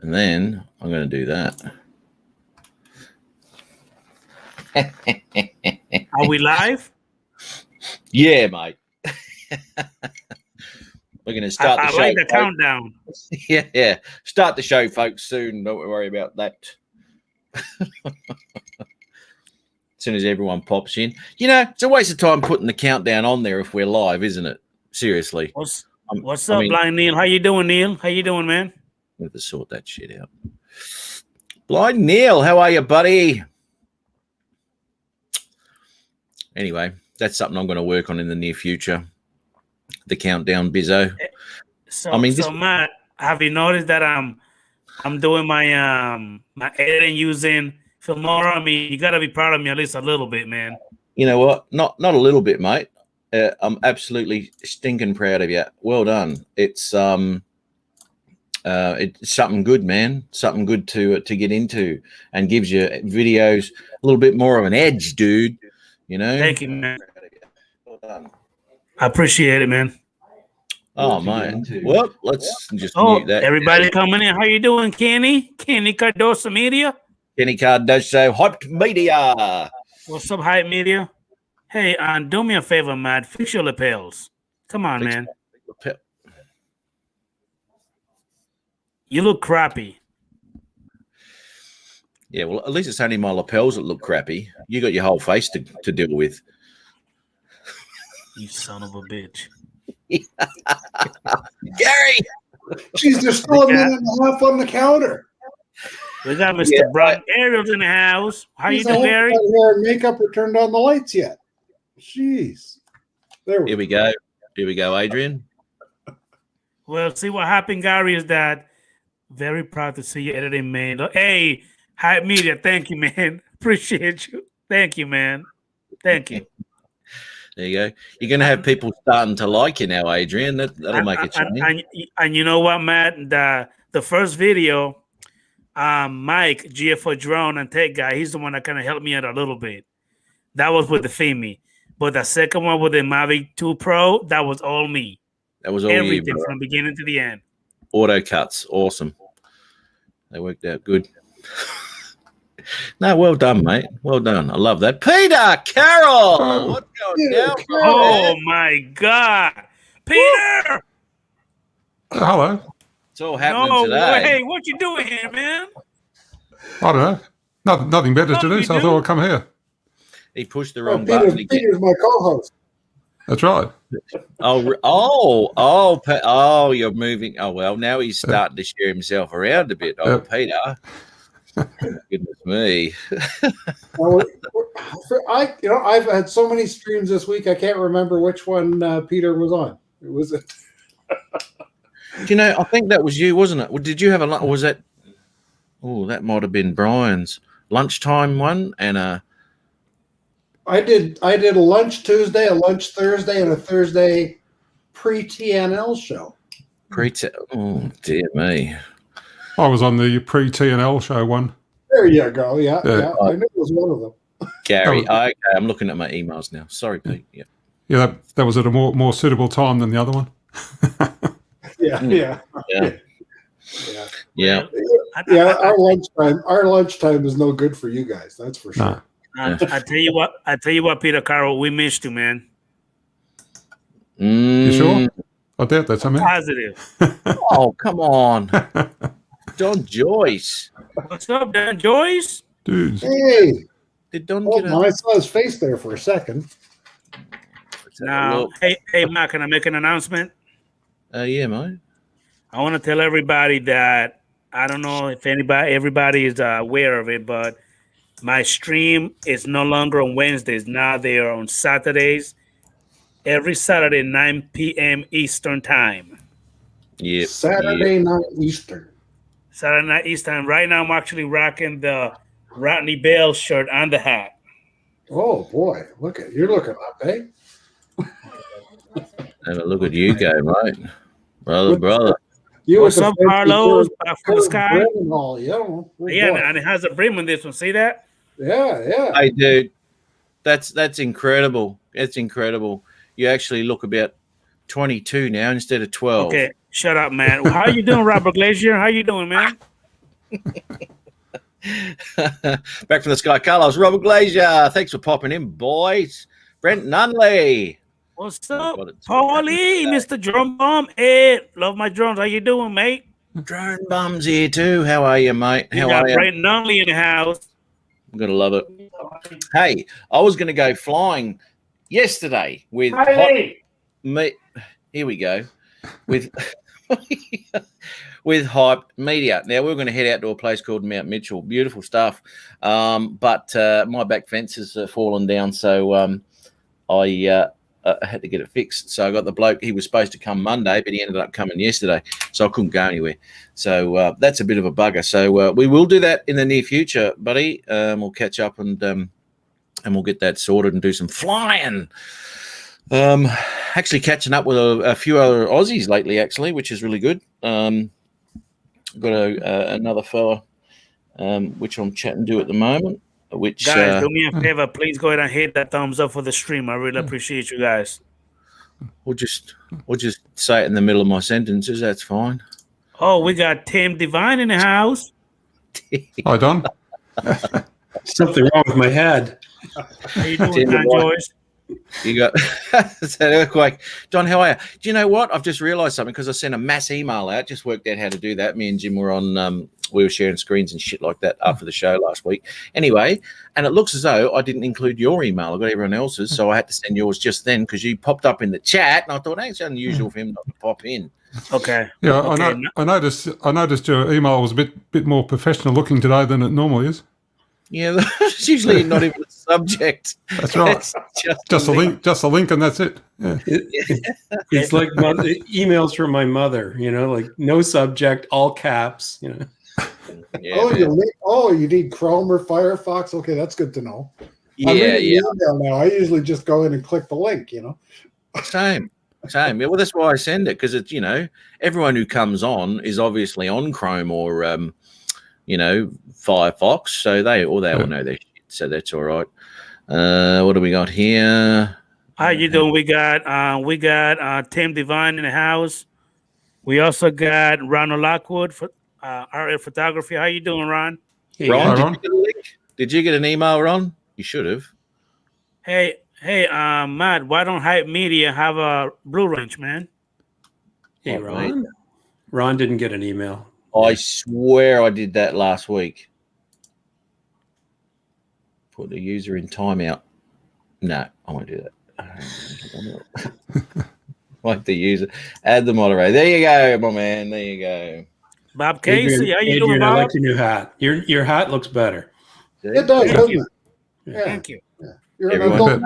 And then I'm going to do that. Are we live? Yeah, mate. We're going to start the show. I like the countdown. Yeah. Start the show, folks, soon. Don't worry about that. As soon as everyone pops in. You know, it's a waste of time putting the countdown on there if we're live, isn't it? Seriously. What's up, Blind Neil? How you doing, Neil? How you doing, man? We have to sort that shit out. Blind Neil, how are you, buddy? Anyway, that's something I'm going to work on in the near future. The countdown, bizzo. So Matt, have you noticed that I'm doing my my editing using Filmora? I mean, you got to be proud of me at least a little bit, man. You know what? Not a little bit, mate. I'm absolutely stinking proud of you. Well done. It's something good, man. Something good to get into, and gives you videos a little bit more of an edge, dude. You know. Thank you, man. Well done. I appreciate it, man. Oh, man. Well, let's just mute that. Everybody coming in. How you doing, Kenny? Kenny Cardoso Media. Kenny Cardoso Hyped Media. What's up, Hype Media? Hey, do me a favor, Matt. Fix your lapels. Come on, man. You look crappy. Yeah, well, at least it's only my lapels that look crappy. You got your whole face to deal with. You son of a bitch. Gary! Jeez, there's still a minute and a half on the counter. We got Mr. Brian Ariel's in the house. How you doing, Gary? Hair and makeup or turned on the lights yet. Jeez. Here we go. Here we go, Adrian. Well, see what happened, Gary, is that very proud to see you editing, man. Hey, Hype Media, thank you, man. Appreciate you. Thank you, man. Thank you. There you go. You're going to have people starting to like you now, Adrian. That'll make a change. And you know what, Matt? The first video, Mike, GFO Drone and Tech Guy, he's the one that kind of helped me out a little bit. That was with the Fimi. But the second one with the Mavic 2 Pro, that was all me. That was all everything you, from beginning to the end. Auto cuts. Awesome. They worked out good. No, well done, mate. Well done. I love that. Peter Carroll. What's going down? Oh, my God. Peter. Hello. It's all happening today. Hey, what you doing here, man? I don't know. Nothing better to do, so I thought I'd come here. He pushed the wrong button. Peter's my co-host. That's right. Oh, you're moving. Oh, well, now he's starting to share himself around a bit. Oh, Peter. Goodness me. Well, I've had so many streams this week, I can't remember which one Peter was on. It was it. You know, I think that was you, wasn't it? Did you have was that? Oh, that might have been Brian's lunchtime one, and I did a lunch Tuesday, a lunch Thursday, and a Thursday pre-TNL show. Oh dear me. I was on the pre-TNL show one. There you go. Yeah. I knew it was one of them. Gary, okay, I'm looking at my emails now. Sorry, Pete. Yeah, that was at a more suitable time than the other one. Yeah. Our lunchtime is no good for you guys. That's for sure. Nah. I tell you what, Peter Carroll, we missed you, man. You sure? I doubt that's something. Positive. Oh, come on. Don Joyce. What's up, Don Joyce? Dude. Hey. Did Don I saw his face there for a second. Now, hey, Matt, can I make an announcement? Yeah, mate. I want to tell everybody that I don't know if everybody is aware of it, but my stream is no longer on Wednesdays. Now they are on Saturdays. Every Saturday, 9 p.m. Eastern time. Yeah. Saturday night Eastern. Saturday night Eastern. Right now, I'm actually rocking the Rodney Bell shirt and the hat. Oh boy, you're looking up, eh? Have a look at you go, mate. Brother. What's up, Carlos? From the sky. Yeah, and it has a brim on this one. See that? Yeah. Hey, dude, that's incredible. It's incredible. You actually look about 22 now instead of 12. Okay, shut up, man. How you doing, Robert Glazier? How you doing, man? Back from the sky, Carlos. Robert Glazier. Thanks for popping in, boys. Brent Nunley. What's Oh, up, God, it's- Paulie, Mr. Drum Bomb? Hey, love my drums. How you doing, mate? Drone Bum's here too. How are you, mate? We How got are you? Brent Nunley in the house. I'm going to love it. Hey, I was going to go flying yesterday with me. Here we go. With with Hype Media. Now we're going to head out to a place called Mount Mitchell. Beautiful stuff. But my back fence has fallen down, so I had to get it fixed. So I got the bloke. He was supposed to come Monday, but he ended up coming yesterday, so I couldn't go anywhere. So that's a bit of a bugger. So we will do that in the near future, buddy. We'll catch up and we'll get that sorted and do some flying. Actually catching up with a few other Aussies lately, actually, which is really good. Got another fella, which I'm chatting to at the moment. Which Guys, do me a favor. Please go ahead and hit that thumbs up for the stream. I really appreciate you guys. we'll just say it in the middle of my sentences. That's fine. Oh, we got Tim Divine in the house. Hi, Don. Something wrong with my head. How you doing, Tim Don Divine. Joyce? You got that earthquake. Don, how are you? Do you know what? I've just realised something because I sent a mass email out. Just worked out how to do that. Me and Jim were on, we were sharing screens and shit like that after the show last week. Anyway, and it looks as though I didn't include your email. I got everyone else's, so I had to send yours just then because you popped up in the chat, and I thought, hey, it's unusual for him not to pop in. Okay. Yeah, Okay, I noticed your email was a bit more professional looking today than it normally is. Yeah, it's usually not even a subject. That's right. It's Just a link, and that's it. Yeah. It's like emails from my mother, like no subject, all caps, Yeah, You need Chrome or Firefox. Okay, that's good to know. I'm yeah, reading yeah. the email now. I usually just go in and click the link. Same. Yeah, well, that's why I send it because it's everyone who comes on is obviously on Chrome or Firefox, so they all know their shit. So that's all right. What do we got here? How you doing? We got Tim Divine in the house. We also got Ronald Lockwood for RL Photography. How you doing, Ron? Hey, Ron, Ron. did you get a link? Did you get an email, Ron? You should have. Hey, Matt, why don't Hype Media have a Blue Ranch, man? Hey, Oh, Ron. Ron didn't get an email. I swear I did that last week. Put the user in timeout. No, I won't do that. Like the user. Add the moderator. There you go, my man. There you go. Bob Casey, how you doing, Adrian, I Bob? like your new hat. Your hat looks better. It does, Thank doesn't you. it? Yeah. Thank you. You're an Everyone- adult.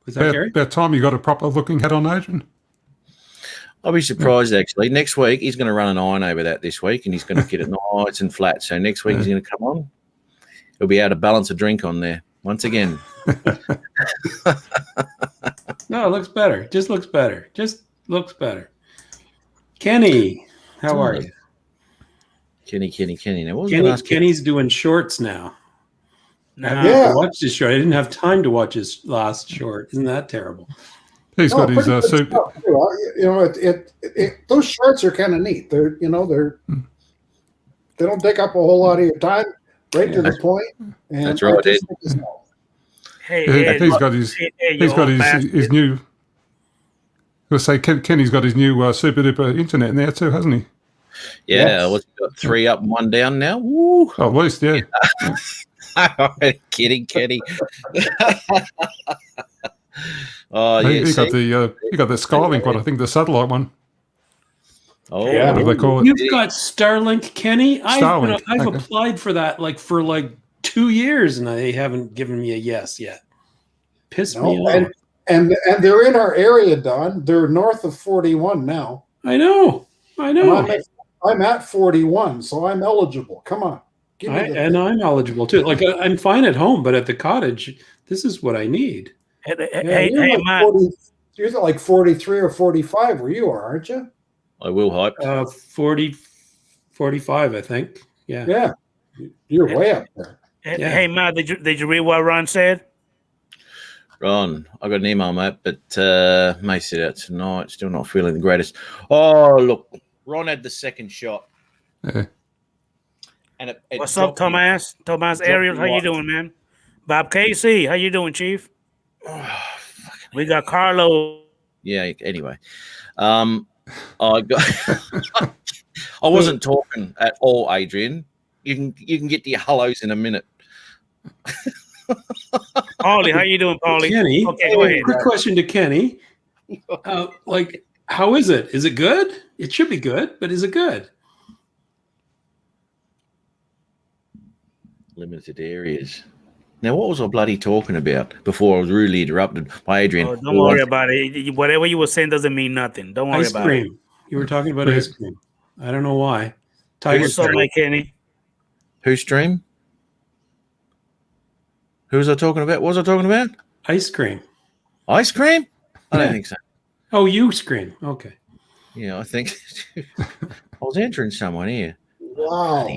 Was that Gary? About time you got a proper looking hat on, Adrian. I'll be surprised actually. Next week he's going to run an iron over that this week, and he's going to get it nice and flat. So next week he's going to come on. He'll be able to balance a drink on there once again. No, it looks better. Just looks better. Just looks better. Kenny, how are you? Kenny. Now, what was I gonna ask Kenny's doing shorts now. I haven't Yeah. watched his short. I didn't have time to watch his last short. Isn't that terrible? He's got his pretty good suit. stuff, too. Those shorts are kind of neat. They're they don't take up a whole lot of your time. Right to the point. And That's right, I just think it's- He's got his his new. Let's say Kenny's got his new super duper internet now too, hasn't he? Yeah, Yes. what's he got? 3 up and 1 down now. Woo! Oh, at least, yeah. Kidding, Kenny. Oh yeah, He got the Skylink one, I think the satellite one. oh Yeah. What do they call it? You've got Starlink, Kenny. Starlink, I've okay. applied for that for 2 years, and they haven't given me a yes yet. Piss me No, off. and they're in our area, Don. They're north of 41 now. I know. And I'm at 41, so I'm eligible. Come on. Give me the- And I'm eligible too. Like I'm fine at home, but at the cottage, this is what I need. Hey, you're hey, like Matt. 40 you're like 43 or 45 where you are, aren't you? I will hype. 40, 45, I think. Yeah. Yeah. You're way up there. Yeah. Hey, Matt, did you read what Ron said? Ron, I got an email, mate, but may sit out tonight. Still not feeling the greatest. Oh, look, Ron had the second shot. Yeah. And what's up, Thomas? Thomas Ariel, how you doing, man? Bob Casey, how you doing, Chief? We got Carlo. Yeah. Anyway, I wasn't talking at all, Adrian. You can get to your hellos in a minute. Paulie, how you doing, Paulie? Kenny, okay, go ahead. Quick question to Kenny. How is it? Is it good? It should be good, but is it good? Limited areas. Now, what was I bloody talking about before I was rudely interrupted by Adrian? Oh, don't worry about it. Whatever you were saying doesn't mean nothing. Don't worry about it. You were talking about ice cream. I don't know why. What's up, Mike Kenny? Whose stream? Who was I talking about? What was I talking about? Ice cream. Ice cream? I don't think so. Oh, you scream. Okay. Yeah, I think I was answering someone here. Wow.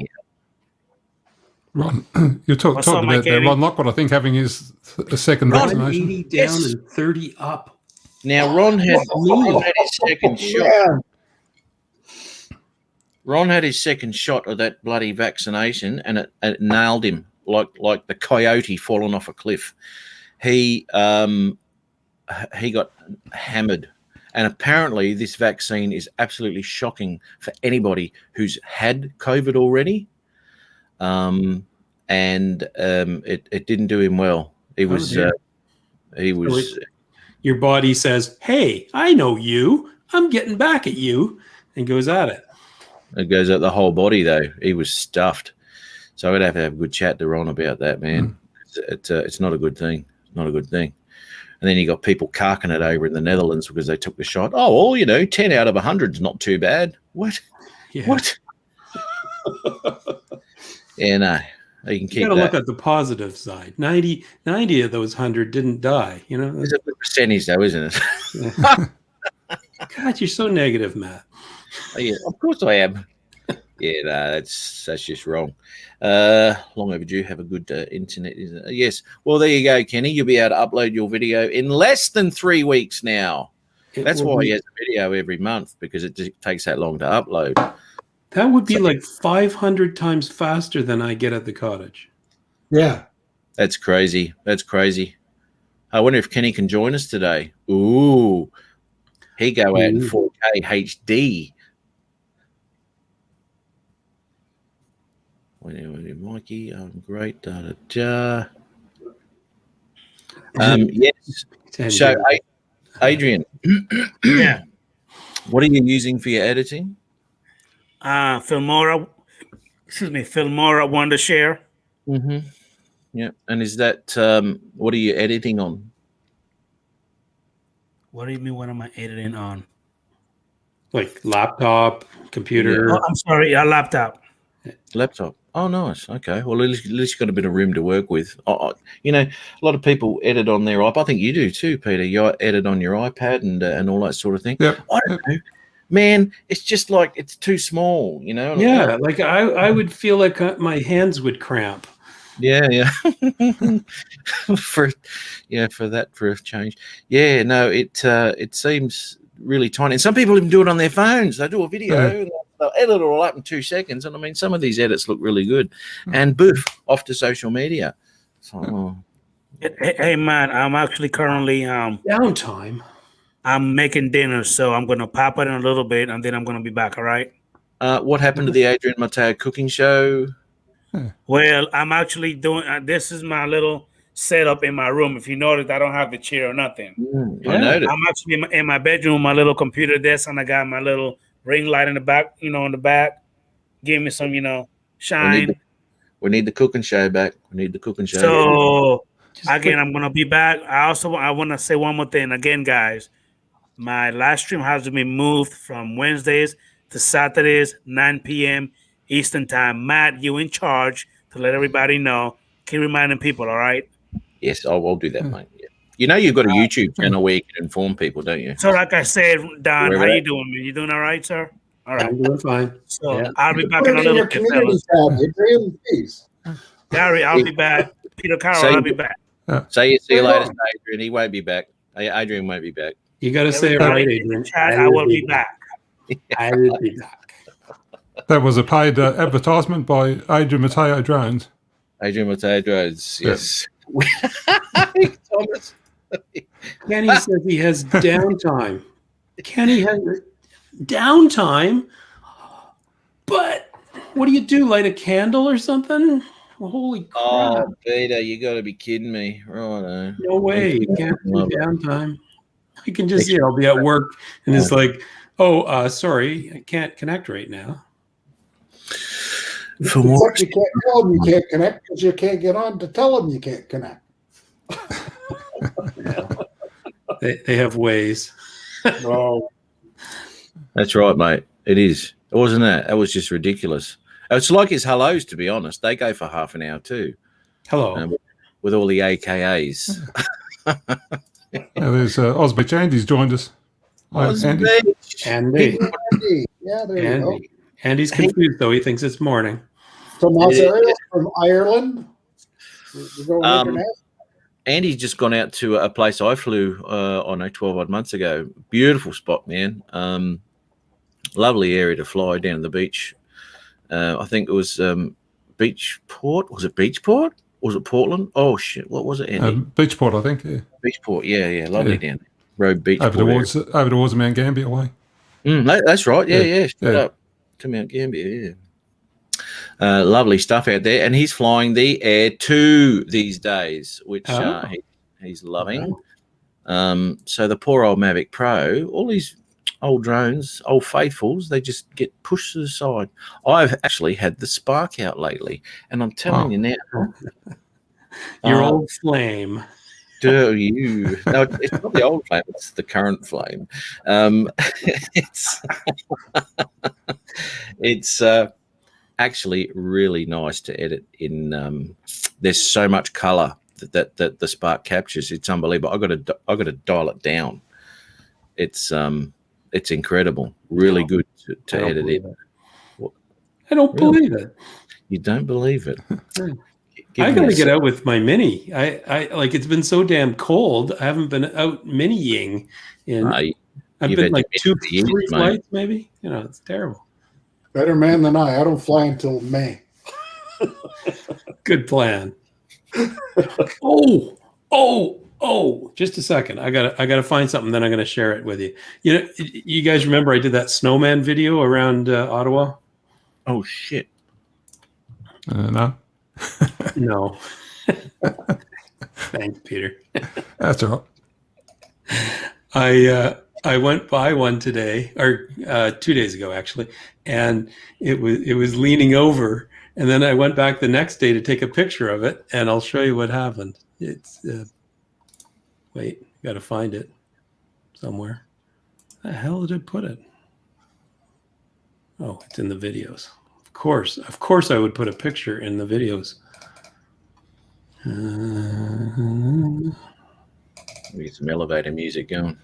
Ron, you're talking about that. Ron Lockwood, I think, having his second vaccination. 80 down and 30 up. Now, Ron had his second shot. Ron had his second shot of that bloody vaccination, and it nailed him like the coyote falling off a cliff. He got hammered. And apparently this vaccine is absolutely shocking for anybody who's had COVID already. It didn't do him well. Your body says, "Hey, I know you. I'm getting back at you," and goes at it. It goes at the whole body, though. He was stuffed. So I'd have to have a good chat to Ron about that, man. It's not a good thing. Not a good thing. And then you got people carking it over in the Netherlands because they took the shot. Oh, well, 10 out of 100 is not too bad. What? Yeah. What? Yeah, no. You can keep you got to look at the positive side. 90 of those 100 didn't die. It's a good percentage, though, isn't it? Yeah. God, you're so negative, Matt. Yeah, of course I am. Yeah, no, that's just wrong. Long overdue. Have a good internet. Isn't it? Yes. Well, there you go, Kenny. You'll be able to upload your video in less than 3 weeks now. That's why he has a video every month, because it just takes that long to upload. That would be like 500 times faster than I get at the cottage. Yeah. That's crazy. That's crazy. I wonder if Kenny can join us today. Ooh. He go out in 4K HD. Mikey, great. Yes. So, Adrian. Yeah. What are you using for your editing? Filmora Wondershare. Mm-hmm. Yeah. And is that what are you editing on? What do you mean? What am I editing on? Like laptop, computer. Oh, I'm sorry, a laptop. Laptop. Oh, nice. Okay. Well, at least you got a bit of room to work with. A lot of people edit on their iPad. I think you do too, Peter. You edit on your iPad and all that sort of thing. Yep. I don't know. Man, it's just like it's too small, Yeah, like I would feel like my hands would cramp. Yeah. for a change. Yeah, no, it seems really tiny. And some people even do it on their phones. They do a video, they'll edit it all up in 2 seconds. And I mean, some of these edits look really good. And boof, off to social media. So, Hey man, I'm actually currently downtime. I'm making dinner, so I'm gonna pop it in a little bit, and then I'm gonna be back. All right. What happened to the Adrian Mateo cooking show? Well, I'm actually doing. This is my little setup in my room. If you notice, I don't have the chair or nothing. I noticed. I'm actually in my bedroom, my little computer desk, and I got my little ring light in the back. In the back, give me some, shine. We need the cooking show back. We need the cooking show. So again, I'm gonna be back. I want to say one more thing again, guys. My live stream has been moved from Wednesdays to Saturdays, 9 p.m. Eastern time. Matt, you in charge to let everybody know. Keep reminding people, all right? Yes, I'll do that, mate. Yeah. You've got a YouTube channel where you can inform people, don't you? So like I said, Don, how you doing, man? You doing all right, sir? All right. I'm doing fine. So I'll be back in a little bit, fellas. Adrian, please. Gary, I'll be back. Peter Carroll, I'll be back. See you later, Adrian. He won't be back. Adrian won't be back. You got to say it right, Adrian. I will be back. I will be back. That was a paid advertisement by Adrian Mateo Drones. Adrian Mateo Drones, yes. Thomas. Kenny says he has downtime. Kenny has downtime, but what do you do? Light a candle or something? Well, holy crap! Oh, Peter, you got to be kidding me! Right? No way, you can't do downtime. I can just I'll be at work and it's like, oh, sorry, I can't connect right now. For what? You can't tell them you can't connect because you can't get on to tell them you can't connect. Yeah. They have ways. Oh, that's right, mate. It is. It wasn't that. That was just ridiculous. It's like his hellos, to be honest. They go for half an hour too. Hello. With all the AKAs. There's Osby Andy's joined us. Andy. Yeah, there you go. Andy's confused though. He thinks it's morning. So mozzarella from Ireland. Andy's just gone out to a place I flew on 12 odd months ago. Beautiful spot, man. Lovely area to fly down the beach. I think it was Beachport. Was it Beachport? Was it Portland? Oh shit! What was it, Andy? Beachport, I think. Yeah. Beachport. Yeah. Lovely down there. Road Beach. Over towards Mount Gambier way. That's right. Yeah. Straight up to Mount Gambier. Yeah. Lovely stuff out there, and he's flying the Air 2 these days, which he's loving. So the poor old Mavic Pro, all these old drones, old faithfuls, they just get pushed to the side. I've actually had the Spark out lately, and I'm telling you now, your old flame. Do you? No, it's not the old flame; it's the current flame. It's actually really nice to edit in. There's so much color that the Spark captures. It's unbelievable. I got to dial it down. It's incredible. Really good to edit in. I don't believe it. You don't believe it? I got to get out with my Mini. I like, it's been so damn cold. I haven't been out Miniing in. I've been like 2-3 flights, maybe. You know, it's terrible. Better man than I. I don't fly until May. Good plan. Just a second. I gotta find something. Then I'm gonna share it with you. You know, you guys remember I did that snowman video around Ottawa? Oh shit! No. No. Thanks, Peter. That's all right. I went by one today, or 2 days ago actually, and it was leaning over, and then I went back the next day to take a picture of it, and I'll show you what happened. It's wait, got to find it somewhere. Where the hell did I put it? Oh, it's in the videos. Of course, I would put a picture in the videos. We get some elevator music going.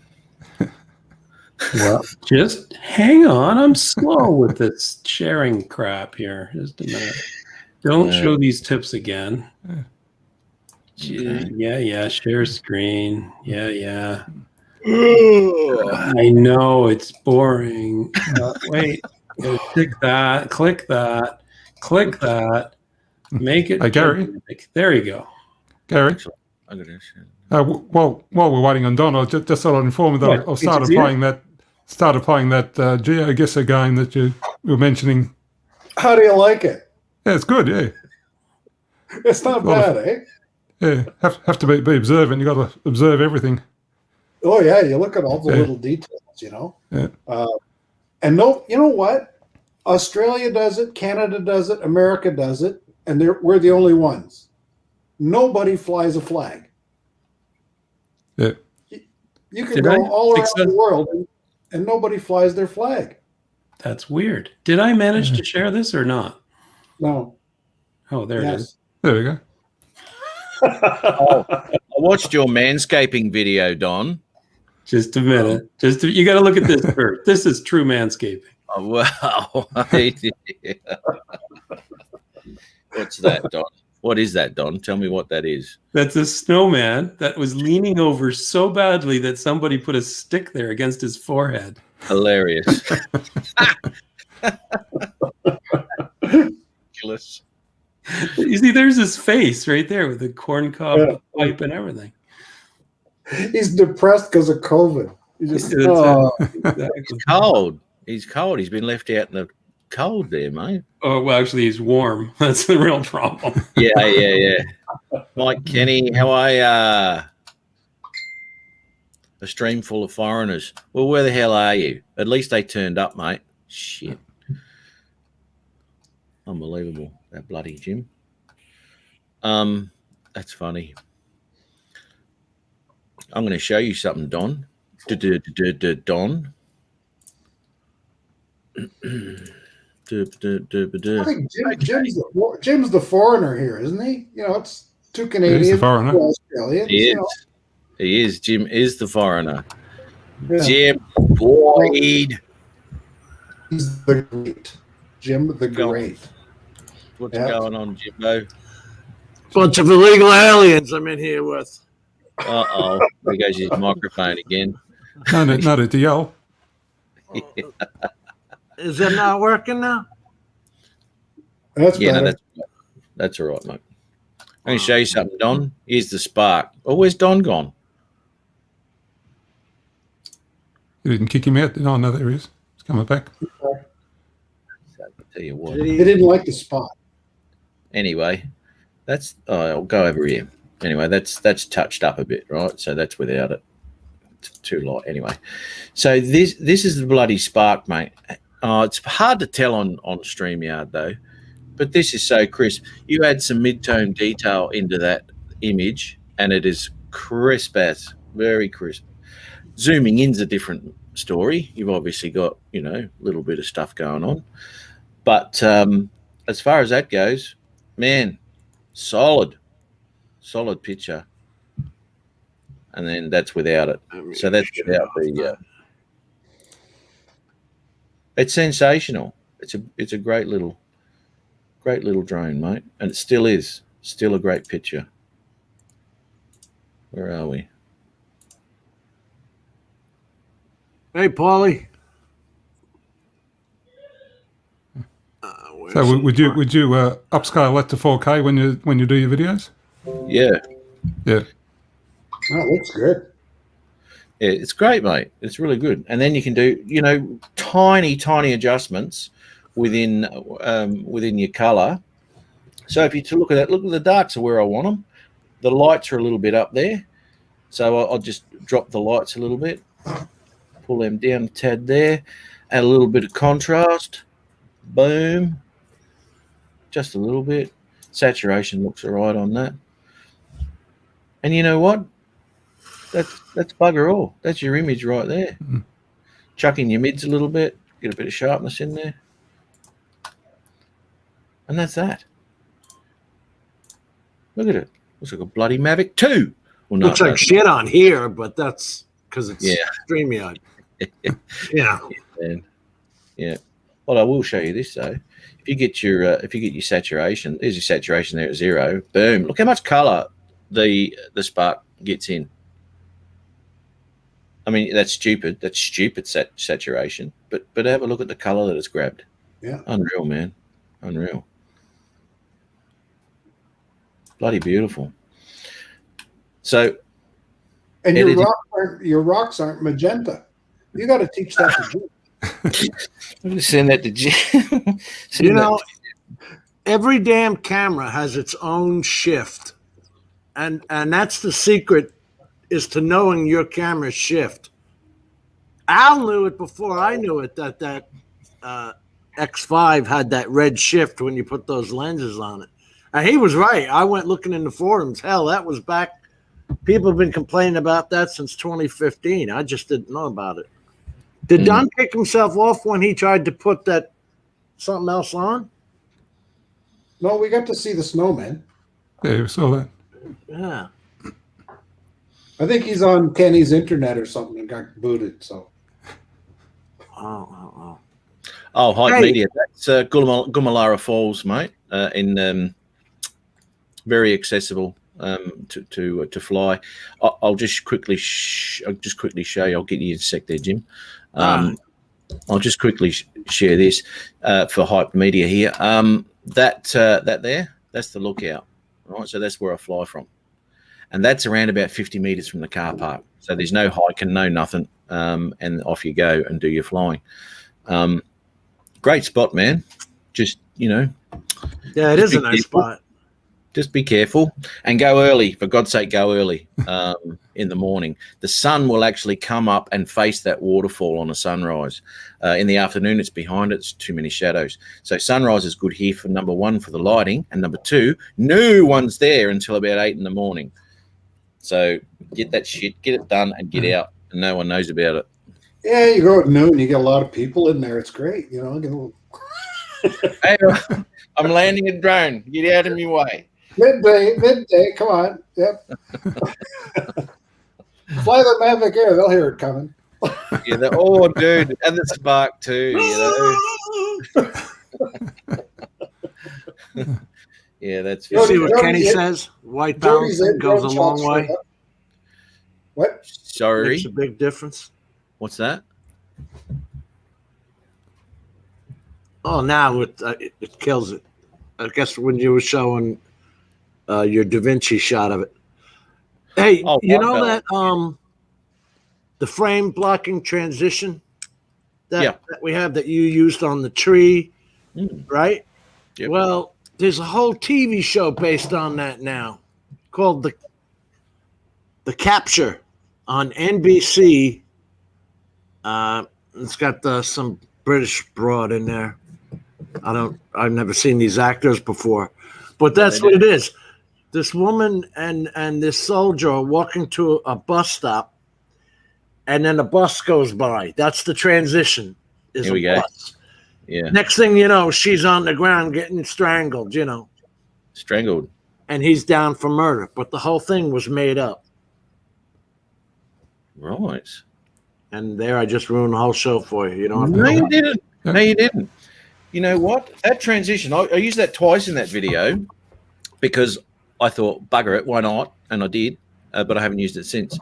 Well, just hang on. I'm slow with this sharing crap here. Just a minute. Don't show these tips again. Yeah. Share screen. Yeah. I know it's boring. Wait. Click that. Make it. Hey, Gary. There you go. Gary. While we're waiting on Don, I just thought I'd inform you that I started playing that GeoGuessr game that you were mentioning. How do you like it? Yeah, it's good. Yeah, it's not bad, eh? Yeah, have to be observant. You got to observe everything. Oh yeah, you look at all the little details, you know. Yeah. And you know what? Australia does it, Canada does it, America does it, and we're the only ones. Nobody flies a flag. Yeah. You can go all around the world and nobody flies their flag. That's weird. Did I manage to share this or not? No. Oh, there it is. There we go. I watched your manscaping video, Don. Just a minute. You got to look at this first. This is true manscaping. Oh, wow. What's that, Don? What is that, Don? Tell me what that is. That's a snowman that was leaning over so badly that somebody put a stick there against his forehead. Hilarious. Ridiculous. You see, there's his face right there with the corn cob pipe and everything. He's depressed because of COVID. He just Exactly. He's cold. He's cold. He's been left out in the cold there, mate. Oh, well, actually, he's warm. That's the real problem. Yeah. Mike Kenny, how are ya? A stream full of foreigners. Well, where the hell are you? At least they turned up, mate. Shit. Unbelievable. That bloody Jim. That's funny. I'm going to show you something, Don. Don. I think Jim's the foreigner here, isn't he? You know, it's two Canadians, He's the foreigner. two Australians. He is. You know. He is. Jim is the foreigner. Yeah. Jim Boyd. He's the great. Jim the Great. What's going on, Jimbo? Bunch of illegal aliens I'm in here with. Uh-oh. There goes his microphone again. Not a DL. Is it not working now? That's Yeah, better. no, that's all right, mate. I'm going to show you something, Don. Here's the spark. Oh, where's Don gone? You didn't kick him out? Oh, no, there he is. He's coming back. I'll tell you what. They didn't like the spot. Anyway, that's I'll go over here. Anyway, that's touched up a bit, right? So that's without it. It's too light. Anyway, so this is the bloody spark, mate. It's hard to tell on StreamYard though, but this is so crisp. You add some mid-tone detail into that image, and it is crisp as, very crisp. Zooming in's a different story. You've obviously got, a little bit of stuff going on, but as far as that goes, man, solid picture. And then that's without it. So that's without the. It's sensational. It's a great little drone, mate, and it still is a great picture. Where are we? Hey, Paulie. So would you upscale that to 4K when you do your videos? Yeah. That looks good. Yeah, it's great, mate. It's really good. And then you can do, tiny adjustments within your color. So if you look at that, look at the darks are where I want them. The lights are a little bit up there. So I'll just drop the lights a little bit, pull them down a tad there, add a little bit of contrast. Boom. Just a little bit. Saturation looks all right on that. And you know what? That's bugger all. That's your image right there. Mm-hmm. Chuck in your mids a little bit, get a bit of sharpness in there. And that's that. Look at it. Looks like a bloody Mavic 2. Well, no, Looks like shit on here, but that's because it's StreamYard. Yeah. Yeah. Well, I will show you this though. If you get your saturation, there's your saturation there at 0. Boom. Look how much color the spark gets in. I mean, that's stupid. That's stupid saturation. But have a look at the color that it's grabbed. Yeah. Unreal, man. Unreal. Bloody beautiful. So. And your rocks aren't magenta. You got to teach that to Jim. I'm going to send that to Jim. Every damn camera has its own shift. And that's the secret, is to knowing your camera's shift. Al knew it before I knew it, that X5 had that red shift when you put those lenses on it. And he was right. I went looking in the forums. Hell, that was back. People have been complaining about that since 2015. I just didn't know about it. Did Don kick himself off when he tried to put that something else on? No, we got to see the snowman. Yeah, we saw that. Yeah. I think he's on Kenny's internet or something and got booted. So. Oh. Hype Media. That's Gumalara Falls, mate. In very accessible to fly. I'll just quickly show you. I'll get you in a sec there, Jim. I'll just quickly share this for Hype Media here. That there, that's the lookout. Right, so that's where I fly from, and that's around about 50 meters from the car park. So there's no hiking, no nothing, and off you go and do your flying. Great spot, man. Just yeah, it is a nice spot. Just be careful and go early. For God's sake, go early in the morning. The sun will actually come up and face that waterfall on a sunrise. In the afternoon, it's behind it. It's too many shadows. So sunrise is good here for number one, for the lighting. And number two, no one's there until about 8 in the morning. So get that shit, get it done and get out. And no one knows about it. Yeah, you go at noon, you get a lot of people in there. It's great. You know, Hey, I'm landing a drone. Get out of my way. Midday, come on. Yep. Fly the Mavic Air, they'll hear it coming. Yeah, dude, and the Spark too, you know. Yeah, that's you see what Kenny says? White balance goes a long way. What? Sorry. Makes a big difference. What's that? Oh, now it kills it. I guess when you were showing your Da Vinci shot of it. Hey, you know that the frame blocking transition that we have that you used on the tree, right? Yep. Well, there's a whole TV show based on that now called The Capture on NBC. It's got some British broad in there. I've never seen these actors before, but that's what it is. This woman and this soldier are walking to a bus stop, and then a bus goes by. That's the transition. Here we go. Bus. Yeah. Next thing you know, she's on the ground getting strangled, you know. Strangled. And he's down for murder. But the whole thing was made up. Right. And there I just ruined the whole show for you. You don't have to No, you didn't. No, you didn't. You know what? That transition, I used that twice in that video because I thought, bugger it, why not? And I did, but I haven't used it since.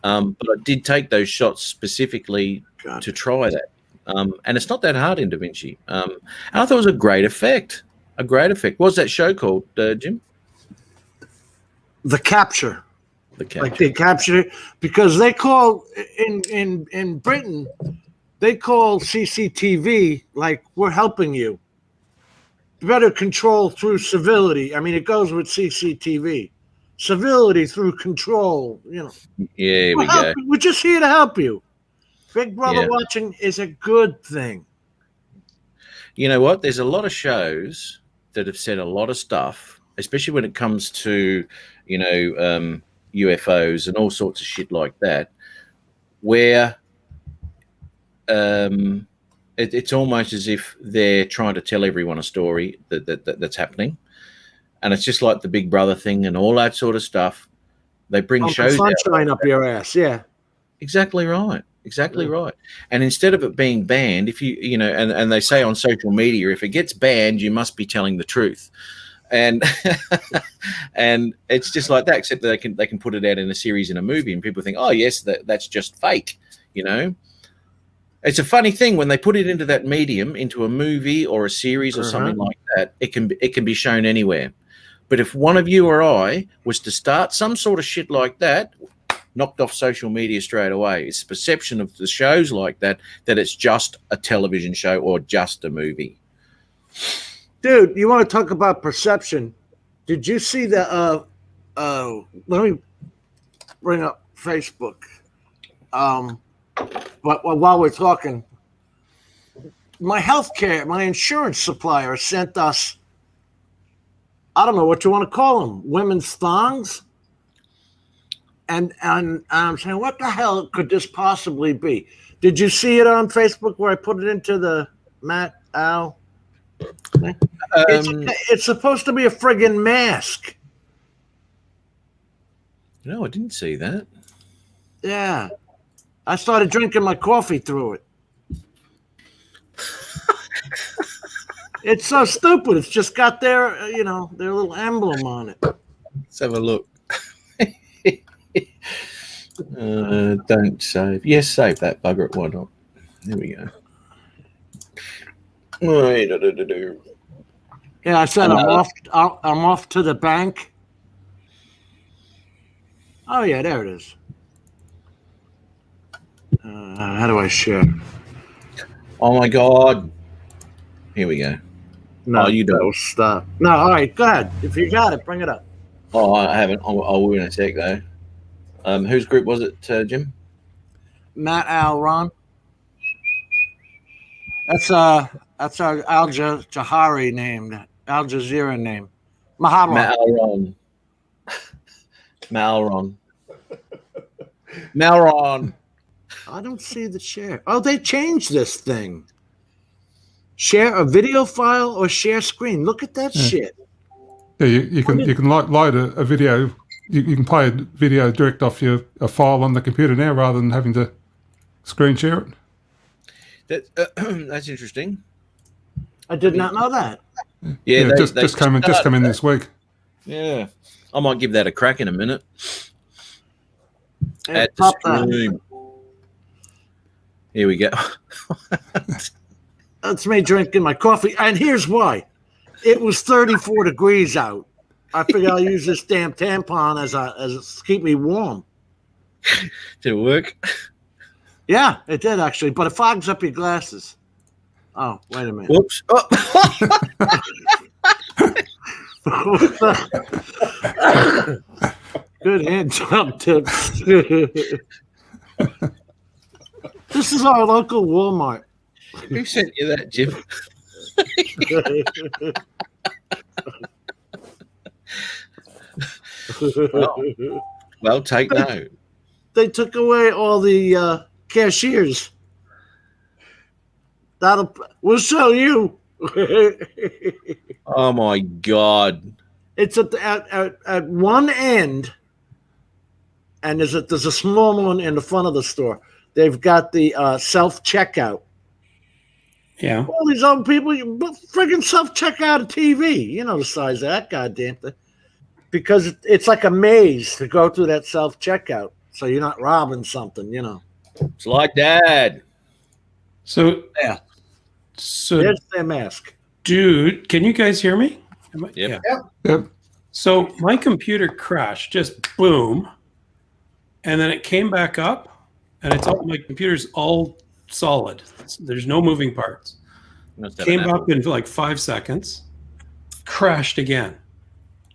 But I did take those shots specifically to try that. And it's not that hard in Da Vinci. And I thought it was a great effect. A great effect. What's that show called, Jim? The Capture. The Capture. Like they capture it because they call in Britain, they call CCTV like we're helping you. Better control through civility. I mean, it goes with CCTV. Civility through control, you know. Yeah, we go. We're just here to help you. Big Brother watching is a good thing. You know what? There's a lot of shows that have said a lot of stuff, especially when it comes to, you know, UFOs and all sorts of shit like that, where it's almost as if they're trying to tell everyone a story that's happening. And it's just like the Big Brother thing and all that sort of stuff. They bring shows sunshine up your ass, yeah. Exactly right. Exactly right. And instead of it being banned, if you know, and they say on social media, if it gets banned, you must be telling the truth. And and it's just like that, except that they can put it out in a series in a movie, and people think, oh yes, that's just fake, you know. It's a funny thing when they put it into that medium, into a movie or a series or something like that. It can be shown anywhere. But if one of you or I was to start some sort of shit like that, knocked off social media straight away. It's perception of the shows like that it's just a television show or just a movie. Dude, you want to talk about perception? Did you see the let me bring up Facebook. But while we're talking, my insurance supplier sent us, I don't know what you want to call them, women's thongs. And I'm saying, what the hell could this possibly be? Did you see it on Facebook where I put it into the Matt Al? It's supposed to be a friggin' mask. No, I didn't see that. Yeah. I started drinking my coffee through it. It's so stupid. It's just got their little emblem on it. Let's have a look. Don't save. Yes, save that bugger. Why not? There we go. Yeah, I said I'm off. I'm off to the bank. Oh yeah, there it is. How do I share? Oh my God. Here we go. No, you don't. Stop. No, all right, go ahead. If you got it, bring it up. Oh, I haven't. I will in a sec though. Whose group was it, Jim? Matt Al Ron. That's our Al Jahari name, Al Jazeera name. Maharon. Malron. Malron. Malron. I don't see the share. Oh, they changed this thing. Share a video file or share screen. Look at that shit. Yeah, you can load a video. You can play a video direct off a file on the computer now rather than having to screen share it. That's interesting. I did not know that. Yeah, they just come in this week. Yeah, I might give that a crack in a minute. Hey, At the stream. Here we go. That's me drinking my coffee, and here's why. It was 34 degrees out. I figured I'll use this damn tampon as keep me warm. Did it work? Yeah, it did actually, but it fogs up your glasses. Oh, wait a minute. Whoops. Oh. Good hand job tips. This is our local Walmart. Who sent you that, Jim? Well, take note. They took away all the cashiers. We'll show you. Oh my God! It's at one end, and there's a small one in the front of the store. They've got the self checkout. Yeah. All these old people, you friggin' self checkout a TV. You know the size of that goddamn thing. Because it's like a maze to go through that self checkout, so you're not robbing something. You know. It's like that. So yeah. So there's their mask. Dude, can you guys hear me? Yep. Yep. So my computer crashed, just boom, and then it came back up, and it's all my computer's all solid. There's no moving parts. Came up in like 5 seconds, crashed again,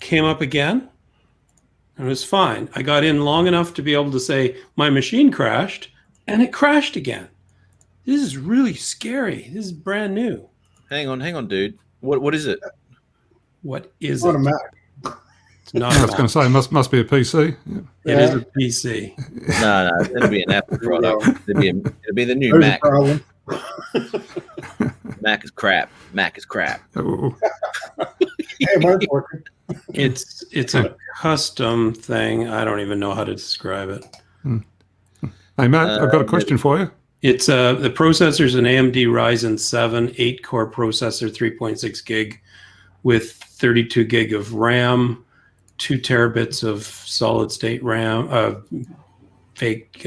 came up again, and it was fine. I got in long enough to be able to say my machine crashed, and it crashed again. This is really scary. This is brand new. Hang on, dude. What is it? What is Not it? a Mac. It's not. I was going to say must be a PC. It is a PC. No, it'll be an Apple product. It'll be the new There's Mac. a problem. Mac is crap. Mac is crap. Oh. Hey, mine's working. It's a custom thing. I don't even know how to describe it. Hey Matt, I've got a question for you. It's the processor's an AMD Ryzen 7 8-core processor, 3.6 gig, with 32 gig of RAM, 2 terabits of solid-state RAM, fake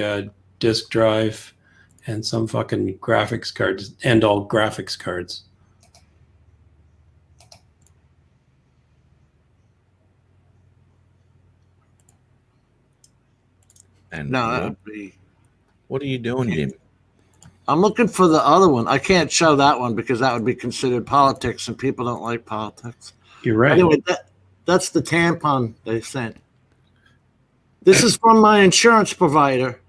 disk drive, and some fucking graphics cards, and all graphics cards. And No, that would be. what are you doing, Jim? I'm looking for the other one. I can't show that one because that would be considered politics, and people don't like politics. You're right. Anyway, that's the tampon they sent. This is from my insurance provider.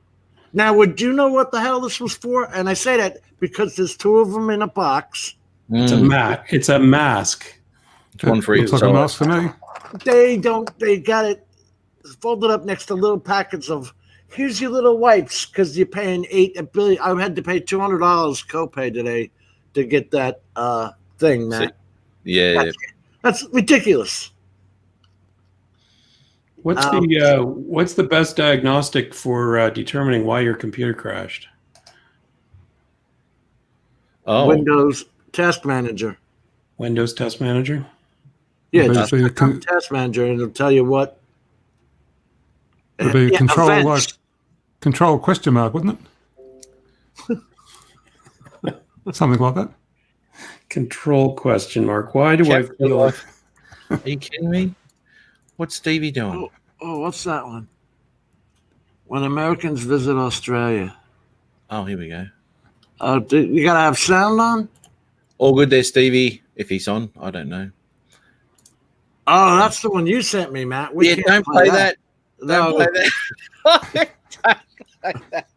Now, would you know what the hell this was for? And I say that because there's 2 of them in a box. It's a mask. It's a mask. It's one for each Looks like a side. mask for me. They got it folded up next to little packets of, here's your little wipes, because you're paying $8 billion. I had to pay $200 copay today to get that thing, Matt. Yeah. That's ridiculous. What's the best diagnostic for determining why your computer crashed? Oh, Windows Test Manager. Windows Test Manager? Yeah, It'd just be a click on Test Manager, and it'll tell you what. It'd be a Yeah, control events. control question mark, wouldn't it? Something like that. Control question mark. Why do I feel like Are you kidding me? What's Stevie doing? Oh, what's that one? When Americans visit Australia. Oh, here we go. You gotta have sound on? All good there, Stevie. If he's on, I don't know. Oh, that's the one you sent me, Matt. We Yeah, can't don't play that. No, Don't play that. Don't play that.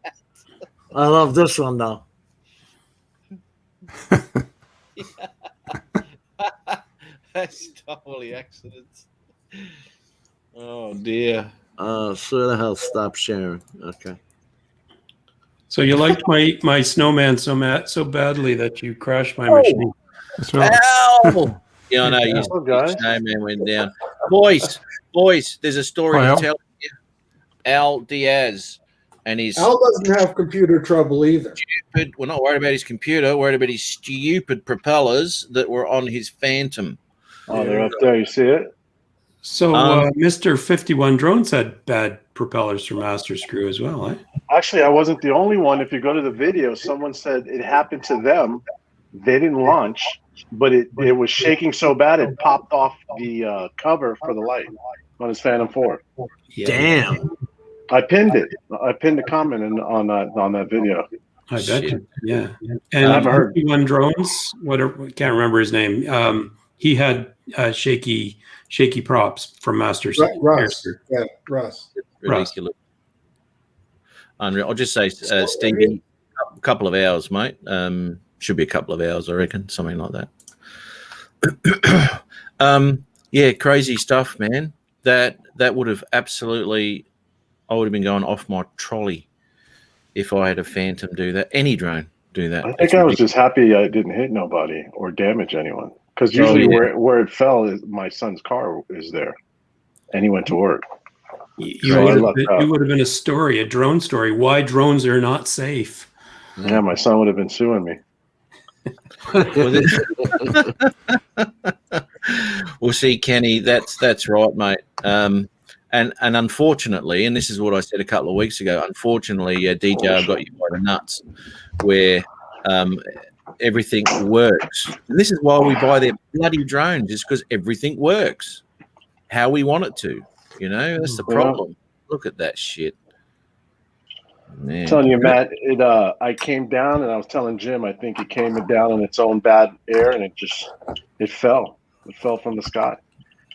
I love this one though. That's totally accidents. Oh dear. So the hell stop sharing. Okay. so? You liked my snowman so badly that you crashed my machine. That's right. Ow! Yeah, I know. You snowman went down. Boys, there's a story Hi, to Al. tell you. Al Diaz and his Al doesn't have computer trouble either. stupid. We're not worried about his computer. Worried about his stupid propellers that were on his Phantom. Oh, they're up there. You see it? So Um, Mr. 51 Drones had bad propellers from Master Screw as well, eh? Actually, I wasn't the only one. If you go to the video, someone said it happened to them. They didn't launch, but it was shaking so bad it popped off the cover for the light on his Phantom 4. Yeah. Damn. I pinned it. I pinned a comment on that video. I bet Shit. you. Yeah. I And haven't heard. 51 Drones, whatever, can't remember his name. He had shaky props from Master Russ. Screw. Yeah, Russ. ridiculous. Unreal. I'll just say, Stevie, a couple of hours, mate. Should be a couple of hours, I reckon, something like that. Yeah, crazy stuff, man. That would have absolutely. I would have been going off my trolley if I had a Phantom do that. Any drone do that. I think I was just happy I didn't hit nobody or damage anyone. Because Oh, usually yeah. where it fell, is my son's car is there, and he went to work. You So I would have lucked been- out. it would have been a drone story. Why drones are not safe. Yeah, my son would have been suing me. Well, see, Kenny, that's right, mate. And unfortunately, and this is what I said a couple of weeks ago. Unfortunately, DJR got you by the nuts, where everything works. And this is why we buy their bloody drones, is because everything works how we want it to. You know, that's the Yeah. problem. Look at that shit. Man. I'm telling you, Matt, I came down and I was telling Jim, I think it came down in its own bad air and it fell. It fell from the sky.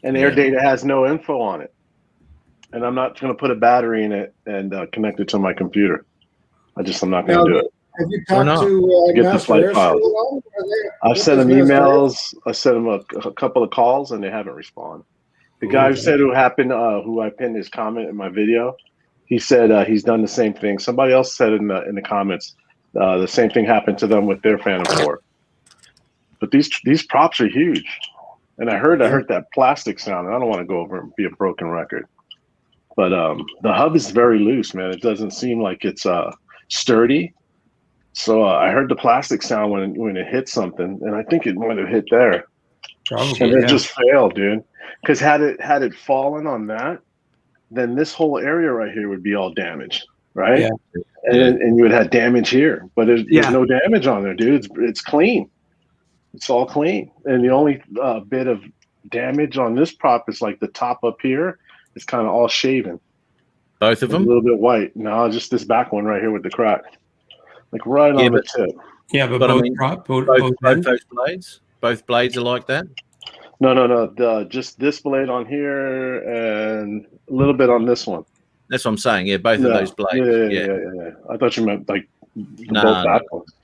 And Air Yeah. Data has no info on it. And I'm not going to put a battery in it and connect it to my computer. I'm not going to do it. Have you Why talked not? to Get the Master flight Air files. School? I've sent them emails. I sent them a couple of calls and they haven't responded. The guy who said who I pinned his comment in my video, he said he's done the same thing. Somebody else said in the comments the same thing happened to them with their Phantom 4. But these props are huge, and I heard that plastic sound. And I don't want to go over and be a broken record, but the hub is very loose, man. It doesn't seem like it's sturdy. So I heard the plastic sound when it hit something, and I think it might have hit there. Probably. And it Yeah. just failed, dude. Because had it fallen on that, then this whole area right here would be all damaged, right? Yeah. And you would have damage here, but there's Yeah. no damage on there, dude. It's clean. It's all clean, and the only bit of damage on this prop is like the top up here. It's kind of all shaven, Both of a them? little bit white. No, just this back one right here with the crack, like right Yeah, on the tip. Yeah, but But I both mean, both Both ends? those blades? Both blades are like that? No. Just this blade on here and a little bit on this one. That's what I'm saying. Yeah, both of No. those blades. Yeah. I thought you meant like Nah, both back ones.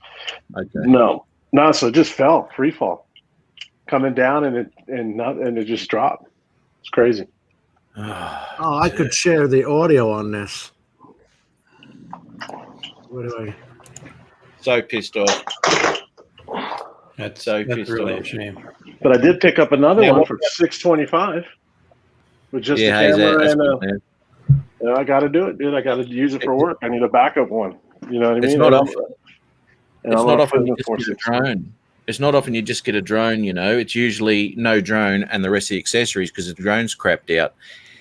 Okay. No. So it just fell, free fall, coming down, and it just dropped. It's crazy. Oh, I could share the audio on this. Where do I? So pissed off. That's So that's pissed really off. a shame. But I did pick up another Now, one what- for $625 with just Yeah, a how's that? camera That's and good, man. I got to do it, dude. I got to use it for work. I need a backup one. You know what I mean? It's not And often. and It's I'm not not often putting you it just for get a $625. drone. It's not often you just get a drone, you know. It's usually no drone and the rest of the accessories because the drone's crapped out.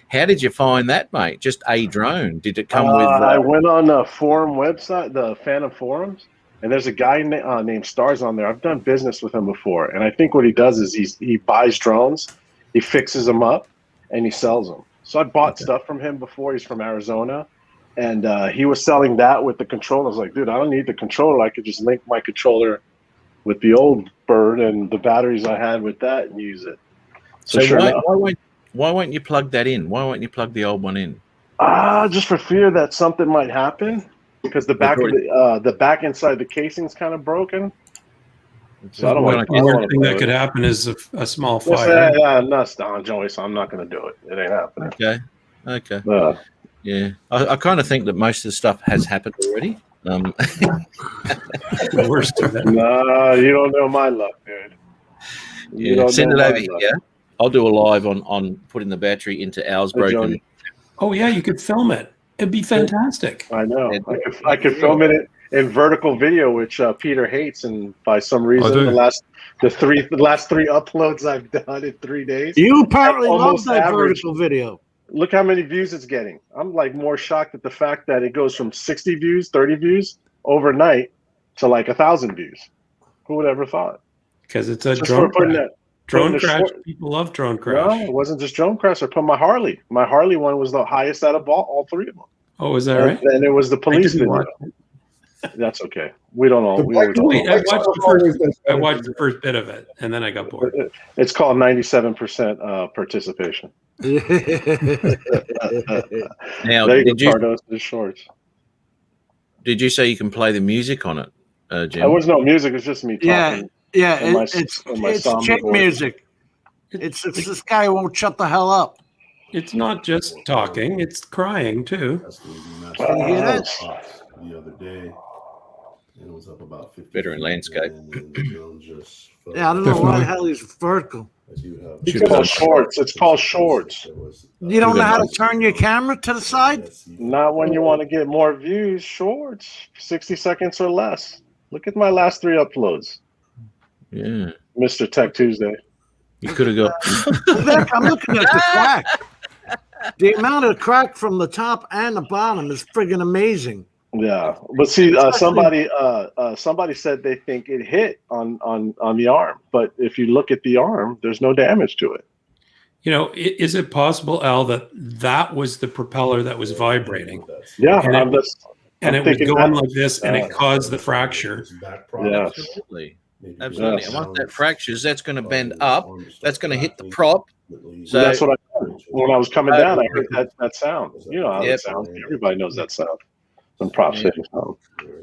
How did you find that, mate? Just a drone? Did it come with? I went on the forum website, the Phantom forums, And there's a guy named Stars on there. I've done business with him before, and I think what he does is he buys drones, he fixes them up, and he sells them. So I bought stuff from him before. He's from Arizona, and he was selling that with the controller. I was like, dude, I don't need the controller. I could just link my controller with the old bird and the batteries I had with that and use it. So why won't you plug that in? Why won't you plug the old one in? Just for fear that something might happen. Because the back of the back inside the casing's kind of broken, so I don't want to. The worst thing that could happen is a small fire. That's Don Joey, so I'm not going to do it. It ain't happening. Okay. Yeah, I kind of think that most of the stuff has happened already. The worst of it. No, you don't know my luck, dude. Send it over here. I'll do a live on putting the battery into Al's broken. Oh yeah, you could film it. It'd be fantastic. I know. I could film it in vertical video, which Peter hates, and by some reason, the last three uploads I've done in 3 days. You apparently love that vertical video. Look how many views it's getting. I'm like more shocked at the fact that it goes from 60 views, 30 views overnight to like 1,000 views. Who would ever thought? Because it's a drone crash. Drone crash. People love drone crash. No, it wasn't just drone crash. I put my Harley. My Harley one was the highest out of all three of them. Oh, is that right? And it was the police video. That's okay. We don't know. I watched the first bit of it, and then I got bored. It's called 97% participation. Now, did you say you can play the music on it, Jim? There was no music. It's just me talking. Yeah, it's chick music. It's this guy who won't shut the hell up. It's not just talking; it's crying too. Can you hear that? The other day, and it was up about 50. Better in landscape. Yeah, I don't know why the hell he's vertical. It's called shorts. It's called shorts. You don't know how to turn your camera to the side? Not when you want to get more views. Shorts, 60 seconds or less. Look at my last 3 uploads. Yeah, Mr. Tech Tuesday. You could have got. Look, I'm looking at the crack. The amount of crack from the top and the bottom is friggin' amazing. Yeah, but see, somebody said they think it hit on the arm, but if you look at the arm, there's no damage to it. You know, is it possible, Al, that was the propeller that was vibrating? Yeah, and it was going like this, and it caused the fracture. Yeah, absolutely. Absolutely. And once that fractures, that's going to bend up. That's going to hit the prop. So that's what I heard. When I was coming down, I heard that sound. You know how it sounds. Everybody knows that sound. When props hitting something.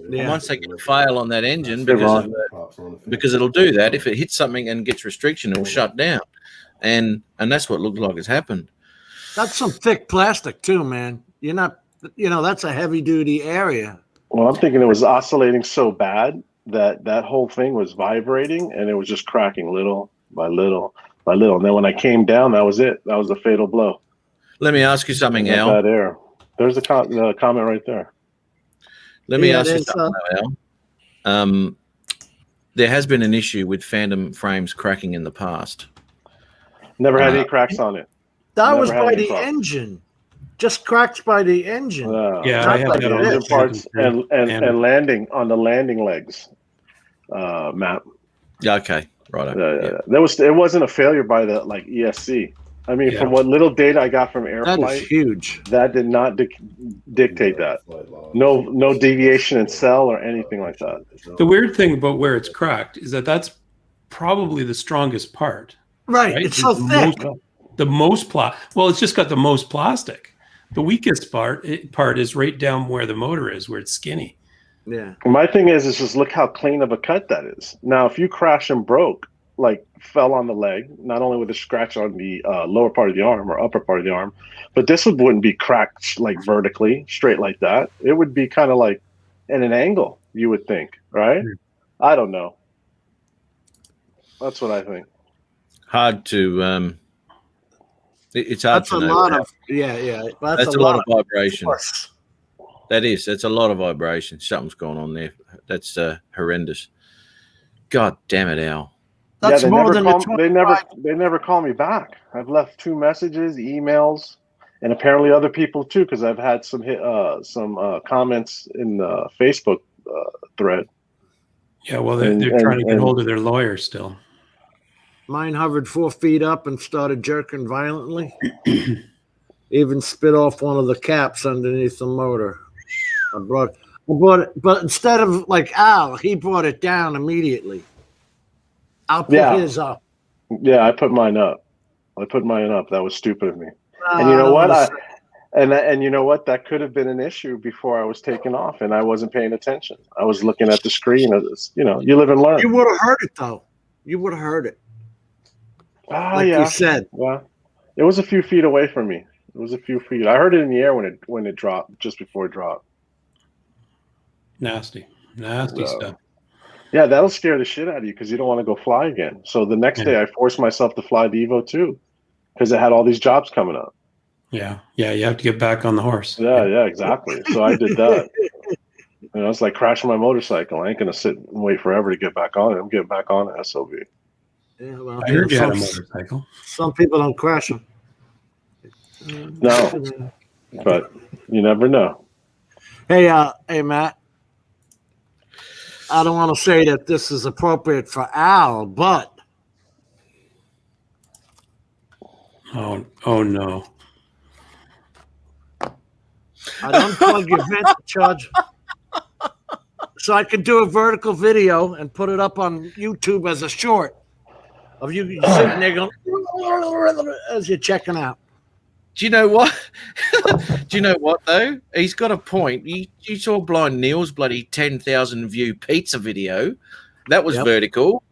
Yeah. And once they get a fail on that engine, because it'll do that. If it hits something and gets restriction, it'll shut down. And that's what looked like has happened. That's some thick plastic too, man. You're not, that's a heavy duty area. Well, I'm thinking it was oscillating so bad that whole thing was vibrating and it was just cracking little by little by little. And then when I came down, that was it. That was the fatal blow. Let me ask you something, Al. Bad air. There's the comment right there. Let me ask you something, Al. There has been an issue with Phantom frames cracking in the past. Never had any cracks on it. That was by the engine. Just cracks by the engine. Yeah, I have that on engine parts and landing on the landing legs. Map. Yeah. Okay. Right. It wasn't a failure by the ESC. I mean, from what little data I got from Airflight, that is huge. That did not dictate that. No deviation in cell or anything like that. The weird thing about where it's cracked is that's probably the strongest part. Right. It's so thick. Well, it's just got the most plastic. The weakest part is right down where the motor is, where it's skinny. Yeah. My thing is just look how clean of a cut that is. Now, if you crash and broke, fell on the leg, not only with a scratch on the lower part of the arm or upper part of the arm, but this wouldn't be cracked vertically, straight like that. It would be kind of like in an angle, you would think, right? I don't know. That's what I think. Hard to it's hard that's to a know. Lot of that's a lot of vibration. That's a lot of vibration. Something's going on there. That's horrendous. God damn it, Al. That's more than they never call me back. I've left 2 messages, emails, and apparently other people too, because I've had some comments in the Facebook thread. Yeah, well, they're And- trying to get and- hold of their lawyer still. Mine hovered 4 feet up and started jerking violently. Even spit off one of the caps underneath the motor. I brought it, but instead of like Al, he brought it down immediately. I'll put Yeah. his up. Yeah, I put mine up. That was stupid of me. And I you know don't what? wanna And you know what? That could have been an issue before I was taken off, and I wasn't paying attention. I was looking at the screen. You live and learn. You would have heard it though. You would have heard it. Like Yeah. you said. Well, it was a few feet away from me. It was a few feet. I heard it in the air when it dropped, just before it dropped. Nasty So- stuff. Yeah, that'll scare the shit out of you because you don't want to go fly again. So the next day, I forced myself to fly the Evo 2 because it had all these jobs coming up. Yeah, you have to get back on the horse. Yeah, exactly. So I did that. It's like crashing my motorcycle. I ain't gonna sit and wait forever to get back on it. I'm getting back on it, SOB. Yeah, well, I heard you had a some, motorcycle. some people don't crash them. No, but you never know. Hey, Matt. I don't want to say that this is appropriate for Al, but Oh no. I'd unplug your vent, Judge, so I could do a vertical video and put it up on YouTube as a short of you sitting there going as you're checking out. Do you know what? Do you know what though? He's got a point. You saw Blind Neil's bloody 10,000 view pizza video. That was Yep. vertical,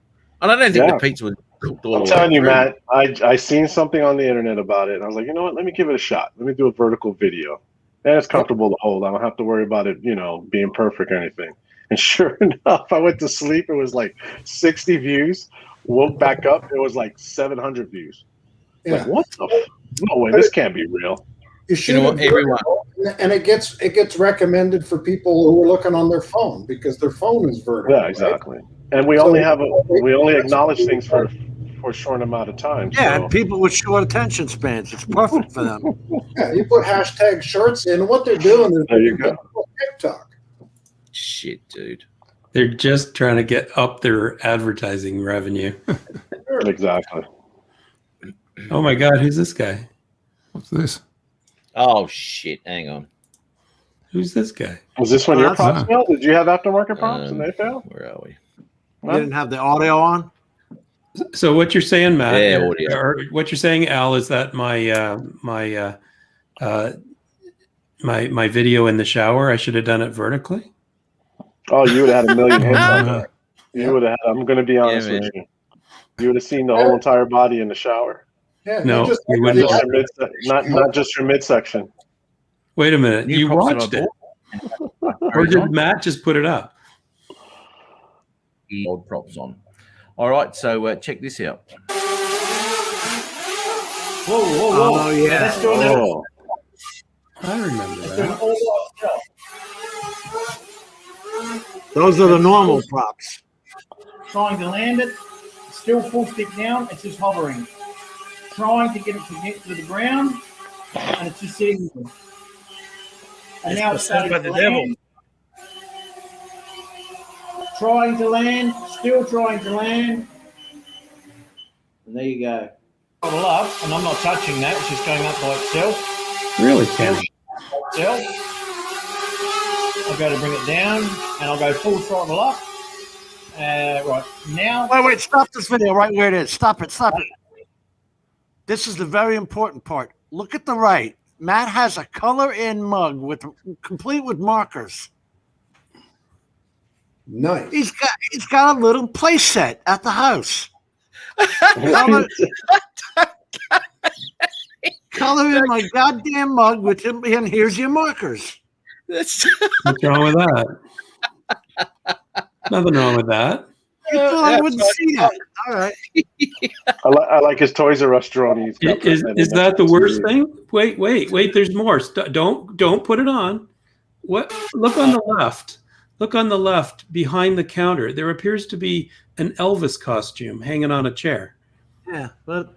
and I don't think Yeah. the pizza was cooked all I'm the way telling you, through. Matt. I seen something on the internet about it, and I was like, you know what? Let me give it a shot. Let me do a vertical video, and it's comfortable to hold. I don't have to worry about it, being perfect or anything. And sure enough, I went to sleep. It was like 60 views. Woke back up. It was like 700 views. Yeah. Like, what the? No way. This can't be real. You should what, everyone- and it gets recommended for people who are looking on their phone because their phone is vertical. Yeah, right? exactly. And we only acknowledge things for a short amount of time. Yeah, so- and people with short attention spans, it's perfect for them. Yeah, you put hashtag shorts in. What they're doing is There you go. TikTok. Shit, dude. They're just trying to get up their advertising revenue. Exactly. Oh my God, who's this guy? What's this? Oh shit! Hang on. Who's this guy? Was this one your That's props, Mel? Did you have aftermarket props and they failed? Where are we? You didn't have the audio on? So what you're saying, Matt, Yeah, audio. or what you're saying, Al, is that my video in the shower, I should have done it vertically. Oh, you would have had a million hits on Uh, that. You would have had, I'm going to be honest Yeah, with you. You would have seen the whole entire body in the shower. Yeah, No, you just you Not wouldn't. just your not just your midsection. Wait a minute, New you props on watched my it, or did Matt just put it up? Old props on. All right, so check this out. Oh, yeah. Let's do it. Oh, I remember that. Those are the normal props. Trying to land it, still full stick down, it's just hovering. Trying to get it to get to the ground, and it's just sitting there. And It's now it's possessed starting by to the devil. land. Trying to land, still trying to land. And there you go. Bottle up, and I'm not touching that, it's just going up by itself. Really, Ken? Itself. I'll go to bring it down, and I'll go full throttle up. Right, now. Wait, stop this video right where it is. Stop it. This is the very important part. Look at the right. Matt has a color-in mug complete with markers. nice. He's got a little play set at the house. Color in my goddamn mug with him, and here's your markers. That's What's wrong with that? Nothing wrong with that. You thought I wouldn't see that. All right. I like his Toys R Us drone. He's got Is that that the worst TV. thing? Wait. There's more. Don't put it on. What? Look on the left. Look on the left behind the counter. There appears to be an Elvis costume hanging on a chair. Yeah. What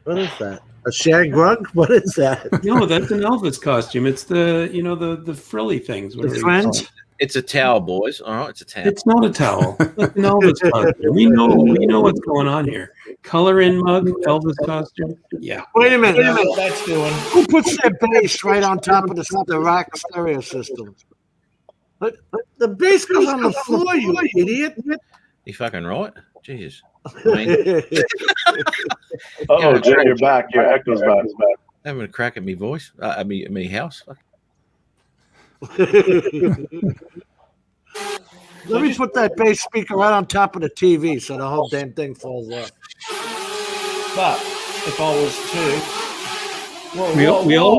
is that? A shag rug? What is that? No, that's an Elvis costume. It's the the frilly things. The whatever you fringe? call it. It's a towel, boys. All right, it's a towel. It's not a towel. Like an Elvis costume. We know what's going on here. Color in mug, Elvis costume. Yeah. Wait a minute. That's what that's doing. Who puts their bass right on top of the rack stereo system? But the bass goes on the floor, you idiot. You fucking right. Jesus. I mean, Oh, Jim, you're back. Your echo's back. having a crack at me voice. Me house. Let me put that bass speaker right on top of the TV so the whole damn thing falls off. But if I was to,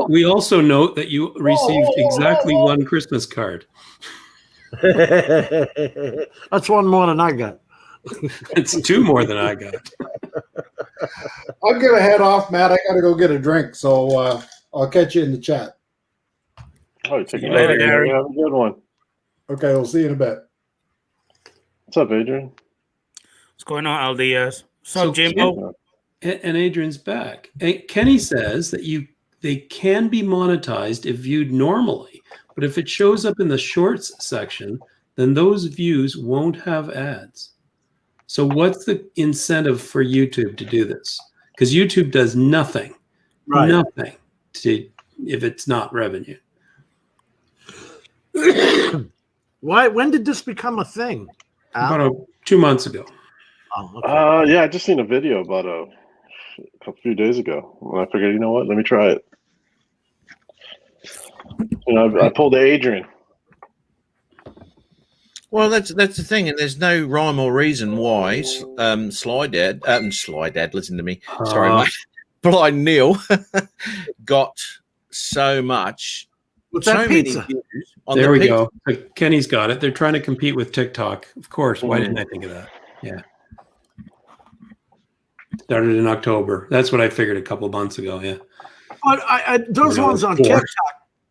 We also note that you received exactly one Christmas card. That's one more than I got. It's two more than I got. I'm gonna head off, Matt. I gotta go get a drink, so I'll catch you in the chat. Oh, take You later, Gary. Have a good one. Okay, we'll see you in a bit. What's up, Adrian? What's going on, LDS? So, Jimbo? And Adrian's back. And Kenny says that they can be monetized if viewed normally, but if it shows up in the shorts section, then those views won't have ads. So what's the incentive for YouTube to do this? Because YouTube does nothing, nothing if it's not revenue. Why? When did this become a thing? About 2 months ago. Oh, okay. Yeah, I just seen a video about a few days ago. And I figured, you know what? Let me try it. I pulled the Adrian. Well, that's the thing, and there's no rhyme or reason why Sly Dad, listen to me. Sorry, mate. Blind Neil got so much. What's so that many pizza? views on There the we pizza. go. So Kenny's got it. They're trying to compete with TikTok. Of course. Why didn't I think of that? Yeah. Started in October. That's what I figured a couple of months ago. Yeah. But those Or ones on four. TikTok,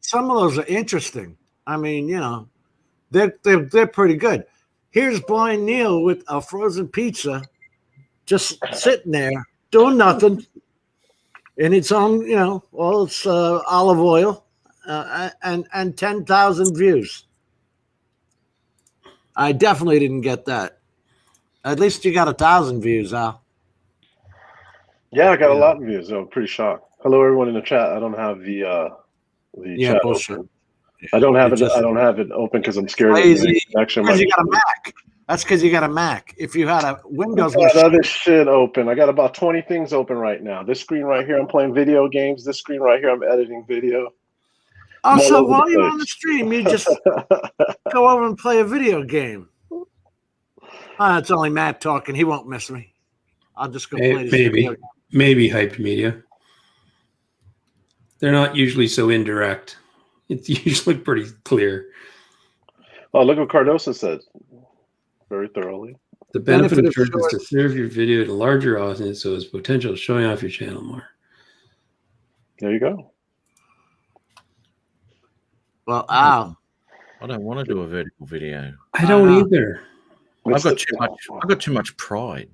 some of those are interesting. I mean, they're pretty good. Here's Blind Neil with a frozen pizza, just sitting there doing nothing, in its own, it's olive oil, and 10,000 views. I definitely didn't get that. At least you got 1,000 views, Al. Yeah, I got a lot of views. I'm pretty shocked. Hello, everyone in the chat. I don't have the chat bullshit. open. I don't have it. Just- I don't have it open because I'm scared of Crazy. the connection. Because you got a Mac. That's because you got a Mac. If you had a Windows I got machine, other shit open. I got about 20 things open right now. This screen right here, I'm playing video games. This screen right here, I'm editing video. oh, so all over while the you're place. on the stream, you just go over and play a video game. It's only Matt talking. He won't miss me. I'll just go play this video game. Maybe Hyped Media. They're not usually so indirect. It's usually pretty clear. Oh, look what Cardosa said. Very thoroughly. The benefit of Benefit of shorts is to serve your video to a larger audience, so it's potential showing off your channel more. There you go. Well, Al, I don't want to do a vertical video. I don't either. I've got too much pride.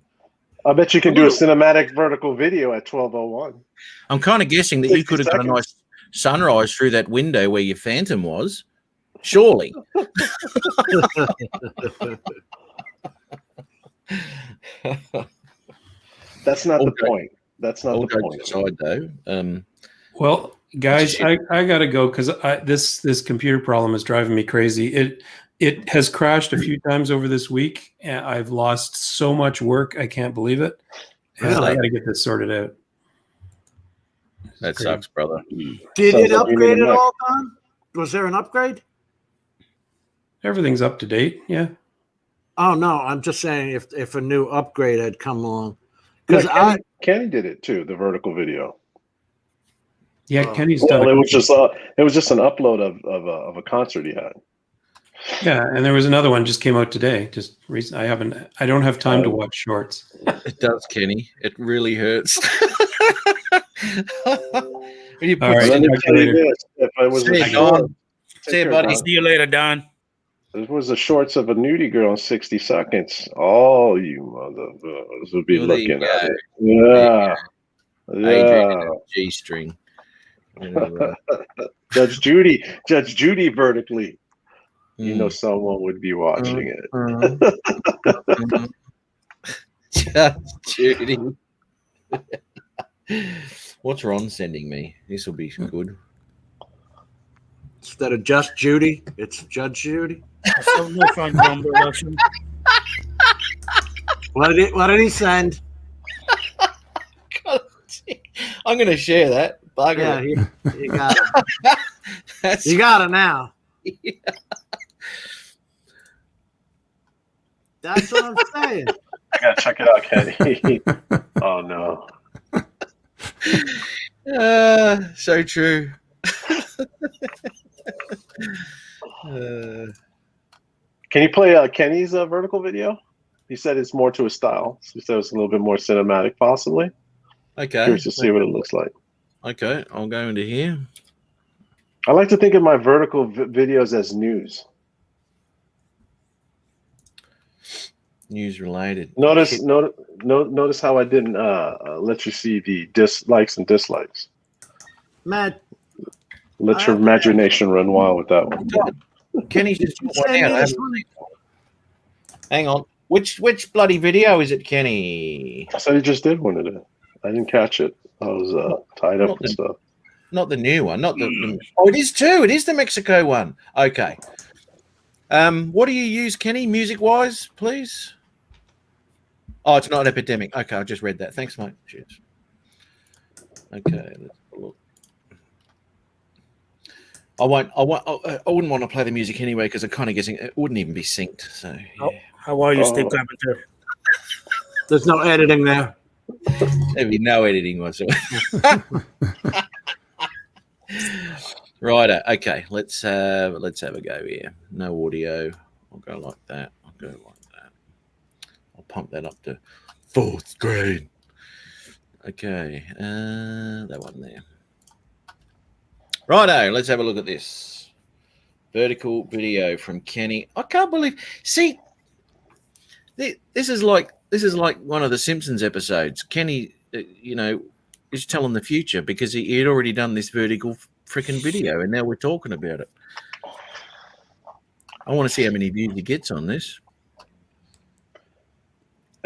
I bet you can do a cinematic vertical video at 12:01. I'm kind of guessing that you 60 could have done a seconds. nice sunrise through that window where your Phantom was. Surely. That's not the Okay. point. That's not All the jokes point. aside, though. Well, guys, I gotta go because this computer problem is driving me crazy. It has crashed a few times over this week, and I've lost so much work. I can't believe it. And Really? I gotta get this sorted out. That sucks, brother. did Sounds it like you upgrade need a at Mac. all, Don? Was there an upgrade? Everything's up to date. Yeah. Oh no, I'm just saying if a new upgrade had come along, Yeah, because Kenny did it too. The vertical video. Yeah, Oh. Kenny's Well, done it was just an upload of a concert he had. Yeah, and there was another one just came out today. Just recent. I don't have time to watch shorts. It does, Kenny. It really hurts. When you put All right. Let me talk to tell you you later. this: if I was See a you, short, Don. See you, buddy. See you later, Don. It was the shorts of a nudie girl in 60 seconds. All you motherfuckers would be Well, there you looking at go. it. Yeah. Adrian Yeah. and a G-string. You know, Judge Judy vertically. You know someone would be watching it. Just Judy. What's Ron sending me? This will be good. Instead of just Judy, it's Judge Judy. What did he send? I'm going to share that. Yeah, Bugger he got it. That's You got it now. Yeah. That's what I'm saying. I gotta check it out, Kenny. Oh no. So true. Can you play Kenny's vertical video? He said it's more to his style. So he said it's a little bit more cinematic, possibly. Okay. Curious to see what it looks like. Okay, I'll go into here. I like to think of my vertical videos as news. News related. Notice how I didn't let you see the likes and dislikes. Matt, Let your imagination run wild with that one. Kenny's just got one out. I haven't seen it. Hang on. Which bloody video is it, Kenny? I said he just did one today. I didn't catch it. I was tied up and stuff. Not the new one. Not the. Oh, it is too. It is the Mexico one. Okay. What do you use, Kenny, music-wise, please? Oh, it's not an epidemic. Okay, I just read that. Thanks, mate. Cheers. Okay, let's have a look. I wouldn't want to play the music anyway because it kind of it wouldn't even be synced. So, yeah. How are you, Steve Carpenter? there's no editing there. There'd be no editing whatsoever. Righto. Okay, let's have a go here. No audio. I'll go like that. I'll pump that up to full screen. Okay, that one there. Righto. Let's have a look at this vertical video from Kenny. I can't believe. See, this is like one of the Simpsons episodes. Kenny, is telling the future because he had already done this vertical freaking video, and now we're talking about it. I want to see how many views he gets on this.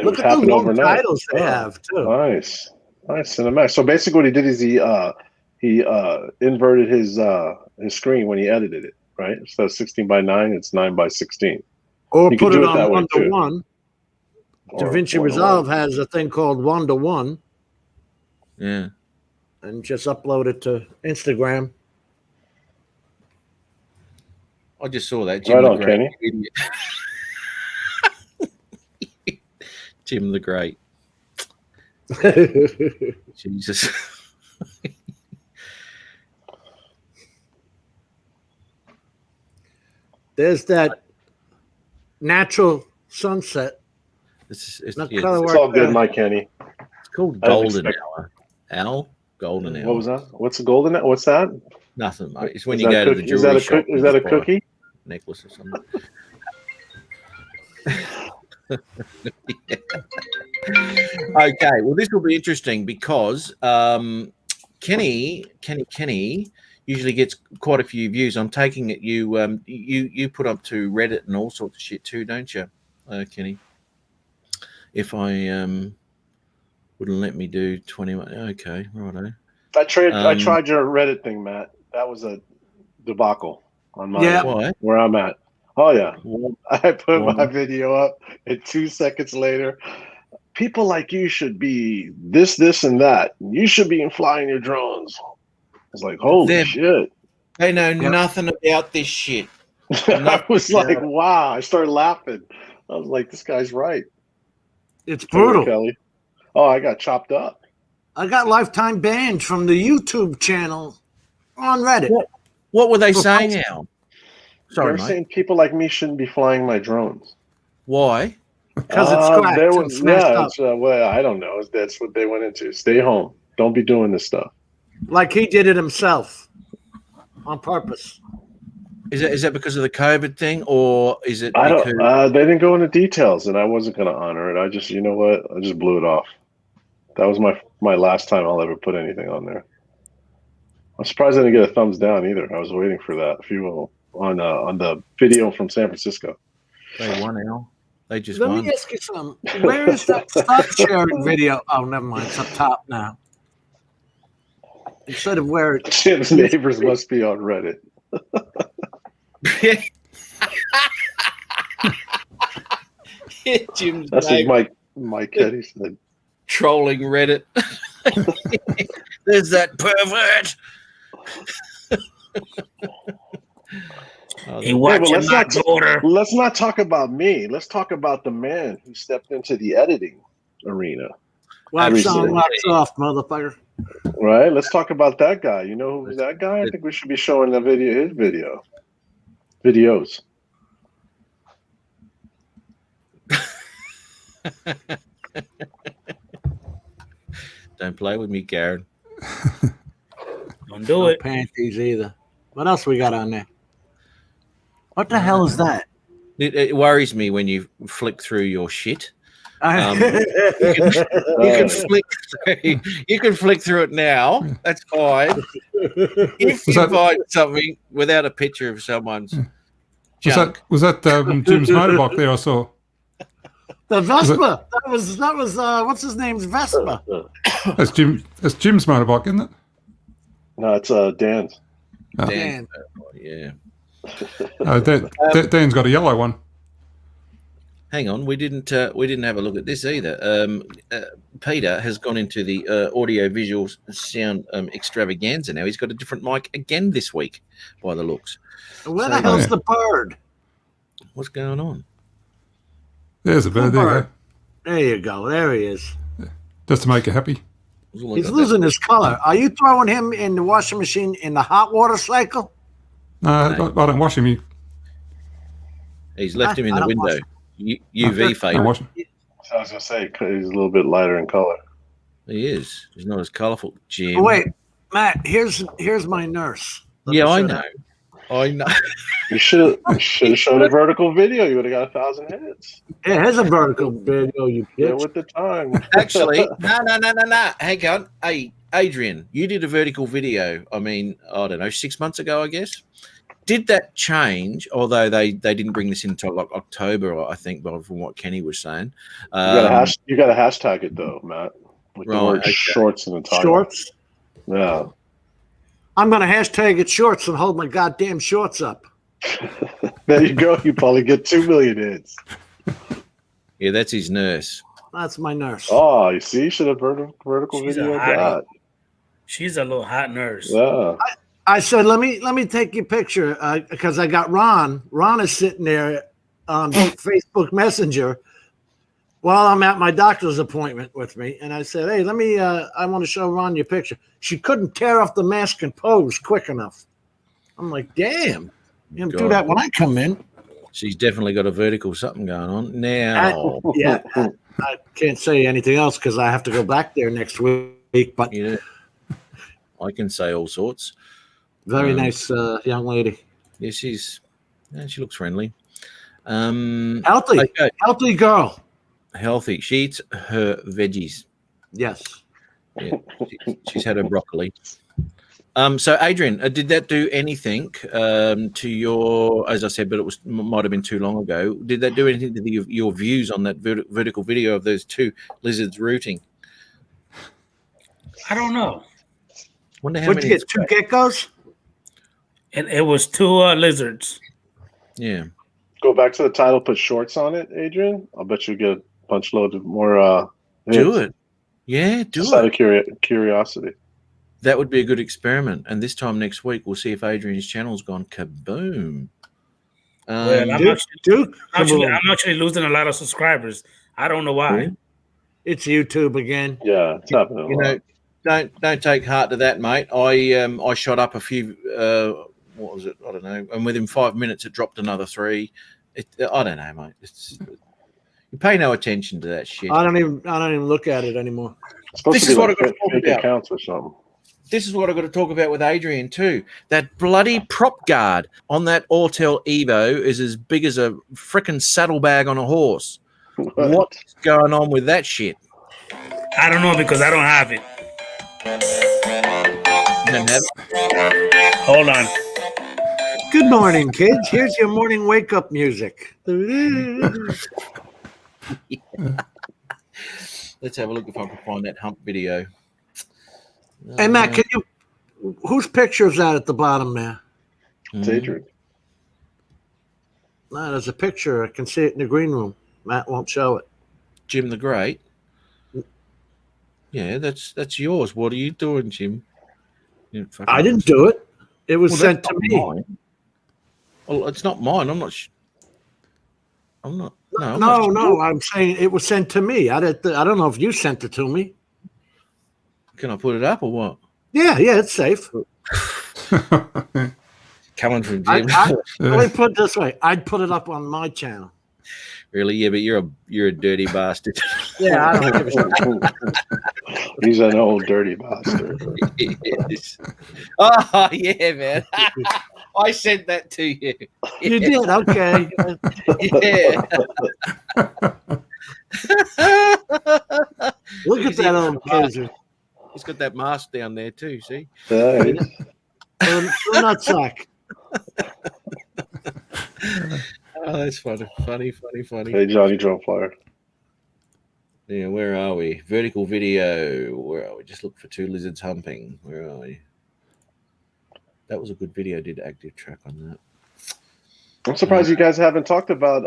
Look at the long titles they have too. Nice cinematic. So basically, what he did is he inverted his screen when he edited it. Right, instead of 16:9, it's 9:16. Or you put it on one 1:1. DaVinci Resolve has a thing called 1:1. Yeah. And just upload it to Instagram. I just saw that. Right on, Kenny. Jim the Great. Jesus. There's that natural sunset. It's all good, Mike Kenny. It's called Golden Hour. Golden Hour. What was that? What's the golden hour? What's that? Nothing, mate. It's when you go to the jewelry shop. Is that a cookie? Necklace or something. Okay, well, this will be interesting because Kenny usually gets quite a few views. I'm taking it you put up to Reddit and all sorts of shit too, don't you, Kenny? If I wouldn't let me do 21. Okay, righto. I tried your Reddit thing, Matt. That was a debacle on my where I'm at. Oh yeah, I put my video up, and 2 seconds later, people like you should be this, and that. You should be flying your drones. I was like, holy shit! They know nothing about this shit. I was like, wow. I started laughing. I was like, this guy's right. It's brutal. Kelly. Oh, I got chopped up. I got lifetime banned from the YouTube channel on Reddit. What were they saying now? Sorry, They're saying people like me shouldn't be flying my drones. Why? Because it's cracked. Well, I don't know. That's what they went into. Stay home. Don't be doing this stuff. Like he did it himself on purpose. Is that because of the COVID thing, or is it? I don't. They didn't go into details, and I wasn't going to honor it. I just, you know what? I just blew it off. That was my last time I'll ever put anything on there. I'm surprised I didn't get a thumbs down either. I was waiting for that. A few of them. on the video from San Francisco. They won, Al. They just Let won. me ask you something. Where is that stop sharing video? Oh, never mind. It's up top now. Instead of where it Jim's neighbors must be on Reddit. Jim's That's what neighbor Mike Ketty said. trolling Reddit. There's that pervert. He watching let's my not- daughter. Let's not talk about me. Let's talk about the man who stepped into the editing arena. wax on, Recently. wax off, motherfucker. Right? Let's talk about that guy. You know who's that guy? I think we should be showing the video, his videos. Don't play with me, Garen. Don't do No it. panties either. What else we got on there? What the hell is that? It worries me when you flick through your shit. I- You can flick through it now. That's fine. If you that- find something without a picture of someone's junk, Was that Jim's motorbike there I saw? The Vespa. That was what's his name's Vespa. That's Jim's motorbike, isn't it? No, it's Dan's. Dan, Dan. yeah. Dan's got a yellow one. Hang on, we didn't have a look at this either. Peter has gone into the audio visual sound extravaganza now. He's got a different mic again this week, by the looks. Where the hell's the bird? What's going on? There's a bird. There you go. There you go. There he is. Just to make you happy. He's losing his color. Are you throwing him in the washing machine in the hot water cycle? No, I don't wash him. He's left him in I the don't window. UV I don't fade. wash him. I was gonna say he's a little bit lighter in color. He is. He's not as colourful. Jim. Oh, wait, Matt. Here's my nurse. Let me Yeah, I show know. you. I know. You should have showed a vertical video. You would have got 1,000 hits. Yeah, here's a vertical video, you Yeah, bitch. with the time. Actually, no. Hang on. Hey, Adrian, you did a vertical video. I mean, I don't know, 6 months ago, I guess. Did that change? Although they didn't bring this into like October, I think, but from what Kenny was saying. You got to hashtag it though, Matt. With the Right, word okay. shorts in the title. Shorts. Yeah. I'm gonna hashtag it shorts and hold my goddamn shorts up. There you go. You probably get 2 million hits. Yeah, that's his nurse. That's my nurse. Oh, you see, you should have vertical She's video a of hottie. that. She's a little hot nurse. Yeah. I said, let me take your picture because I got Ron. Ron is sitting there on Facebook Messenger while I'm at my doctor's appointment with me, and I said, hey, I want to show Ron your picture. She couldn't tear off the mask and pose quick enough. I'm like, damn, you don't do God. that when I come in. She's definitely got a vertical something going on now. I can't say anything else because I have to go back there next week. But Yeah, I can say all sorts. very nice young lady, Yeah, she looks friendly. healthy, Okay, healthy girl. healthy. She eats her veggies. Yes. Yeah, she's had her broccoli. So Adrian, did that do anything to your? As I said, but it might have been too long ago. Did that do anything to your views on that vertical video of those two lizards rooting? I don't know. Wonder how What'd you many. get? 2 geckos? And it was 2 lizards. Yeah. Go back to the title, put shorts on it, Adrian. I'll bet you get a bunch load of more Do hits. it. Yeah, do Just out it. of curiosity. That would be a good experiment. And this time next week, we'll see if Adrian's channel's gone kaboom. Well, I'm Duke. I'm actually losing a lot of subscribers. I don't know why. Yeah. It's YouTube again. Yeah, it's happening a You lot. know, don't take heart to that, mate. I shot up a few. What was it? I don't know. And within 5 minutes, it dropped another 3. I don't know, mate. You pay no attention to that shit. I don't even look at it anymore. It's supposed This to be is what like I'm gonna talk fake about. accounts or something. This is what I've got to talk about with Adrian too. That bloody prop guard on that Autel Evo is as big as a frickin' saddlebag on a horse. What's going on with that shit? I don't know because I don't have it. You don't have it? Hold on. Good morning, kids. Here's your morning wake up music. Let's have a look if I can find that hump video. Hey, Matt, can you? Whose picture is that at the bottom there? It's Adrian. No, there's a picture. I can see it in the green room. Matt won't show it. Jim the Great. Yeah, that's yours. What are you doing, Jim? I didn't do it. It was Well, sent that's to not me. mine. Well, it's not mine. I'm not. I'm not. No, I'm No, not no. I'm saying it was sent to me. I don't know if you sent it to me. Can I put it up or what? Yeah, it's safe. Coming from I, Jim. let me put it this way. I'd put it up on my channel. Really? Yeah, but you're a dirty bastard. Yeah, I don't give a shit. He's an old dirty bastard. Yes. Oh yeah, man. I sent that to you. You did, okay. Yeah. Look at that old geezer. He's got that mask down there too. See? Nice. Nutsack. Oh, that's funny. Hey, Johnny Drum Flyer. Yeah, where are we? Vertical video. Where are we? Just look for two lizards humping. Where are we? That was a good video. Did active track on that. I'm surprised you guys haven't talked about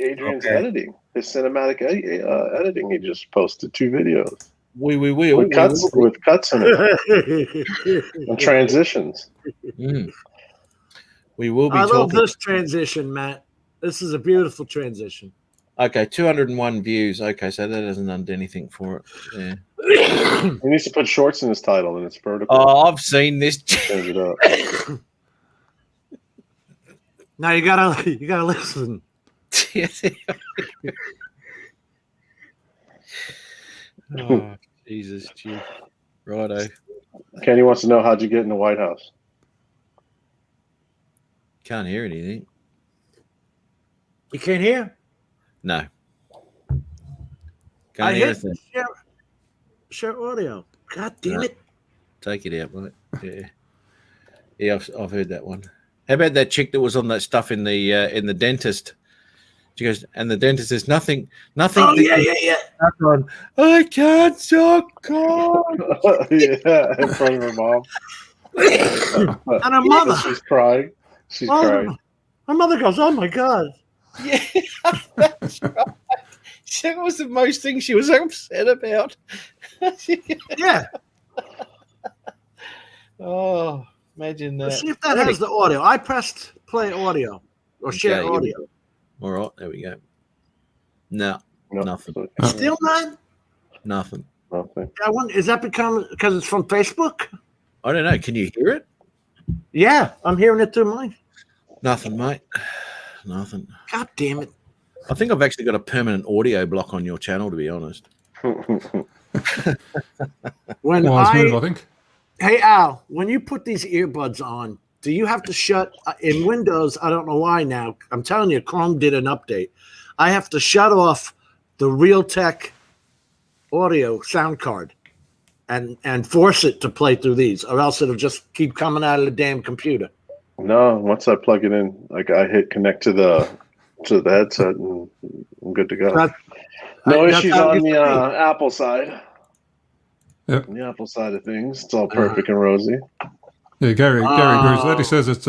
Adrian's Okay. editing, his cinematic editing. He just posted 2 videos We will. with cuts in it and transitions. We will be I love talking. this transition, Matt. This is a beautiful transition. Okay, 201 views. Okay, so that doesn't undo anything for it. Yeah. He needs to put shorts in his title and it's vertical. Oh, I've seen this. Change it up. Now you gotta listen. Oh, Jesus, Jim. Righto. Kenny wants to know, how'd you get in the White House? Can't hear anything. You can't hear? No. I Can't hear hit anything. share audio. God damn No. it. Take it out, mate. Yeah. Yeah, I've heard that one. How about that chick that was on that stuff in the dentist? She goes, and the dentist says nothing. Oh, yeah. On. I can't suck cock. Yeah, in front of her mom. And her mother. She's crying. She's crying. Her mother goes, oh my God. Yeah, that's right. That was the most thing she was upset about. Yeah. Oh, imagine that. Let's see if that has the audio. I pressed play audio or share Okay, audio. All right, there we go. No, nothing. Still not? Nothing. Nothing. Is that because it's from Facebook? I don't know. Can you hear it? Yeah, I'm hearing it through mine. Nothing, mate. Nothing. God damn it. I think I've actually got a permanent audio block on your channel, to be honest. When Wise move, I think. Hey, Al, when you put these earbuds on, do you have to shut in Windows? I don't know why now. I'm telling you, Chrome did an update. I have to shut off the Realtek audio sound card and force it to play through these, or else it'll just keep coming out of the damn computer. No, once I plug it in, like I hit connect to the headset, and I'm good to go. No that's issues how it on used the to be. Apple side. Yep. On the Apple side of things, it's all perfect and rosy. Yeah, Gary agrees with that. He says it's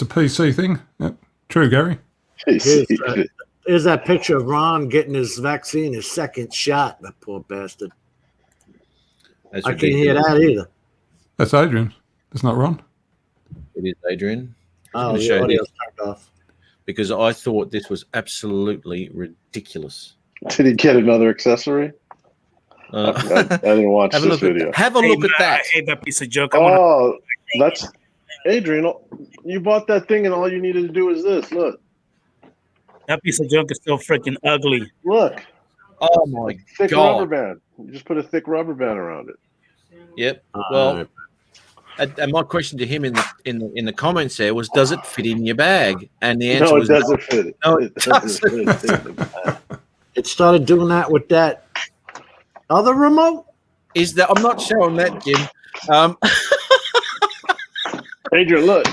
a PC thing. Yep. True, Gary. Here's that picture of Ron getting his vaccine, his second shot. That poor bastard. That's I can't hear that either. That's Adrian. That's not Ron. It is Adrian. Oh, gonna the show you audio's turned off. Because I thought this was absolutely ridiculous. Did he get another accessory? I didn't watch Have a this look video. Have a Hey, look at man, that. I hate that piece of junk. Oh, that's Adrian. You bought that thing, and all you needed to do is this. Look, That piece of junk is so freaking ugly. look. Oh my Thick God. rubber band. You just put a thick rubber band around it. Yep. Well, and my question to him in the comments there was, does it fit in your bag? And the answer No, it was doesn't fit. No, It it doesn't doesn't. fit. It started doing that with that other remote. Is that I'm not showing that, Jim. Adrian, look.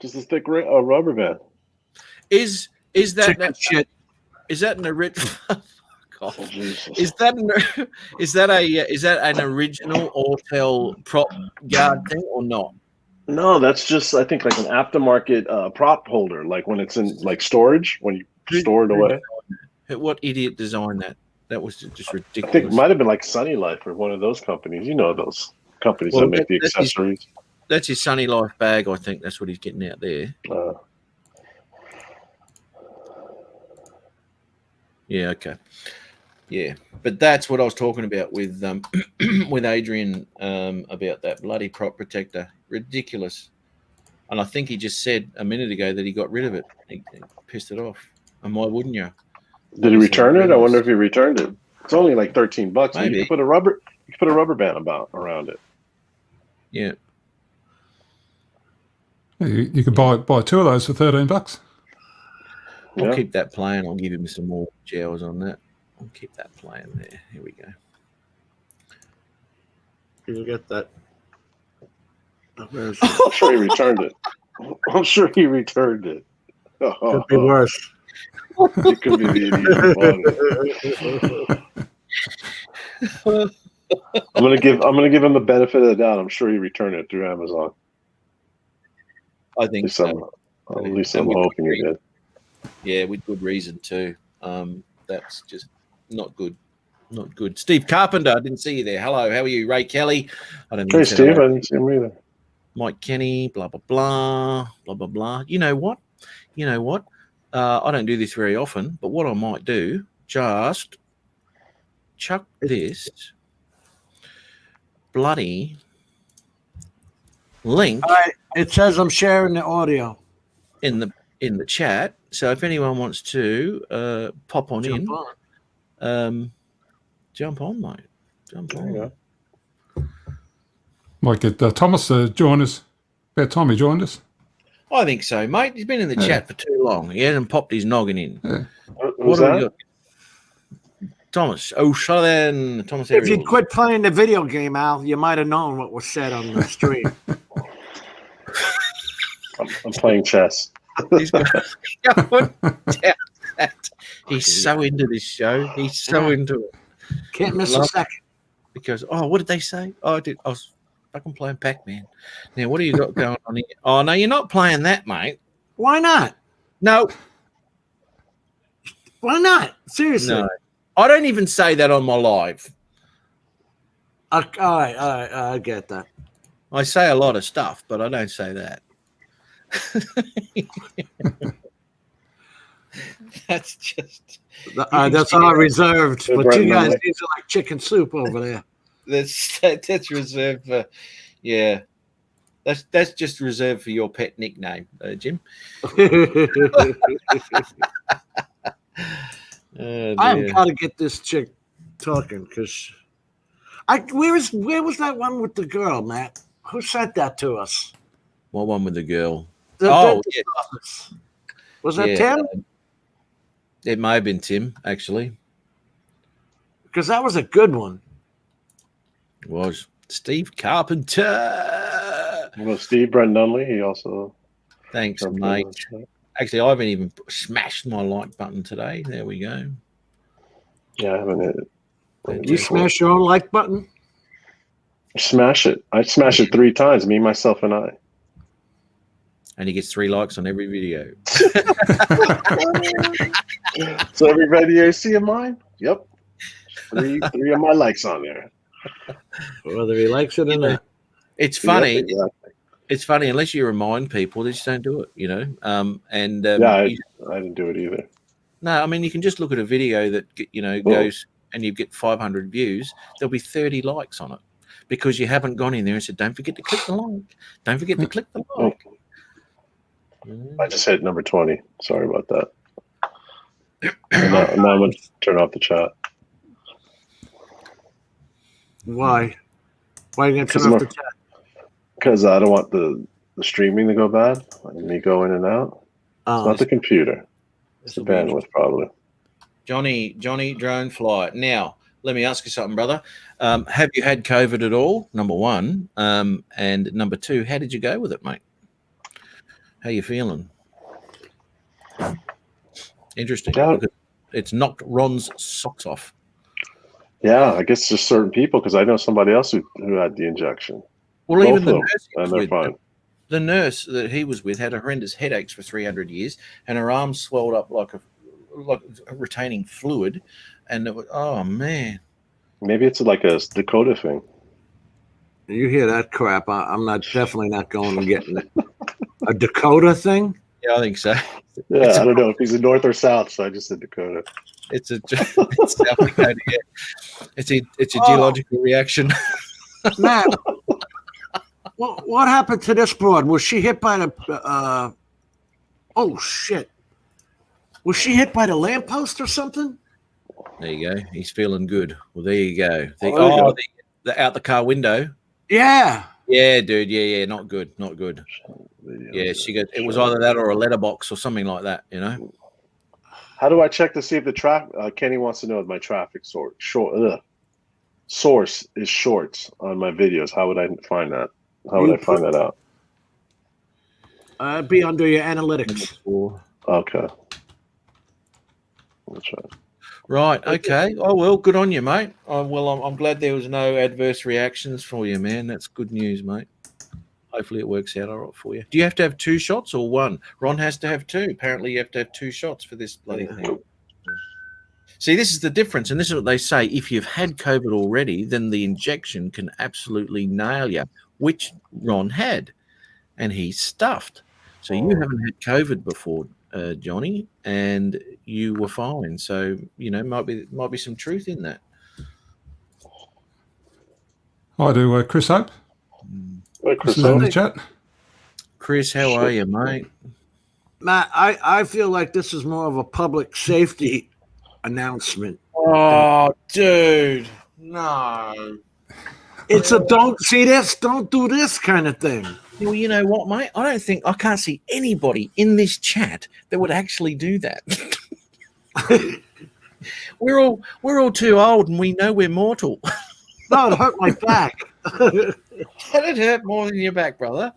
Just a thick rubber band. Is that Chicken shit. is that an original? Oh, Jesus. Is that an original Autel prop guard thing or not? No, that's just I think like an aftermarket prop holder, like when it's in like storage when you store it away. What idiot designed that? That was just I ridiculous. think it might have been like Sunny Life or one of those companies. You know those companies Well, that make the that's accessories. That's his Sunny Life bag. I think that's what he's getting out there. Yeah. Okay. Yeah, but that's what I was talking about with with Adrian about that bloody prop protector. Ridiculous. And I think he just said a minute ago that he got rid of it. He pissed it off. And why wouldn't you? Did he return it? I wonder if he returned it. It's only like $13. Maybe. You can put a rubber band around it. Yeah. You can buy 2 of those for $13. I'll Yeah. keep that playing. I'll give him some more gels on that. I'll keep that playing there. Here we go. You get that. I'm sure he returned it. I'm sure he returned it. Could be worse. It could be the idiot who bought it. I'm gonna give him the benefit of the doubt. I'm sure he returned it through Amazon. I think so. At least I'm hoping he did. Yeah, with good reason too. That's just not good. Not good. Steve Carpenter, I didn't see you there. Hello, how are you? Ray Kelly. I don't know. Hey, Steve, I didn't see him either. Mike Kenny, blah, blah, blah, blah, blah, blah. You know what? I don't do this very often, but what I might do, just chuck this bloody link All right. It says I'm sharing the audio. in the chat. So if anyone wants to pop on Jump in, on. jump on, mate. Jump on. There you Might get Thomas to join us. About time he joined us. I think so, mate. He's been in the chat for too long. He hasn't popped his noggin in. Yeah. Who's What have we that? got? Thomas O'Sullivan. Thomas If Ariel. you'd quit playing the video game, Al, you might have known what was said on the stream. I'm playing chess. He's got going down that. He's so into this show. He's so into it. Can't miss a Love- second. Because what did they say? I was fucking playing Pac-Man. Now what do you got going on here? Oh no, you're not playing that, mate. Why not? No, Why not? Seriously. no. I don't even say that on my live. All right. I get that. I say a lot of stuff, but I don't say that. That's just That's all reserved. Good But right you guys, now. these are like chicken soup over there. that's reserved for, yeah. That's just reserved for your pet nickname, Jim. Oh, I've dear. got to get this chick talking because where was that one with the girl, Matt? Who sent that to us? What one with the girl? The Oh, dentist yeah. office. Was that Yeah, Tim? It may have been Tim, actually. Because that was a good one. It was Steve Carpenter. Well, Steve Brent Nunley, he also Thanks, jumped in mate. on the chat. Actually, I haven't even smashed my like button today. There we go. Yeah, I haven't hit it. You smash your own like button? Smash it. I smashed it 3 times, me, myself, and I. And he gets 3 likes on every video. So every video you see of mine? Yep. 3 of my likes on there. Whether he likes it or not. It's funny. Yep, exactly. It's funny unless you remind people, they just don't do it. Yeah, I you- didn't do it either. no, I mean you can just look at a video that goes and you get 500 views. There'll be 30 likes on it because you haven't gone in there and said, "Don't forget to click the like. Don't forget to click the like." I just hit number 20. Sorry about that. now I'm going to turn off the chat. Why? Why are you going to Because turn off the chat? Because I don't want the streaming to go bad. Like me go in and out. It's Oh, not the computer. It's the bandwidth, probably. Johnny Drone Fly. Now, let me ask you something, brother. Have you had COVID at all? Number one, and number two, how did you go with it, mate? How you feeling? Interesting. Yeah. It's knocked Ron's socks off. Yeah, I guess just certain people, because I know somebody else who had the injection. Well, Both even of the them, nurse he was and they're with, fine. the nurse that he was with had horrendous headaches for 300 years, and her arms swelled up like a retaining fluid, and it was, oh man. Maybe it's like a Dakota thing. You hear that crap? I'm definitely not going and getting it. A Dakota thing? Yeah, I think so. Yeah, I don't know if he's in North or South, so I just said Dakota. It's a it's South Dakota, yeah. It's a geological reaction. Matt, what happened to this broad? Was she hit by the? Oh shit! Was she hit by the lamppost or something? There you go. He's feeling good. Well, there you go. Go. The out the car window. Yeah. Yeah, dude. Yeah. Not good. Not good. Yeah, it was either that or a letterbox or something like that. You know. How do I check to see if the traffic? Kenny wants to know if my traffic source is shorts on my videos. How would I find that? How would I find that out? Be under your analytics. Okay. That's right. Right. Okay. Oh well, good on you, mate. Well, I'm glad there was no adverse reactions for you, man. That's good news, mate. Hopefully it works out all right for you. Do you have to have 2 shots or 1? Ron has to have 2. Apparently you have to have 2 shots for this bloody thing. See, this is the difference, and this is what they say. If you've had COVID already, then the injection can absolutely nail you, which Ron had, and he's stuffed. So you haven't had COVID before, Johnny, and you were fine. So, you know, might be some truth in that. I do, Chris Hope. Hey, This Chris, is in the chat. Chris, how are you, mate? Matt, I feel like this is more of a public safety announcement. Oh, dude, no. It's a don't see this, don't do this kind of thing. Well, you know what, mate? I can't see anybody in this chat that would actually do that. We're all too old, and we know we're mortal. No, it hurt my back. That'd hurt more than your back, brother.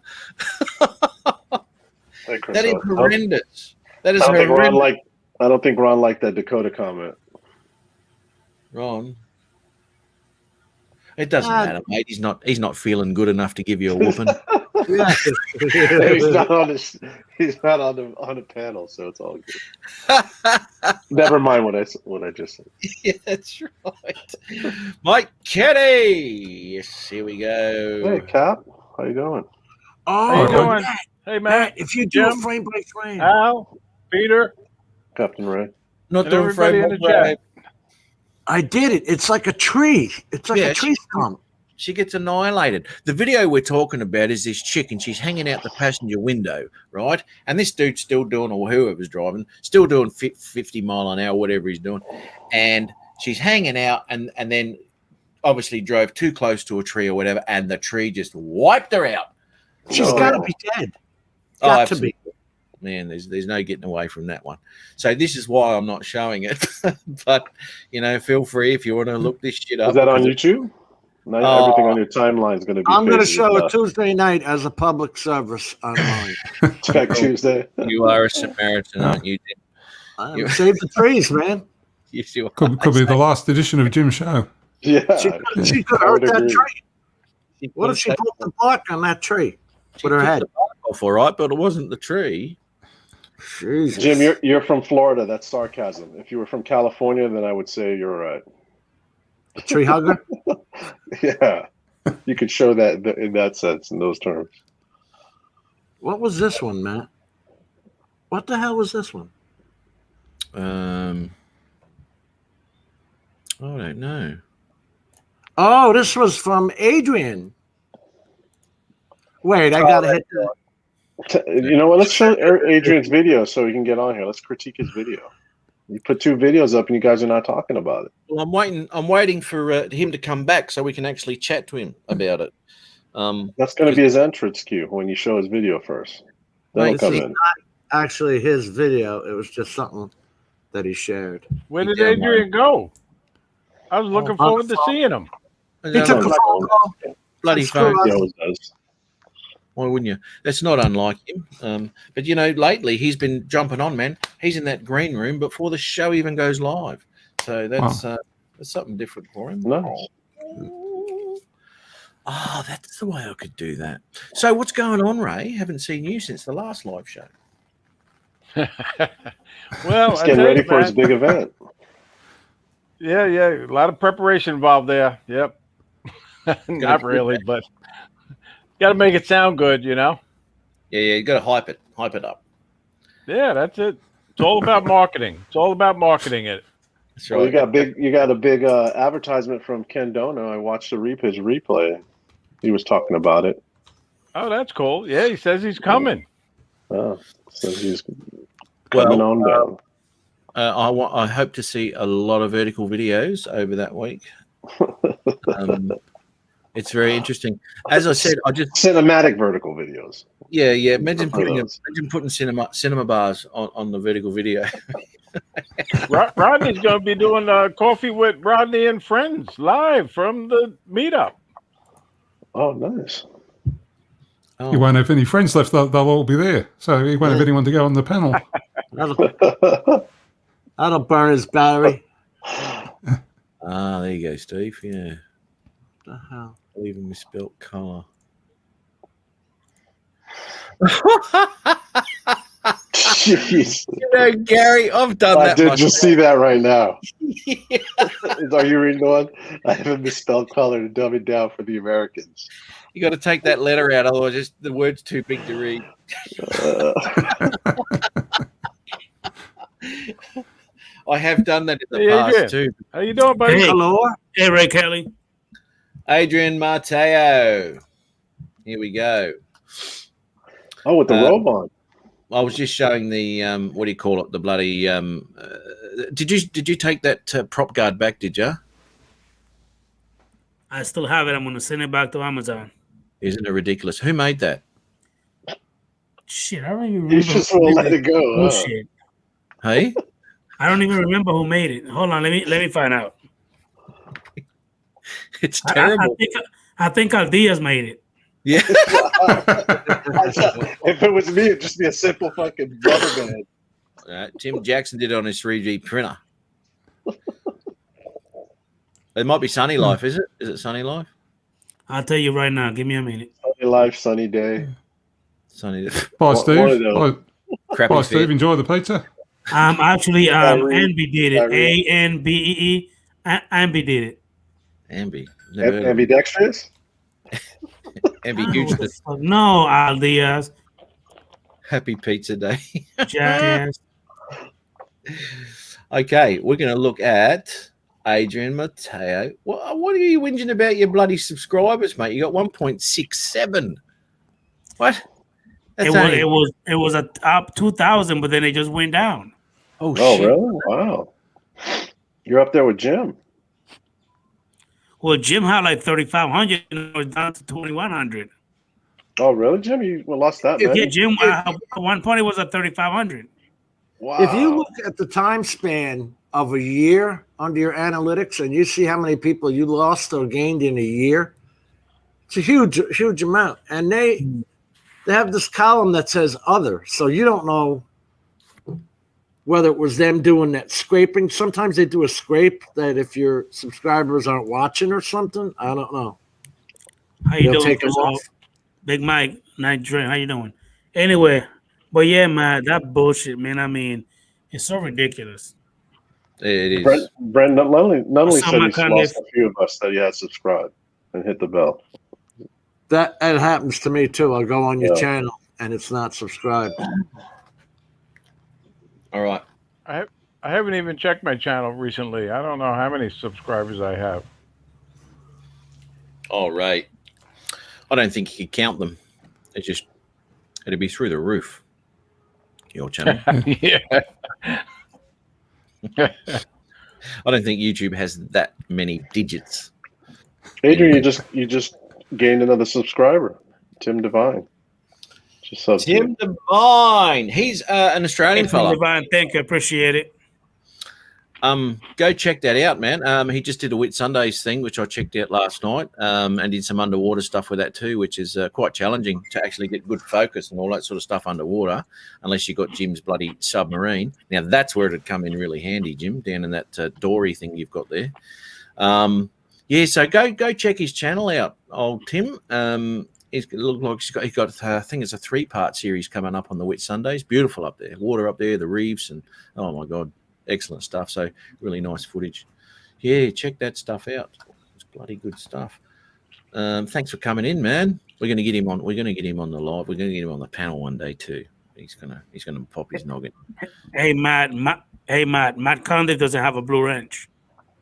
Hey, Chris, That is horrendous. That is I don't horrendous. think Ron liked that Dakota comment. Ron. It doesn't matter, mate. He's not feeling good enough to give you a whooping. Yeah. He's not on the panel, so it's all good. Never mind what I just said. Yeah, that's right. Mike Kenny. Yes, here we go. Hey, Cap, how you doing? Oh, How you doing? Matt, Hey, Matt, Matt, if you do Jim, a frame by frame. Al, Peter, Captain Ray. Not and doing everybody in the chat. I did it. It's like a tree. It's like Yeah, a tree stump. She gets annihilated. The video we're talking about is this chick, and she's hanging out the passenger window, right? And this dude's still doing, or whoever's driving, still doing 50 mile an hour, whatever he's doing. And she's hanging out, and then obviously drove too close to a tree or whatever, and the tree just wiped her out. She's got to be dead. Oh, Got to absolutely. be. Man, there's no getting away from that one. So this is why I'm not showing it. But, you know, feel free if you want to look this shit up. Is that on YouTube? Now everything on your timeline is going to be. I'm going to faces show of it Tuesday night as a public service online. Check Tuesday. You are a Samaritan, aren't you? Save the trees, man. Yes, you are. Could be the last edition of Jim's show. Yeah, She could I hurt would that agree. tree. What if she broke the bark on that tree with her head? Off all right, but it wasn't the tree. Jesus. Jim, you're from Florida. That's sarcasm. If you were from California, then I would say you're right. A tree hugger? Yeah, you could show that in that sense, in those terms. What was this one, Matt? What the hell was this one? I don't know. Oh, this was from Adrian. Wait, I gotta hit the. You know what? Let's show Adrian's video so he can get on here. Let's critique his video. You put 2 videos up and you guys are not talking about it. Well, I'm waiting for him to come back so we can actually chat to him about it. That's going to be his entrance cue when you show his video first. Then he'll come It's in. not actually his video. It was just something that he shared. Where did Yeah, Adrian go? I was looking forward to seeing him. He took a phone call. bloody Screw phone. us. He always does. Why wouldn't you? That's not unlike him. But you know, lately he's been jumping on, man. He's in that green room before the show even goes live. So that's something different for him. Nice. Oh, that's the way I could do that. So what's going on, Ray? Haven't seen you since the last live show. Well, He's I getting tell ready you, for his man, big event. yeah, a lot of preparation involved there. Yep. Not really, but got to make it sound good, you know. Yeah, you got to hype it up. Yeah, that's it. It's all about marketing. It's all about marketing it. That's Well, right. you got a big advertisement from Ken Dono. I watched his replay. He was talking about it. Oh, that's cool. Yeah, he says he's coming. Oh, so he's coming on down. I hope to see a lot of vertical videos over that week. It's very interesting. As I said, I just cinematic vertical videos. Yeah. Imagine putting cinema bars on the vertical video. Rodney's going to be doing Coffee with Rodney and Friends live from the meetup. Oh, nice. He won't have any friends left. They'll all be there. So he won't have anyone to go on the panel. That'll burn his battery. There you go, Steve. Yeah. What the hell? Even misspelt colour. Jeez. You know, Gary, I've done that. I did just see that right now. Yeah. Are you reading the one? I have a misspelled color to dumb it down for the Americans. You got to take that letter out, otherwise the word's too big to read. I have done that in the past too. How you doing, buddy? Hey. Hello. Hey, Ray Kelly. Adrian Mateo. Here we go. Oh, with the robe on. I was just showing the what do you call it? The bloody. Did you take that prop guard back? Did you? I still have it. I'm gonna send it back to Amazon. Isn't it ridiculous? Who made that? Shit, I don't even remember. You just won't let it go. Oh shit. Hey. I don't even remember who made it. Hold on, let me find out. It's terrible. I think Aldias made it. Yeah. If it was me, it'd just be a simple fucking rubber band. Tim Jackson did it on his 3D printer. It might be Sunny Life, is it? Is it Sunny Life? I'll tell you right now. Give me a minute. Sunny life, sunny day. Sunny. Bye, Steve. Crappy Bye, fit. Steve. Enjoy the pizza. Actually, Ambi did it. ANBEE. Ambi did it. Ambi. Ambidextrous? Ambiguous. No, Aldias. Happy Pizza Day. Jackass. Okay, we're going to look at Adrian Mateo. What are you whinging about your bloody subscribers, mate? You got 1.67. What? That's It was up 2,000, but then it just went down. Oh, Oh, shit. really? Wow. You're up there with Jim. Well, Jim had like 3,500 and it was down to 2,100. Oh, really, Jim? You lost that, man? Yeah, Jim, at one point it was at 3,500. Wow. If you look at the time span of a year under your analytics and you see how many people you lost or gained in a year, it's a huge amount. And they have this column that says other. So you don't know whether it was them doing that scraping. Sometimes they do a scrape that if your subscribers aren't watching or something, I don't know. How you They'll doing? take them off. Big Mike, Night Drink, how you doing? Anyway, but yeah, man, that bullshit, man. I mean, it's so ridiculous. It is. Brent not only Some said he's kind lost of- a few of us that he had subscribed and hit the bell. That happens to me too. I'll go on your Yeah. channel and it's not subscribed. All right. I haven't even checked my channel recently. I don't know how many subscribers I have. All right. I don't think you could count them. It'd be through the roof. Your channel. Yeah. I don't think YouTube has that many digits. Adrian, you just gained another subscriber, Tim Devine. Just subbed to Tim you. Devine. He's an Australian Thank you, fella. Divine. Thank you. Appreciate it. Go check that out, man. He just did a Whit Sundays thing, which I checked out last night, and did some underwater stuff with that too, which is quite challenging to actually get good focus and all that sort of stuff underwater, unless you got Jim's bloody submarine. Now that's where it'd come in really handy, Jim, down in that dory thing you've got there. So go check his channel out, old Tim. It looks like he's got I think it's a 3-part series coming up on the Whit Sundays. Beautiful up there, water up there, the reefs, and oh my god. Excellent stuff. So really nice footage. Yeah, check that stuff out. It's bloody good stuff. Thanks for coming in, man. We're gonna get him on. We're gonna get him on the live. We're gonna get him on the panel one day too. He's gonna pop his noggin. Hey Matt. Matt Condit doesn't have a blue wrench.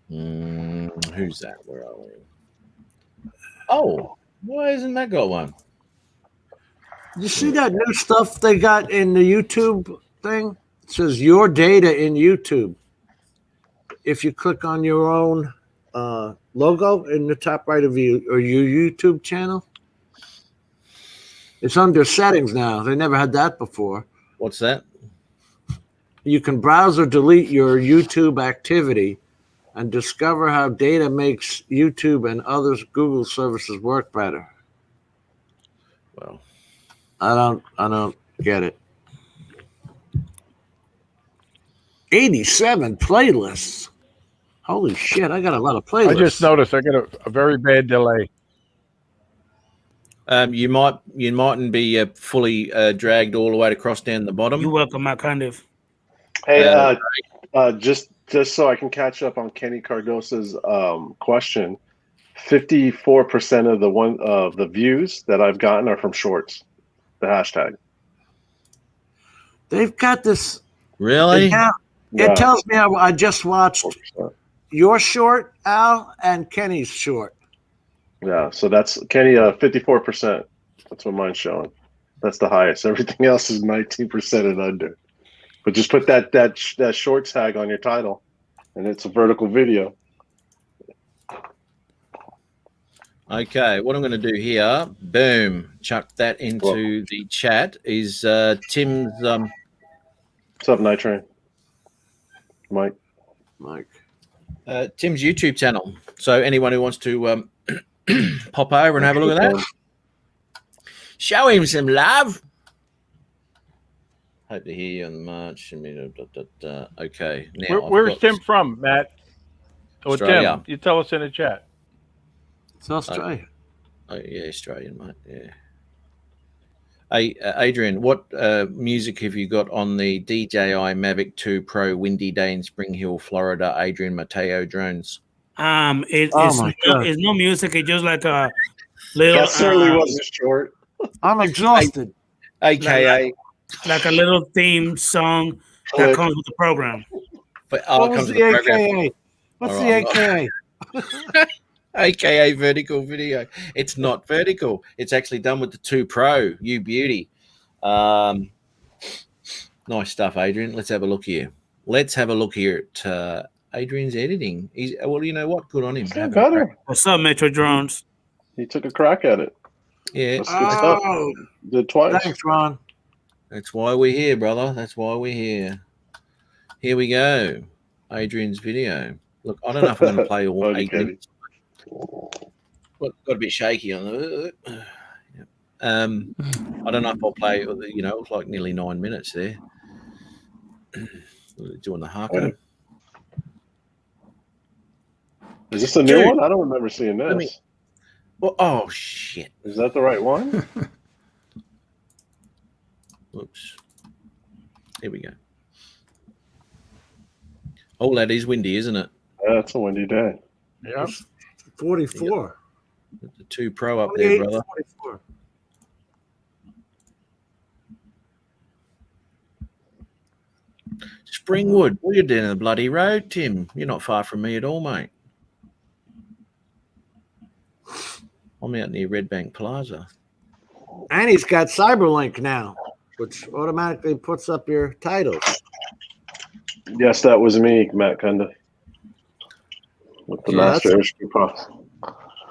Who's that? Where are we? Oh, why hasn't Matt got one? You see that new stuff they got in the YouTube thing? It says your data in YouTube. If you click on your own logo in the top right of your YouTube channel, it's under settings now. They never had that before. What's that? You can browse or delete your YouTube activity and discover how data makes YouTube and other Google services work better. Well, I don't get it. 87 playlists. Holy shit, I got a lot of playlists. I just noticed I got a very bad delay. You mightn't be fully dragged all the way across down the bottom. You're welcome, Matt Condit. Hey, just so I can catch up on Kenny Cardosa's question, 54% of the views that I've gotten are from shorts. The hashtag. They've got this. Really? It tells me I just watched 4%. Your short, Al, and Kenny's short. Yeah, so that's Kenny, 54%. That's what mine's showing. That's the highest. Everything else is 19% and under. But just put that short tag on your title, and it's a vertical video. Okay, what I'm going to do here, boom, chuck that into the chat, is Tim's... What's up, Night Train? Mike. Tim's YouTube channel. So anyone who wants to pop over and have a look at that, show him some love. Hope to hear you on the march. Okay. Now Where's Tim from, Matt? Oh, Australia. Tim, you tell us in the chat. It's Australia. Oh yeah, Australian, mate. Yeah. Hey, Adrian, what music have you got on the DJI Mavic 2 Pro windy day in Spring Hill, Florida? Adrian Mateo drones. It's no music. It's just like a little. That certainly wasn't short. I'm exhausted. AKA like a little theme song that comes with the program. But what was the AKA? What's the AKA? AKA vertical video. It's not vertical. It's actually done with the 2 Pro. You beauty. Nice stuff, Adrian. Let's have a look here. At Adrian's editing. Well, you know what? Good on him. Better. What's up, Metro Drones? He took a crack at it. Yeah. That's good stuff. Did twice. Thanks, Ron. That's why we're here, brother. That's why we're here. Here we go. Adrian's video. Look, I don't know if I'm going to play all 8 minutes. Got a bit shaky on it. I don't know if I'll play, it's like nearly 9 minutes there. Doing the Harko. Is this a new one? I don't remember seeing this. Oh, shit. Is that the right one? Oops. Here we go. Oh, that is windy, isn't it? Yeah, it's a windy day. Yeah. 44. The 2 Pro up there, brother. 44. Springwood, well, you're down the bloody road, Tim. You're not far from me at all, mate. I'm out near Red Bank Plaza. And he's got Cyberlink now, which automatically puts up your titles. Yes, that was me, Matt Kunda. With the Master HQ Props.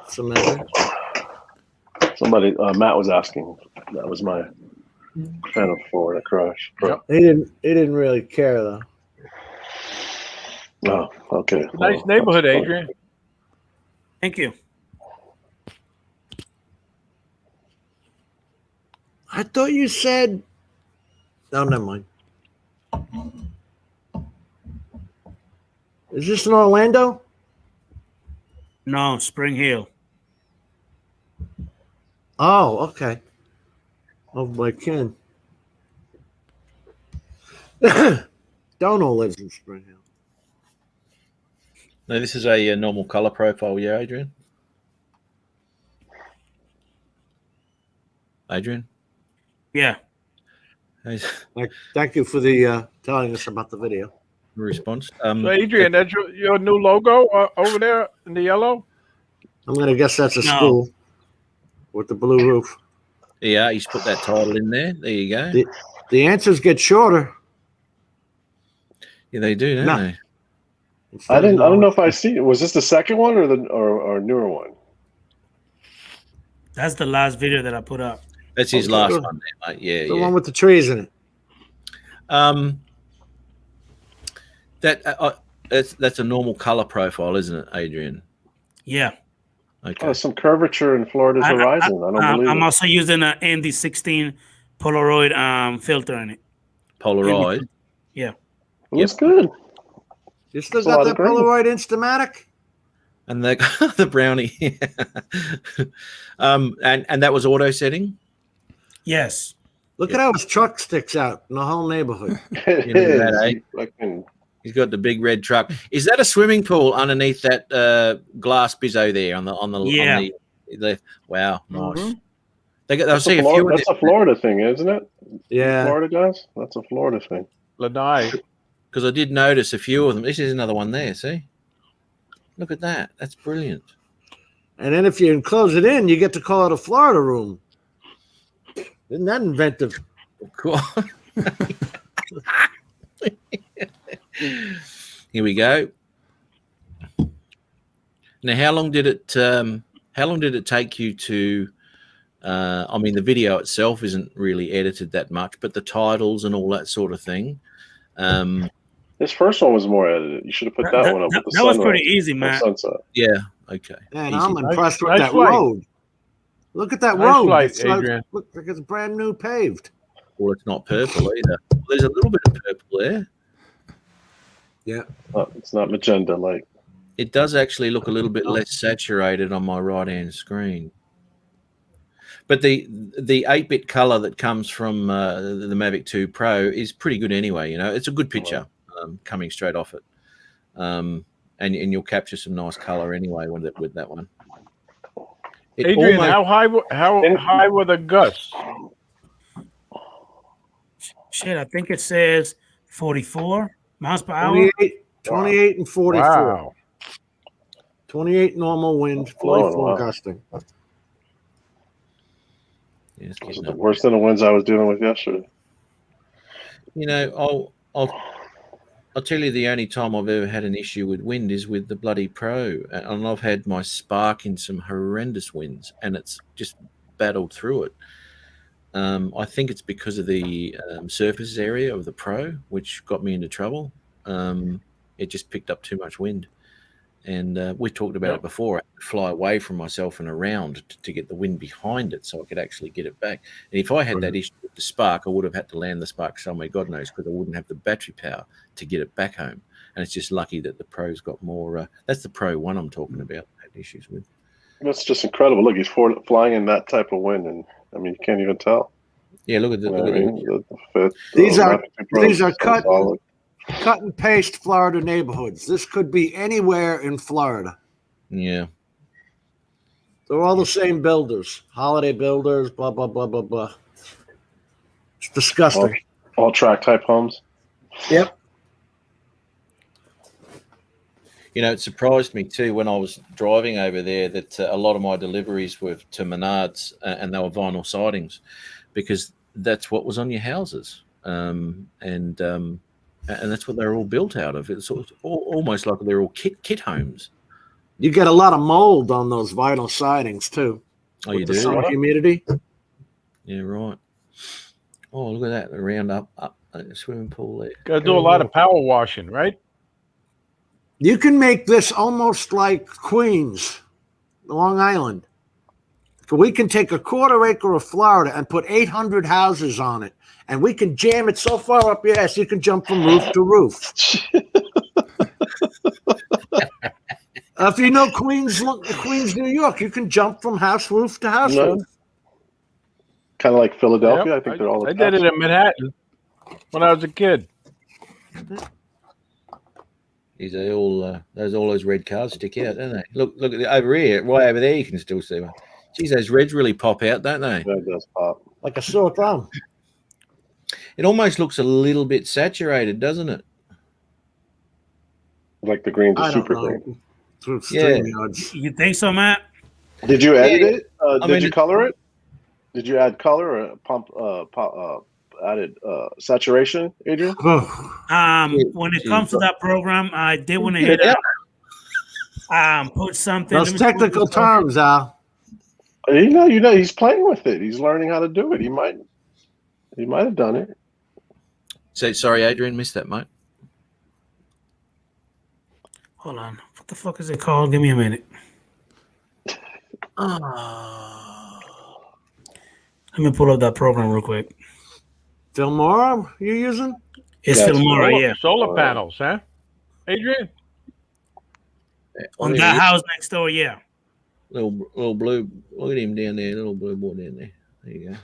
Somebody, Matt was asking. That was my Phantom Florida crush. Yep. He didn't really care though. Oh, okay. Nice Oh, neighborhood, that's fun. Adrian. Thank you. I thought you said. No, never mind. Is this in Orlando? No, Spring Hill. Oh, okay. Oh, by Ken. Dono lives in Spring Hill. No, this is a normal color profile, yeah, Adrian. Adrian, Yeah. Thank you for the telling us about the video. response. So, Adrian, that's your new logo over there in the yellow? I'm gonna guess that's a No. school with the blue roof. Yeah, he's put that title in there. There you go. The answers get shorter. Yeah, they do, don't No. they? I don't know if I see it. Was this the second one or the or newer one? That's the last video that I put up. That's his Okay. last one there, mate. Yeah, The yeah. one with the trees in it. That's a normal color profile, isn't it, Adrian? Yeah. Okay. Oh, some curvature in Florida's horizon. I don't believe I'm it. also using an ND16 Polaroid filter in it. Polaroid. Yeah. It looks good. You still It's a got lot that of green. Polaroid Instamatic? And the brownie. And that was auto setting. Yes. Look at how his truck sticks out in the whole neighborhood. It You know that, is. eh? Fucking- He's got the big red truck. Is that a swimming pool underneath that glass bizzo there on the Yeah. on the left? Wow, nice. Mhm. They got. I'll That's, see a a few. Florida, that's a Florida thing, isn't it? Yeah. Florida guys? That's a Florida thing. Lanai. Because I did notice a few of them. This is another one there. See, look at that. That's brilliant. And then if you enclose it in, you get to call it a Florida room. Isn't that inventive? Cool. Here we go. Now, how long did it take you to? I mean, the video itself isn't really edited that much, but the titles and all that sort of thing. This first one was more edited. You should have put that one up with the That was sunrise pretty easy, or man. sunset. Yeah. Okay. Man, Easy. I'm impressed with Nice that flight. road. Look at that Nice road. flight, It's like, Adrian. look like it's brand new paved. Well, it's not purple either. There's a little bit of purple there. Oh, it's not magenta like. It does actually look a little bit less saturated on my right-hand screen. But the 8-bit color that comes from the Mavic 2 Pro is pretty good anyway. You know, it's a good picture coming straight off it, and you'll capture some nice color anyway with that one. It Adrian, almost- how high were the gusts? Shit, I think it says 44 miles per hour. 28 and 44. Wow. 28 normal wind, 44 wow. gusting. Yeah, it's Those getting are the up. worst than the ones I was dealing with yesterday. You know, I'll tell you the only time I've ever had an issue with wind is with the bloody Pro, and I've had my Spark in some horrendous winds, and it's just battled through it. I think it's because of the surface area of the Pro, which got me into trouble. It just picked up too much wind, and we talked about it before. I had to fly away from myself and around to get the wind behind it, so I could actually get it back. And if I had that issue with the Spark, I would have had to land the Spark somewhere, God knows, because I wouldn't have the battery power to get it back home. And it's just lucky that the Pro's got more. That's the Pro 1 I'm talking about. Had issues with. That's just incredible. Look, he's flying in that type of wind, and I mean, you can't even tell. Yeah, look at the. You know Look what I at mean? The fit, These are- Mavic 2 Pro these are is so cut- solid. Cut and paste Florida neighborhoods. This could be anywhere in Florida. Yeah. They're all the same builders, holiday builders, blah, blah, blah, blah, blah. It's disgusting. All track type homes. Yep. You know, it surprised me too when I was driving over there that a lot of my deliveries were to Menards and they were vinyl sidings because that's what was on your houses. And that's what they're all built out of. It's almost like they're all kit homes. You get a lot of mold on those vinyl sidings too. Oh, you with the do? summer humidity. Yeah, right. Oh, look at that. The round up swimming pool there. Got to do a lot of power washing, right? You can make this almost like Queens, Long Island. So we can take a quarter acre of Florida and put 800 houses on it, and we can jam it so far up your ass you can jump from roof to roof. If you know Queens, New York, you can jump from house roof to house No. roof. Kind of like Philadelphia. Yep, I think they're all. I did it in Manhattan when I was a kid. These are all those red cars stick out, don't they? Look at over here, way over there. You can still see one. Geez, those reds really pop out, don't they? That does pop. Like a sore thumb. It almost looks a little bit saturated, doesn't it? Like the green to I don't super know. green. Through Yeah. StreamYards. You think so, Matt? Did you edit it? I Did mean, you color it? Did you add color or added saturation, Adrian? When it comes to that program, I did want to hit put something. Those technical terms, Al. You know, he's playing with it. He's learning how to do it. He might have done it. So sorry, Adrian, missed that, mate. Hold on. What the fuck is it called? Give me a minute. Let me pull up that program real quick. Filmora you using? It's Yeah, Filmora, yeah. Solar panels, huh? Adrian? On that house next door, yeah. Little blue. Look at him down there, little blue boy down there. There you go.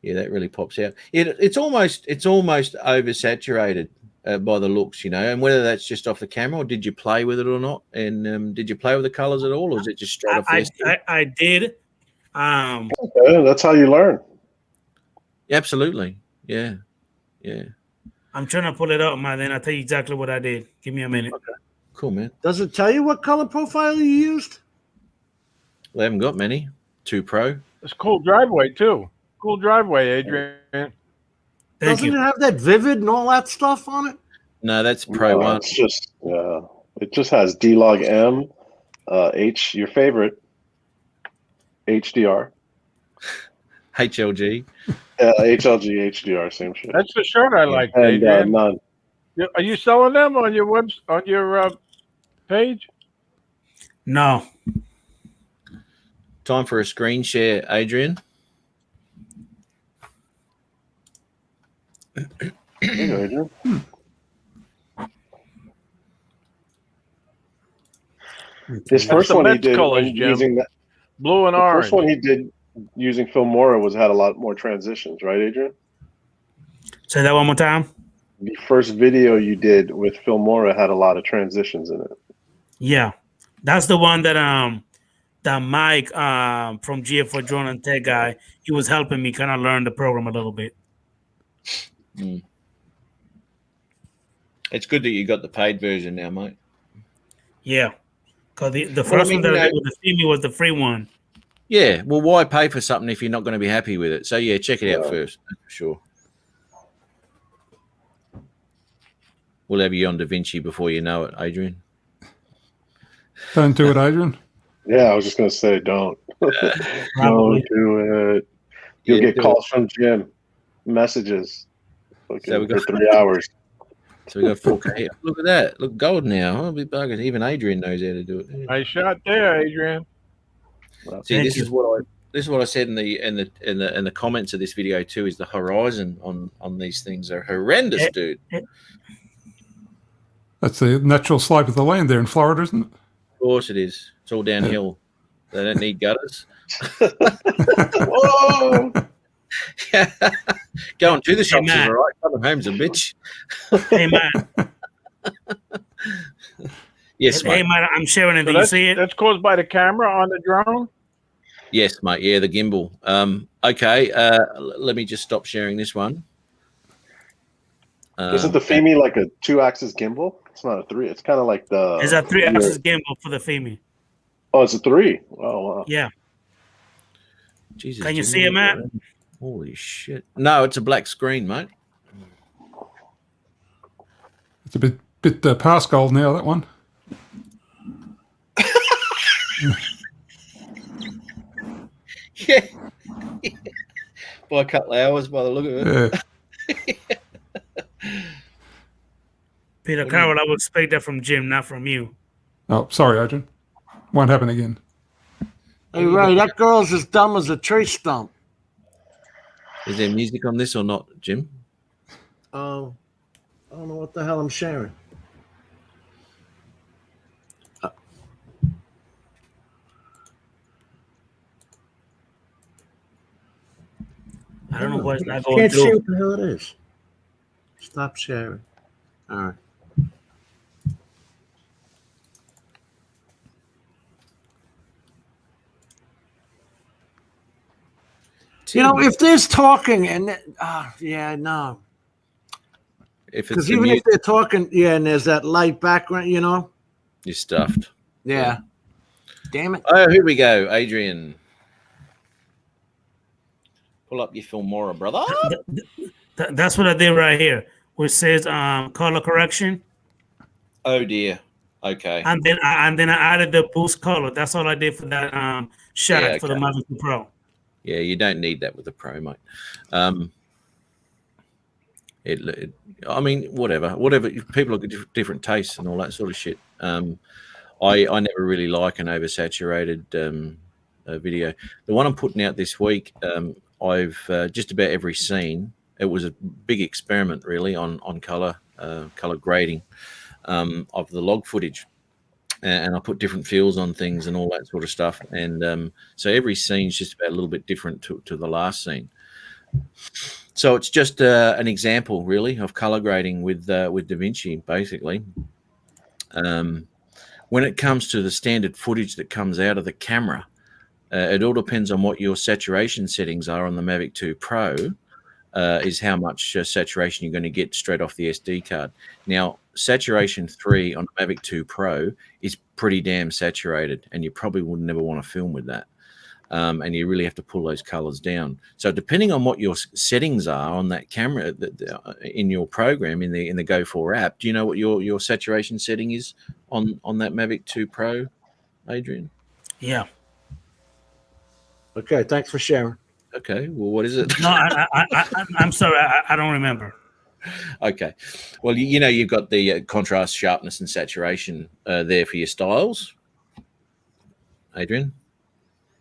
Yeah, that really pops out. It's almost oversaturated by the looks, you know. And whether that's just off the camera or did you play with it or not? And did you play with the colors at all, or is it just straight off the SD? I did. Okay, that's how you learn. Absolutely. Yeah. I'm trying to pull it up, man. Then I'll tell you exactly what I did. Give me a minute. Okay. Cool, man. Does it tell you what color profile you used? We haven't got many. 2 Pro. It's a cool driveway, too. Cool driveway, Adrian. Thank Doesn't you. it have that vivid and all that stuff on it? No, that's Pro No, 1. It's just it just has D-Log M, H, your favorite, HDR, HLG. HLG, HDR, same shit. That's the shirt I like, And Adrian. none. Are you selling them on your page? No. Time for a screen share, Adrian. There you go, Adrian. His first the one he Mets did colors, when Jim. using that. Blue and The orange. first one he did using Filmora had a lot more transitions, right, Adrian? Say that one more time. The first video you did with Filmora had a lot of transitions in it. Yeah, that's the one that that Mike from GF4 Drone and Tech guy, he was helping me kind of learn the program a little bit. It's good that you got the paid version now, mate. Yeah, because the first one that I did with the Fimi was the free one. Yeah, well, why pay for something if you're not going to be happy with it? So yeah, check it out first, that's for sure. We'll have you on DaVinci before you know it, Adrian. Don't do it, Adrian. Yeah, I was just gonna say, don't. Don't do it. You'll get calls from Jim, messages. So we got for 3 hours. So we got 4K. Look at that. Look gold now. I'll be bugging. Even Adrian knows how to do it. Nice shot there, Adrian. See, this is what I said in the comments of this video too. Is the horizon on these things are horrendous, dude. That's the natural slope of the land there in Florida, isn't it? Of course it is. It's all downhill. They don't need gutters. Whoa! Going to the shops is man. all right. Coming home's a bitch. Hey man, Yes, hey mate. man, I'm sharing it. So Do you see it? that's caused by the camera on the drone? Yes, mate. Yeah, the gimbal. Okay. Let me just stop sharing this one. Isn't the Fimi like a 2-axis gimbal? It's not a 3. It's kind of like the. It's a 3-axis gimbal for the Fimi. Oh, it's a 3. Oh wow. Yeah. Jesus, Can you Jimmy, see it, Matt? Holy shit! No, it's a black screen, mate. It's a bit past gold now, that one. Yeah. By a couple of hours, by the look of it. Yeah. Peter What do you- Carroll, I would expect that from Jim, not from you. Oh, sorry, Adrian. Won't happen again. Hey, Ray, that girl's as dumb as a tree stump. Is there music on this or not, Jim? I don't know what the hell I'm sharing. I don't know why it's not I going can't see through. what the hell it is. Stop sharing. All right. You know, if there's talking and yeah, no, If it's because the even music, if they're talking, yeah, and there's that light background, you know, you're stuffed. yeah. Damn it. Oh, here we go, Adrian. Pull up your Filmora, brother. That's what I did right here, where it says color correction, Oh dear. Okay. and then I added the boost color. That's all I did for that shot Yeah, for the okay. Mavic 2 Pro. Yeah, you don't need that with the Pro, mate. I mean, whatever. People have different tastes and all that sort of shit. I never really like an oversaturated video. The one I'm putting out this week, I've just about every scene. It was a big experiment, really, on color grading of the log footage. And I put different feels on things and all that sort of stuff. And so every scene's just about a little bit different to the last scene. So it's just an example, really, of color grading with DaVinci, basically. When it comes to the standard footage that comes out of the camera, it all depends on what your saturation settings are on the Mavic 2 Pro, is how much saturation you're going to get straight off the SD card. Now, saturation 3 on the Mavic 2 Pro is pretty damn saturated, and you probably would never want to film with that. And you really have to pull those colors down. So depending on what your settings are on that camera in your program in the Go4 app, do you know what your saturation setting is on that Mavic 2 Pro, Adrian? Yeah. Okay, thanks for sharing. Okay, well, what is it? No, I'm sorry, I don't remember. Okay, well, you know, you've got the contrast, sharpness, and saturation there for your styles, Adrian.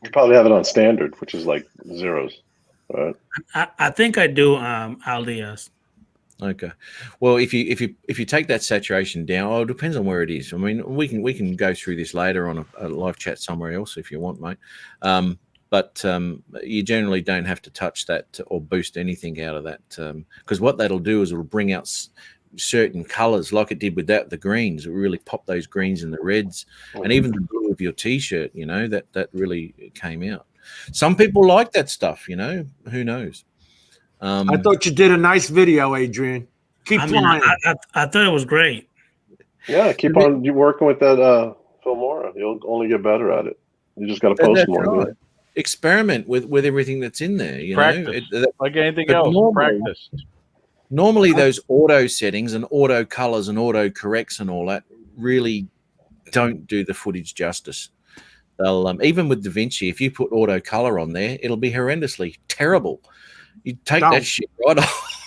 You probably have it on standard, which is like zeros, right? I think I do, Aldi, yes. Okay, well, if you take that saturation down, it depends on where it is. I mean, we can go through this later on a live chat somewhere else if you want, mate. But you generally don't have to touch that or boost anything out of that, because what that'll do is it'll bring out certain colors, like it did with the greens. It really popped those greens and the reds, and even the blue of your t-shirt. You know, that really came out. Some people like that stuff. You know, who knows? I thought you did a nice video, Adrian. Keep flying. I thought it was great. Yeah, keep on working with that Filmora. You'll only get better at it. You just got to post more. Right. Experiment with everything that's in there. You Practice. know, like anything else. Practice. Normally, those auto settings and auto colors and auto corrects and all that really don't do the footage justice. They'll even with DaVinci, if you put auto color on there, it'll be horrendously terrible. You take that shit right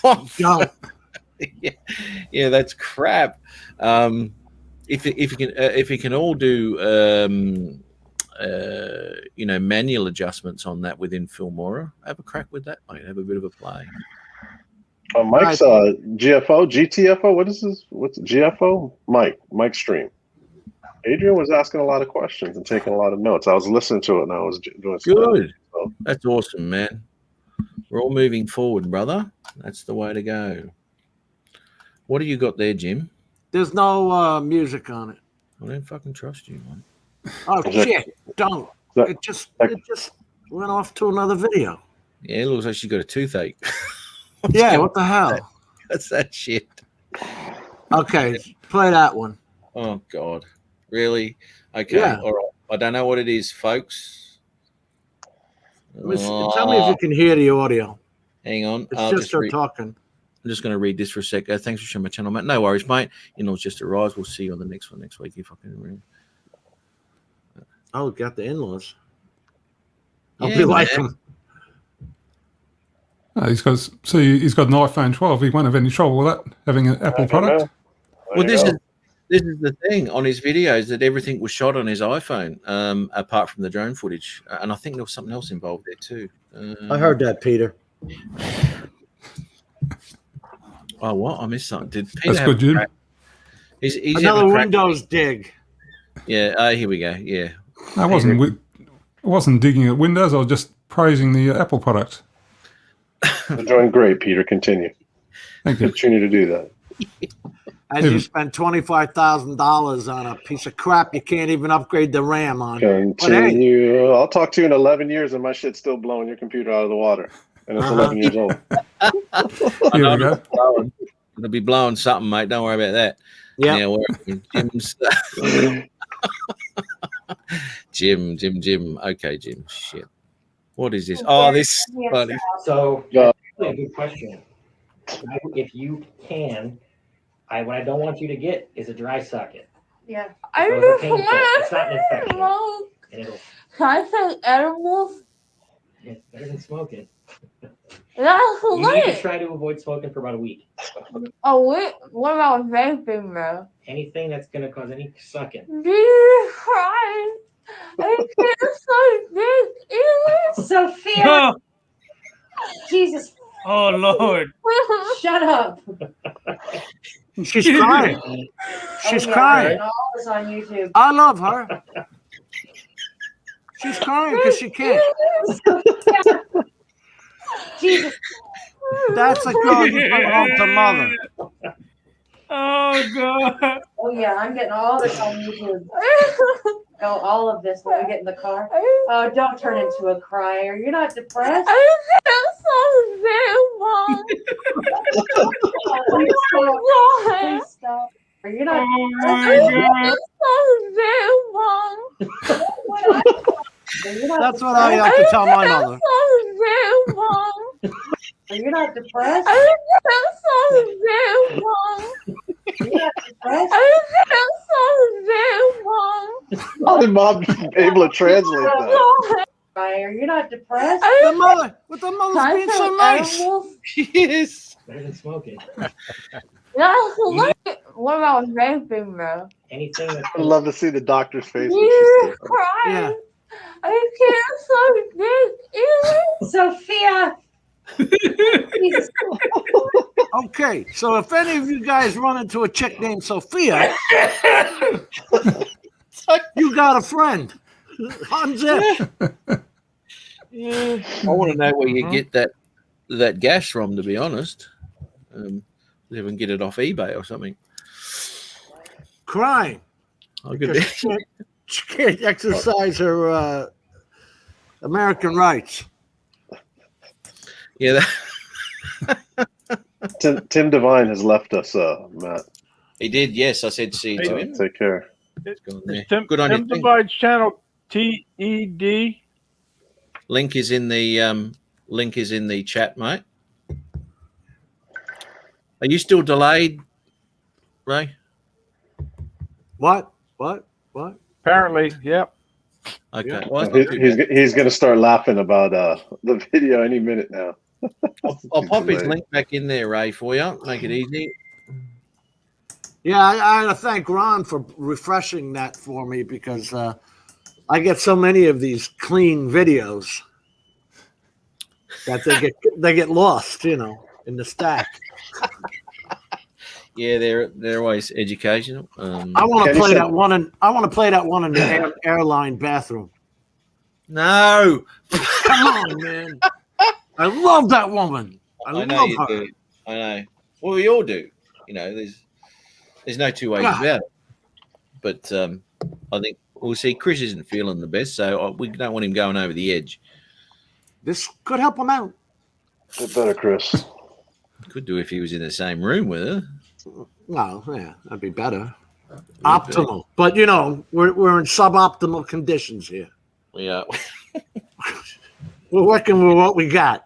off. Yeah, that's crap. If you can all do you know, manual adjustments on that within Filmora, have a crack with that, mate. Have a bit of a play. Mike's GTFO. What is this? What's GFO? Mike Stream. Adrian was asking a lot of questions and taking a lot of notes. I was listening to it and I was doing good. So. That's awesome, man. We're all moving forward, brother. That's the way to go. What do you got there, Jim? There's no music on it. I don't fucking trust you, man. Oh shit! Don't. It just went off to another video. Yeah, it looks like she's got a toothache. Yeah, what the hell? That's that shit. Okay, play that one. Oh God, really? Okay, Yeah. all right. I don't know what it is, folks. Tell me if you can hear the audio. Hang on. It's just her talking. I'm just going to read this for a sec. Thanks for sharing my channel, mate. No worries, mate. You know, it's just a rise. We'll see you on the next one next week if I can read. Oh, got the in-laws. I'll Yeah, be like man. him. He's got an iPhone 12. He won't have any trouble with that, having an Apple product. Well, this is the thing on his videos, that everything was shot on his iPhone, apart from the drone footage, and I think there was something else involved there too. I heard that, Peter. Oh, what? I missed something. Did Peter That's have good, a Jim. crack? He's Another having a crack. Windows dig. Yeah. Here we go. Yeah. I wasn't digging at Windows. I was just praising the Apple product. You're doing great, Peter. Continue. Thank you. Continue to do that. As you spend $25,000 on a piece of crap you can't even upgrade the RAM on. Continue. I'll talk to you in 11 years, and my shit's still blowing your computer out of the water, and it's 11 years old. Here we go. It'll be blowing something, mate. Don't worry about that. Yeah. Jim's. Jim. Okay, Jim. Shit. What is this? Oh, this is funny. So, Yeah. a good question. If you can, what I don't want you to get is a dry socket. Yeah. Those are painful. It's not an infection. And it'll, Can I take edibles? it's better than smoking. That's You need to lit. try to avoid smoking for about a week. Oh, wait. What about vaping, bro? Anything that's going to cause any sucking. Jesus Christ. I feel so big. Sophia! Jesus. Oh, Lord. Shut up. She's crying. She's crying. All this on YouTube. I love her. She's crying because she can't. Jesus. That's a girl you bring home to mother. Oh, God. Oh, yeah. I'm getting all this on YouTube. Oh, all of this when we get in the car. Oh, don't turn into a crier. You're not depressed. I Please stop. You're not. Oh, my God. That's what I have to tell my mother. You're not depressed. You're not depressed. How did Mom be able to translate that? Crier. You're not depressed. The mother, with the mother's being so nice. Yes. Better than smoking. What about vaping, bro? Anything that's I'd love to see the doctor's face. when she Jesus says that. Christ. I can't so big. Sophia. Jesus. Okay, so if any of you guys run into a chick named Sophia, you got a friend. Unzip. I want to know where you get that gas from, to be honest. See if we can get it off eBay or something. Crying. I could Because she can't exercise her American rights. Yeah. Tim Devine has left us, Matt. He did, yes. I said see you to him. Take care. Tim, Good on Tim you. Devine's channel, TED. Link is in the chat, mate. Are you still delayed, Ray? What? Apparently, yep. Okay. Yeah. Well, that's not too bad. He's going to start laughing about the video any minute now. I'll pop his link back in there, Ray, for you. Make it easy. Yeah, I gotta thank Ron for refreshing that for me because I get so many of these clean videos that they get lost, in the stack. Yeah, they're always educational. I want to play that one in the airline bathroom. No, come on, man. I love that woman. I know love you her. do. I know. Well, we all do. There's no two ways God. about it. But I think we'll see. Chris isn't feeling the best, so we don't want him going over the edge. This could help him out. Get better, Chris. Could do if he was in the same room with her. Well, yeah, that'd be better. Optimal, but we're in suboptimal conditions here. Yeah. We're working with what we got.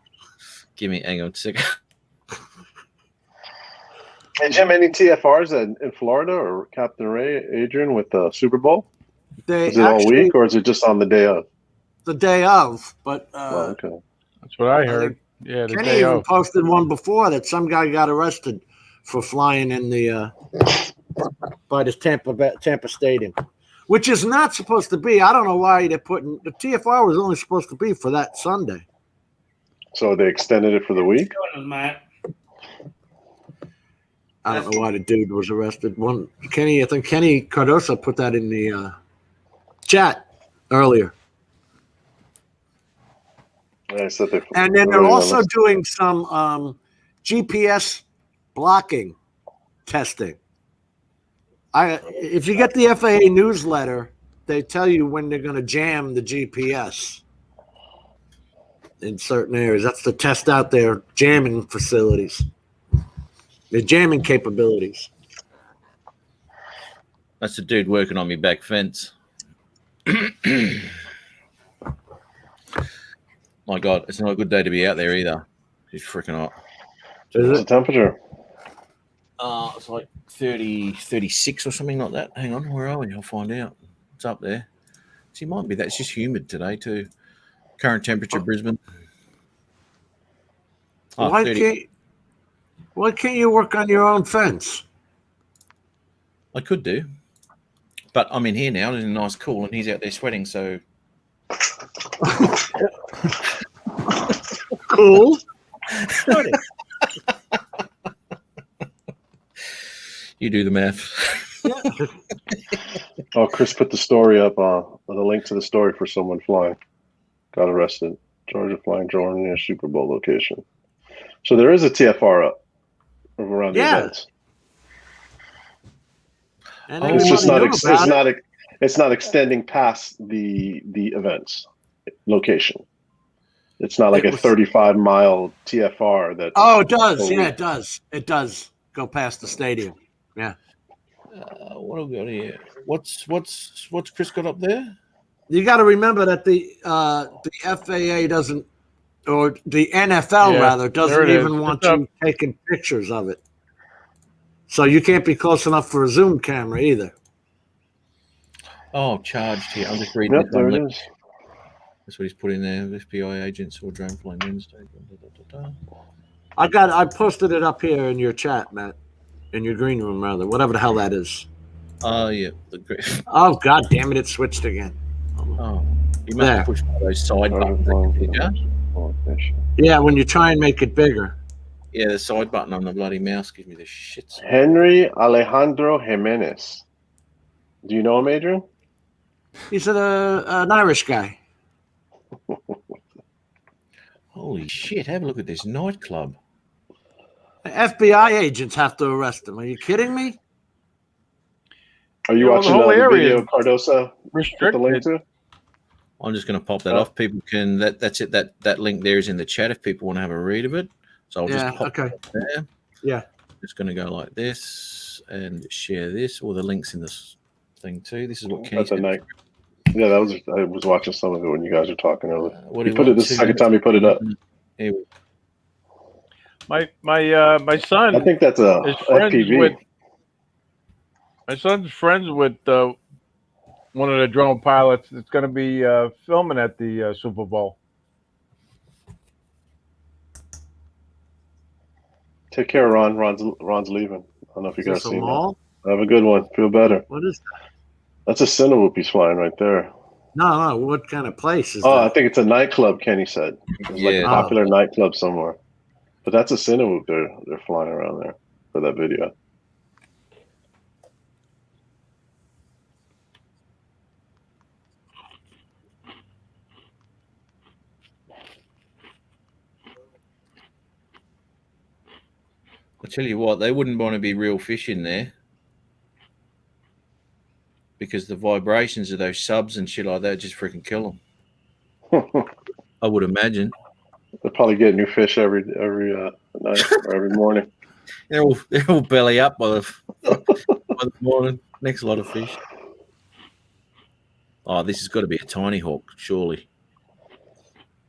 Hang on a second. Hey, Jim, any TFRs in Florida or Captain Ray, Adrian with the Super Bowl? Is it all week or is it just on the day of? The day of, but okay. That's what I heard. Yeah, the Kenny day even of. posted one before that some guy got arrested for flying in the by the Tampa Stadium, which is not supposed to be. I don't know why they're putting the TFR was only supposed to be for that Sunday. So they extended it for the week? Matt. I don't know why the dude was arrested. I think Kenny Cardoso put that in the chat earlier. I said they, And then they're also doing some GPS blocking testing. If you get the FAA newsletter, they tell you when they're going to jam the GPS in certain areas. That's the test out there, jamming facilities. The jamming capabilities. That's the dude working on me back fence. My God, it's not a good day to be out there either. It's freaking hot. What's the temperature? It's like 30, 36 or something like that. Hang on, where are we? I'll find out. It's up there. See, it might be that. It's just humid today too. Current temperature, Brisbane. Oh, Why can't you work on your own fence? I could do, but I'm in here now. It's nice, cool, and he's out there sweating. So cool. You do the math. Oh, Chris put the story up, the link to the story for someone flying. Got arrested. Georgia flying drone near Super Bowl location. So there is a TFR up around the events. And it's just it's not extending past the events location. It's not like a 35-mile TFR that. Oh, it does. Yeah, it does. It does go past the stadium. Yeah. What have we got here? What's Chris got up there? You got to remember that the FAA doesn't, or the NFL rather, doesn't even want you taking pictures of it. So you can't be close enough for a zoom camera either. Oh, charged here. I'm just reading Yep, there it is. That's what he's put in there. FBI agents or drone flying Wednesday. I posted it up here in your chat, Matt, in your green room rather, whatever the hell that is. Oh yeah. Oh God damn it! It switched again. Oh, you must have pushed those side buttons. Yeah, when you try and make it bigger. Yeah, the side button on the bloody mouse gives me the shits. Henry Alejandro Jimenez. Do you know him, Adrian? He's an Irish guy. Holy shit! Have a look at this nightclub. The FBI agents have to arrest him. Are you kidding me? Are you watching the video Cardoso restricted? The link to? I'm just going to pop that off. People can. That's it. That link there is in the chat if people want to have a read of it. So I'll just pop it there. Yeah. Just going to go like this and share this. All the links in this thing too. This is what Kenny That's a said. night. Yeah, I was watching some of it when you guys were talking earlier. What You put it the second time you put it up. My son. I think that's a FPV. My son's friends with one of the drone pilots that's going to be filming at the Super Bowl. Take care, Ron. Ron's leaving. I don't know if you guys this a seen mall? that. Have a good one. Feel better. What is that? That's a Cinewhoop he's flying right there. No. What kind of place is Oh, that? I think it's a nightclub, Kenny said. It's like a popular nightclub somewhere. But that's a Cinewhoop they're flying around there for that video. I tell you what, they wouldn't want to be real fish in there because the vibrations of those subs and shit like that just freaking kill them. I would imagine. They probably get new fish every night or every morning. They're all belly up by the morning. Next lot of fish. Oh, this has got to be a tiny hawk, surely.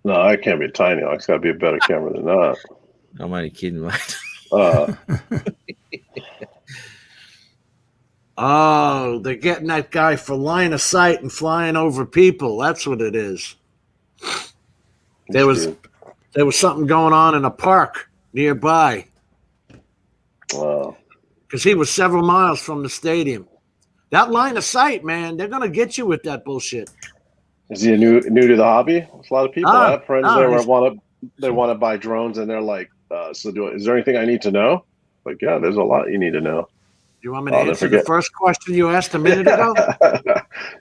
No, it can't be a tiny hawk. It's got to be a better camera than that. I'm only kidding, mate. Oh, they're getting that guy for line of sight and flying over people. That's what it is. There was something going on in a park nearby. Wow. Because he was several miles from the stadium. That line of sight, man, they're gonna get you with that bullshit. Is he new to the hobby? A lot of people. I have friends there he's- want to buy drones, and they're like, is there anything I need to know? Like, yeah, there's a lot you need to know. You want me to answer the first question you asked a minute ago?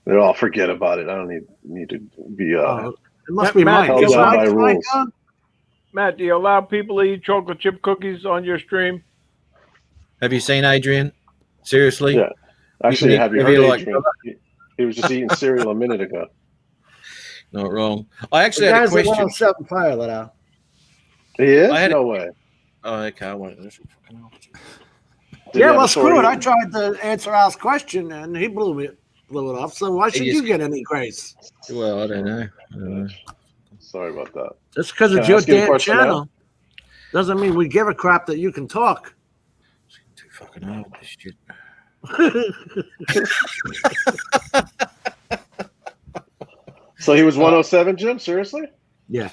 They're all forget about it. I don't need to be. It must be Matt, Mike. held Is down by Mike rules. on? Matt, do you allow people to eat chocolate chip cookies on your stream? Have you seen Adrian? Seriously? Yeah. Actually, have you heard like? Adrian? He was just eating cereal a minute ago. Not wrong. I actually The had a guy's at question. 107 pilot out. He is? I had No way. Oh, okay. I won't. Did he Yeah, have well, a screw it. story? I tried to answer Al's question, and he blew it off. So why should He you just- get any grace? Well, I don't know. Sorry about that. Just because Can it's I your ask you a damn question now? channel doesn't mean we give a crap that you can talk. Too fucking hard. This shit. So he was 107, Jim? Seriously? Yeah.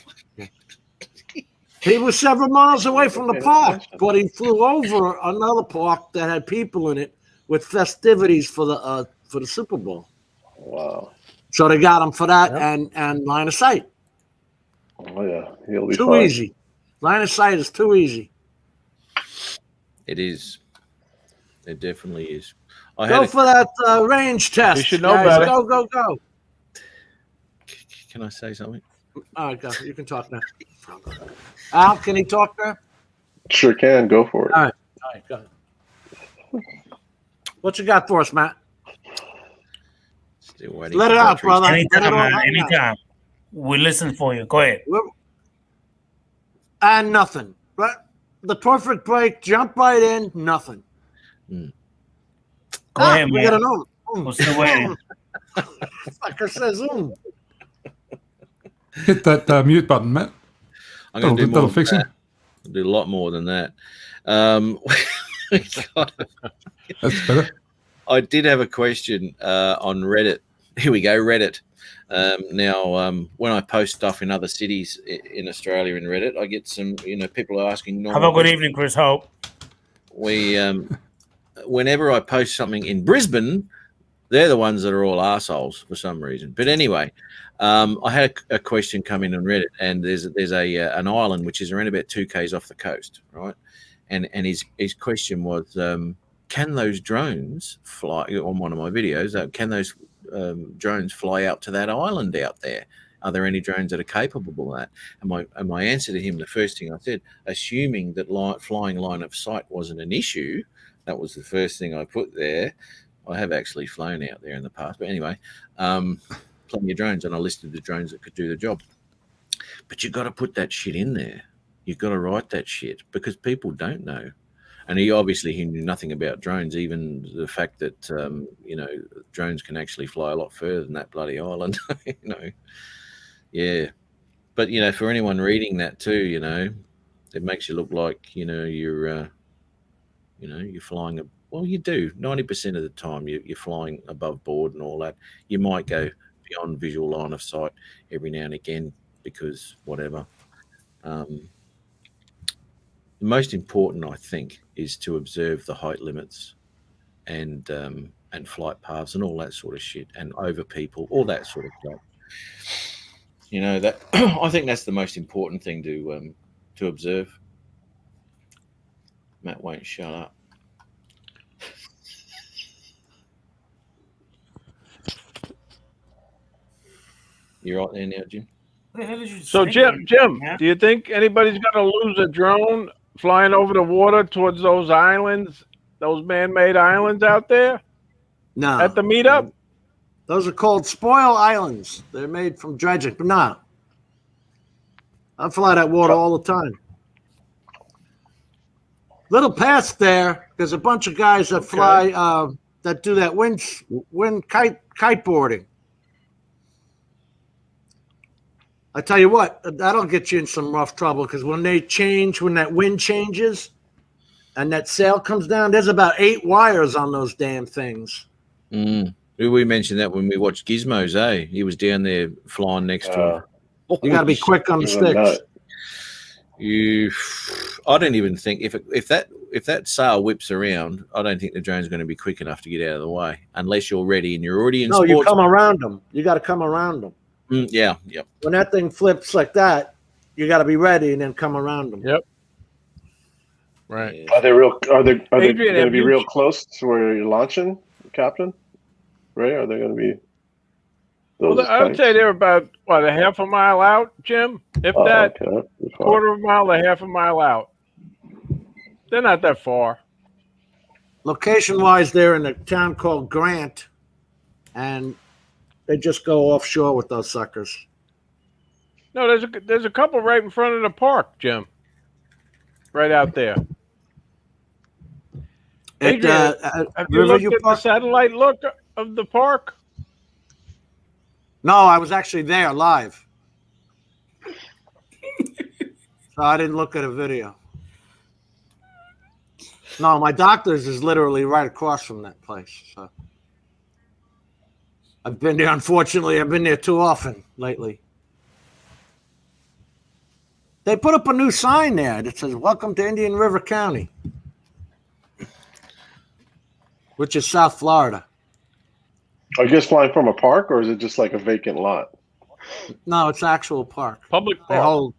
He was several miles away from the park, but he flew over another park that had people in it with festivities for the Super Bowl. Wow. So they got him for that and line of sight. Oh yeah, he'll be Too fine. easy. Line of sight is too easy. It is. It definitely is. Go for that range test. You should know guys. better. Go. Can I say something? All right, go. You can talk now. Al, can he talk now? Sure can. Go for it. All right, go ahead. What you got for us, Matt? Still waiting. Let for it out, batteries. brother. Let it Anytime, all man. hang out. Anytime. We listen for you. Go ahead. And nothing. But the perfect break, jump right in, nothing. Go ahead, we man. gotta know. We're still waiting. Fucker says, Hit that mute button, Matt. I'm going to do more That'll than fix that. him. I'll do a lot more than that. That's better. I did have a question on Reddit. Here we go, Reddit. Now, when I post stuff in other cities in Australia in Reddit, I get some, people are asking. Have a good evening, Chris Hope. We, whenever I post something in Brisbane, they're the ones that are all assholes for some reason. But anyway, I had a question come in on Reddit, and there's an island which is around about 2 km off the coast, right? And his question was, can those drones fly on one of my videos? Can those drones fly out to that island out there? Are there any drones that are capable of that? And my answer to him, the first thing I said, assuming that flying line of sight wasn't an issue, that was the first thing I put there. I have actually flown out there in the past, but anyway, plenty of drones, and I listed the drones that could do the job. But you've got to put that shit in there. You've got to write that shit because people don't know. And he knew nothing about drones, even the fact that, drones can actually fly a lot further than that bloody island, Yeah. But, for anyone reading that too, it makes you look like, you're flying. Well, you do. 90% of the time you're flying above board and all that. You might go beyond visual line of sight every now and again because whatever. The most important, I think, is to observe the height limits and flight paths and all that sort of shit, and over people, all that sort of stuff. That I think that's the most important thing to observe. Matt won't shut up. You're right there now, Jim. What the hell is you So, saying? Jim, Yeah. do you think anybody's going to lose a drone flying over the water towards those islands, those man-made islands out there No. at the meetup? Those are called spoil islands. They're made from dredging. But no. I fly that water all the time. Little past there, there's a bunch of guys that fly, that do that wind kiteboarding. I tell you what, that'll get you in some rough trouble because when that wind changes and that sail comes down, there's about 8 wires on those damn things. We mentioned that when we watched Gizmos, He was down there flying next to him. You got to be quick on the sticks. I don't even think if that sail whips around, I don't think the drone's going to be quick enough to get out of the way unless you're ready and you're already in. No, sports. you come around them. You got to come around them. Yeah, yep. When that thing flips like that, you got to be ready and then come around them. Yep. Right. Are they real? Are they Adrian, going to have be you- real close to where you're launching, Captain? Ray, are they going to be? Well, those I would tanks? say they're about what, a half a mile out, Jim. If Oh, that, okay. That's fine. quarter of a mile to half a mile out. They're not that far. Location-wise, they're in a town called Grant, and they just go offshore with those suckers. No, there's a couple right in front of the park, Jim. Right out there. Adrian, have you looked Riverview at the Park? satellite look of the park? No, I was actually there live. So I didn't look at a video. No, my doctor's is literally right across from that place. So I've been there, unfortunately. I've been there too often lately. They put up a new sign there that says, "Welcome to Indian River County," which is South Florida. Are you guys flying from a park, or is it just like a vacant lot? No, it's actual park. Public They park. hold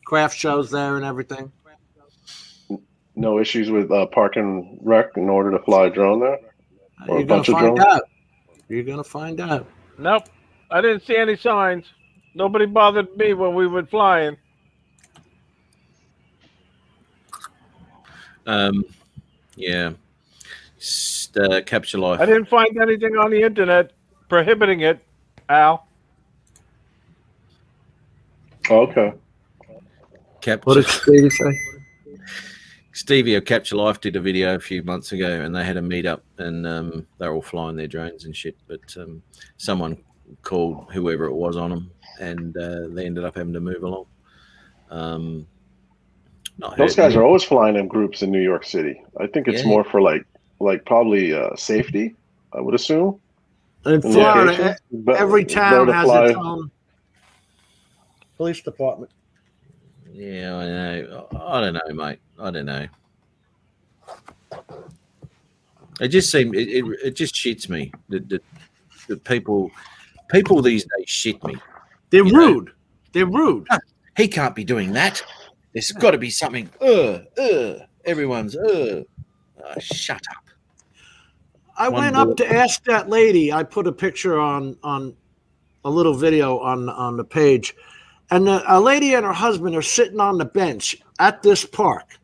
craft shows there and everything. No issues with park and rec in order to fly a drone there, or a You're gonna bunch of find drones? out. You're gonna find out. Nope. I didn't see any signs. Nobody bothered me when we were flying. Yeah. Capture Life. I didn't find anything on the internet prohibiting it, Al. Okay. What did Stevie say? Stevie of Capture Life did a video a few months ago, and they had a meetup, and they're all flying their drones and shit. But someone called whoever it was on them, and they ended up having to move along. Those guys are always flying in groups in New York City. I think it's Yeah. more for like probably safety, I would assume. In In Florida, locations. But every better town to has fly- its own police department. Yeah, I know. I don't know, mate. I don't know. It just seems it just shits me that people these days shit me. They're rude. They're rude. He can't be doing that. There's got to be something. Everyone's. Shut up. I One went up bullet. to ask that lady. I put a picture on a little video on the page, and a lady and her husband are sitting on the bench at this park.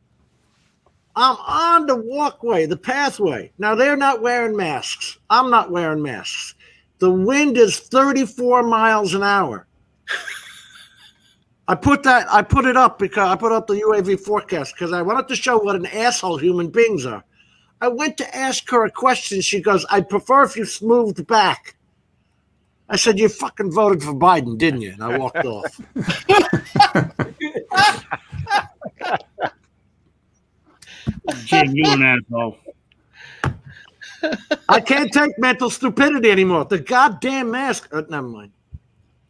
I'm on the walkway, the pathway. Now they're not wearing masks. I'm not wearing masks. The wind is 34 miles an hour. I put it up because I put up the UAV forecast because I wanted to show what an asshole human beings are. I went to ask her a question. She goes, "I'd prefer if you moved back." I said, "You fucking voted for Biden, didn't you?" And I walked off. Jim, you an asshole. I can't take mental stupidity anymore. The goddamn mask. Never mind.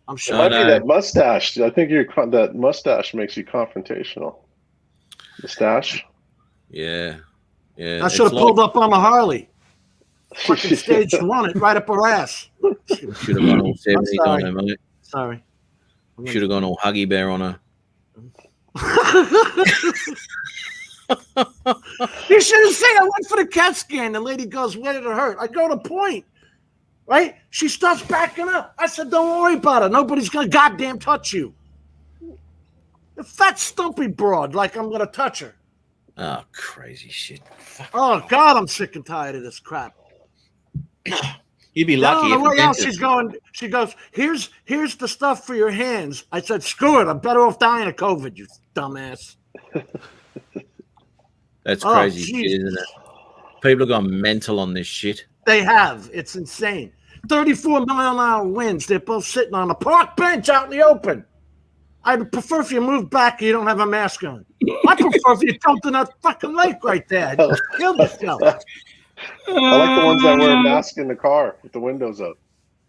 I'm It sure. might be that mustache. I think that mustache makes you confrontational. Mustache. Yeah. Yeah. I should have pulled up on the Harley. Fucking stage run it right up her ass. Should have gone all 70s on her, mate. Sorry. Should have gone all Huggy Bear on her. You should have seen. I went for the CAT scan. The lady goes, "Where did it hurt?" I go to point. Right? She starts backing up. I said, "Don't worry about it. Nobody's gonna goddamn touch you." The fat stumpy broad, like I'm gonna touch her. Oh, crazy shit. Oh God, I'm sick and tired of this crap. You'd be lucky No, if way out. She's going. She goes. Here's the stuff for your hands. I said, "Screw it. I'm better off dying of COVID, you dumbass." That's Oh, crazy shit, Jesus. isn't it? People have gone mental on this shit. They have. It's insane. 34 mile an hour winds. They're both sitting on a park bench out in the open. I'd prefer if you moved back and you don't have a mask on. I prefer if you jumped in that fucking lake right there. Kill yourself. I like the ones that wear a mask in the car with the windows up.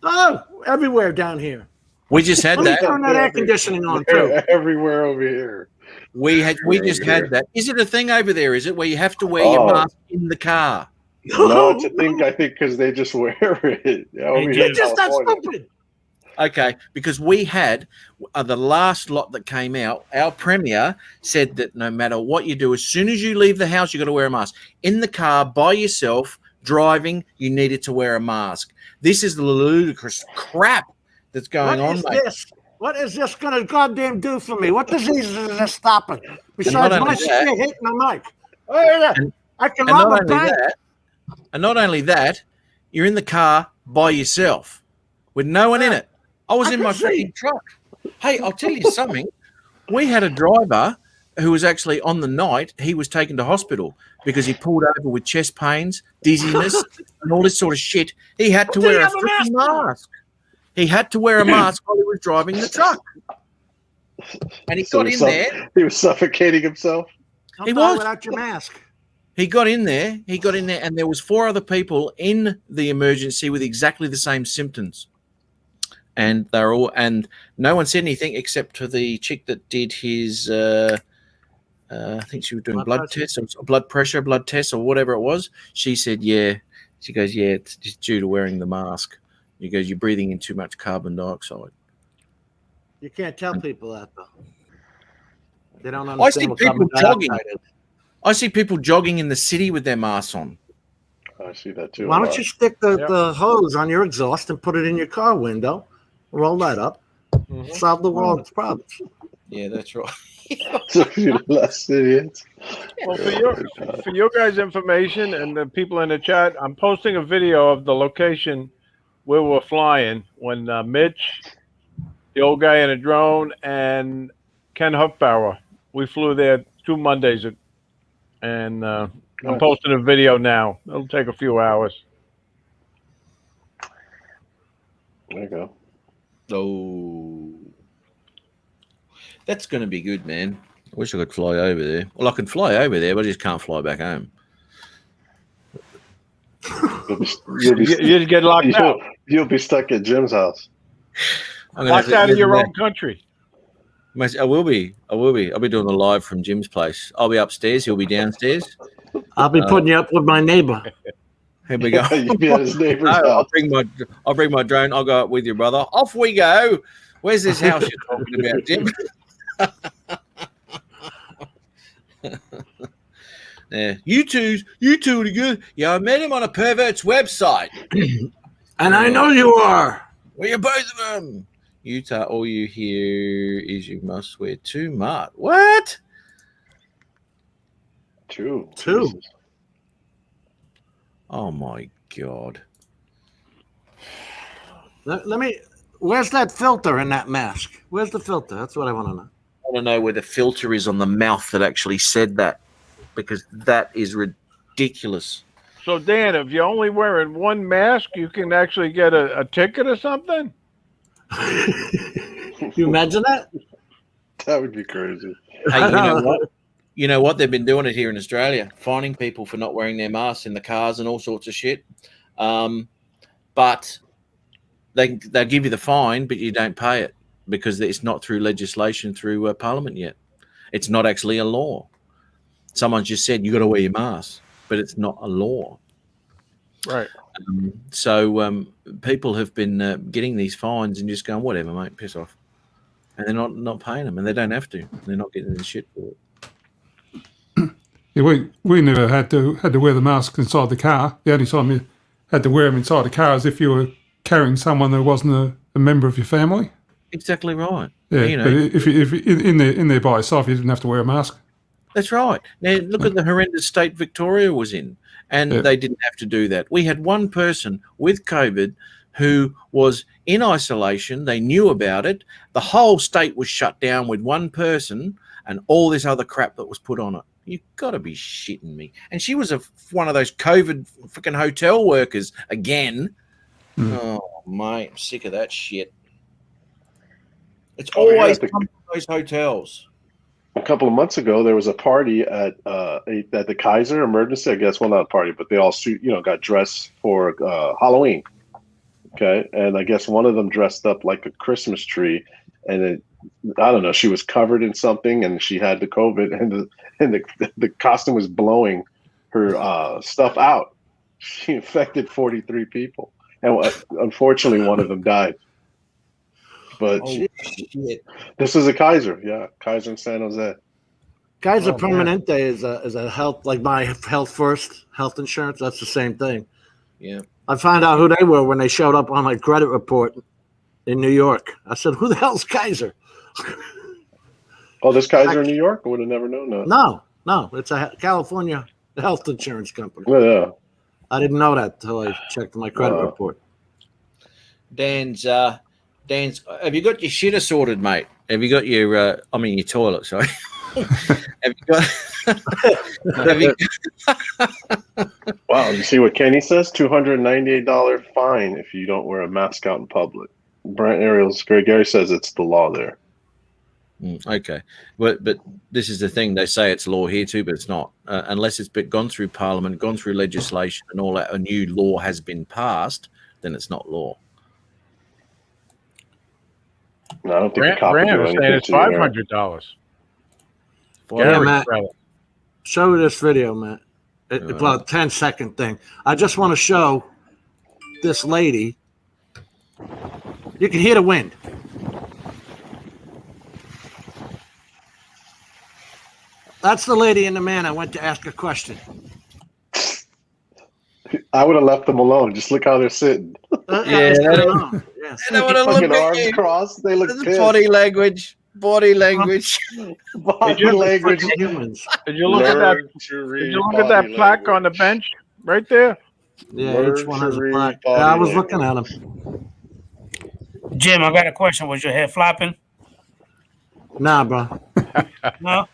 Oh, everywhere down here. We just had Let me that. turn that air conditioning on too. Everywhere over here. We just had that. Is it a thing over there? Is it where you have to wear your mask in the car? No, it's a thing. I think because they just wear it. Over here in Just that California. stupid. Okay, because we had the last lot that came out, our premier said that no matter what you do, as soon as you leave the house, you got to wear a mask. In the car, by yourself, driving, you needed to wear a mask. This is the ludicrous crap that's going on, mate. What is this going to goddamn do for me? What diseases is this stopping? Besides only my that- shit hitting the mic. I can And rob not a bank. not only that, you're in the car by yourself with no one in it. I was in my freaking truck. Hey, I'll tell you something. We had a driver who was actually on the night. He was taken to hospital because he pulled over with chest pains, dizziness, and all this sort of shit. He had to wear a freaking mask. He had to wear a mask while he was driving the truck. And he got in there. He was suffocating himself. He was without your mask. He got in there, and there was 4 other people in the emergency with exactly the same symptoms. And they're all, and no one said anything except for the chick that did his, I think she was doing blood tests, or blood pressure, blood tests, or whatever it was. She said, yeah. She goes, yeah, it's just due to wearing the mask. He goes, you're breathing in too much carbon dioxide. You can't tell people that though. They don't I understand see what people carbon jogging. dioxide is. I see people jogging in the city with their masks on. I see that too. Why don't you stick the hose on your exhaust and put it in your car window? Roll that up. Solve the world's problems. Yeah, that's right. So you're less idiots. Well, for your guys' information and the people in the chat, I'm posting a video of the location where we're flying when Mitch, the old guy in a drone, and Ken Huffbauer, we flew there 2 Mondays, and I'm posting a video now. It'll take a few hours. There you go. Oh, that's going to be good, man. I wish I could fly over there. Well, I can fly over there, but I just can't fly back home. You'd get locked out. You'll be stuck at Jim's house. Locked out of your own country. I will be. I'll be doing a live from Jim's place. I'll be upstairs. He'll be downstairs. I'll be putting you up with my neighbor. Here we go. You'll be at his neighbor's No, house. I'll bring my drone. I'll go up with you, brother. Off we go. Where's this house you're talking about, Jim? Yeah, you two are good. Yeah, I met him on a pervert's website. And I know you are. Well, you're both of them. Utah, all you hear is you must wear 2 Mart. What? 2. Oh my God. Let me. Where's that filter in that mask? Where's the filter? That's what I want to know. I want to know where the filter is on the mouth that actually said that, because that is ridiculous. So, Dan, if you're only wearing one mask, you can actually get a ticket or something? You imagine that? That would be crazy. Hey, you know what? You know what? They've been doing it here in Australia, finding people for not wearing their masks in the cars and all sorts of shit. But they'll give you the fine, but you don't pay it because it's not through legislation through Parliament yet. It's not actually a law. Someone's just said you got to wear your mask, but it's not a law. Right. So people have been getting these fines and just going, whatever, mate, piss off. And they're not paying them, and they don't have to. They're not getting the shit for it. Yeah, we never had to wear the mask inside the car. The only time you had to wear them inside the car is if you were carrying someone that wasn't a member of your family. Exactly right. Yeah, You know, but if in there by yourself, you didn't have to wear a mask. that's right. Now look at the horrendous state Victoria was in, and they didn't have to do that. We had one person with COVID who was in isolation. They knew about it. The whole state was shut down with one person, and all this other crap that was put on it. You've got to be shitting me. And she was one of those COVID freaking hotel workers again. Oh, mate, I'm sick of that shit. It's always come to those hotels. A couple of months ago, there was a party at the Kaiser Emergency. I guess, well, not a party, but they all got dressed for Halloween. Okay, and I guess one of them dressed up like a Christmas tree, and I don't know, she was covered in something, and she had the COVID, and the costume was blowing her stuff out. She infected 43 people, and unfortunately, one of them died. But this is a Kaiser, yeah, Kaiser in San Jose. Kaiser Permanente is a health, like my Health First health insurance. That's the same thing. Yeah. I found out who they were when they showed up on my credit report in New York. I said, "Who the hell's Kaiser?" Oh, there's Kaiser in New York? I would have never known that. No, it's a California health insurance company. Yeah. I didn't know that until I checked my credit report. Dan's, have you got your shitter sorted, mate? Have you got your, your toilet, sorry. Have you got... Wow, you see what Kenny says? $298 fine if you don't wear a mask out in public. Brent Ariels, Gary says it's the law there. Okay, but this is the thing. They say it's law here too, but it's not. Unless it's been gone through Parliament, gone through legislation, and all that, a new law has been passed, then it's not law. No, I don't think the cop would Graham do is saying anything it's to you there. $500. Yeah, Matt. Brother. Show this video, Matt. About a 10-second thing. I just want to show this lady. You can hear the wind. That's the lady and the man I went to ask a question. I would have left them alone. Just look how they're sitting. Yeah, Yes. they don't want to look Fucking at arms you. crossed. They look pissed. Body language. Body language. Did you look at that plaque on the bench right there? Yeah, each one has a plaque. I was looking at them. Jim, I got a question. Was your head flopping? Nah, bro. No.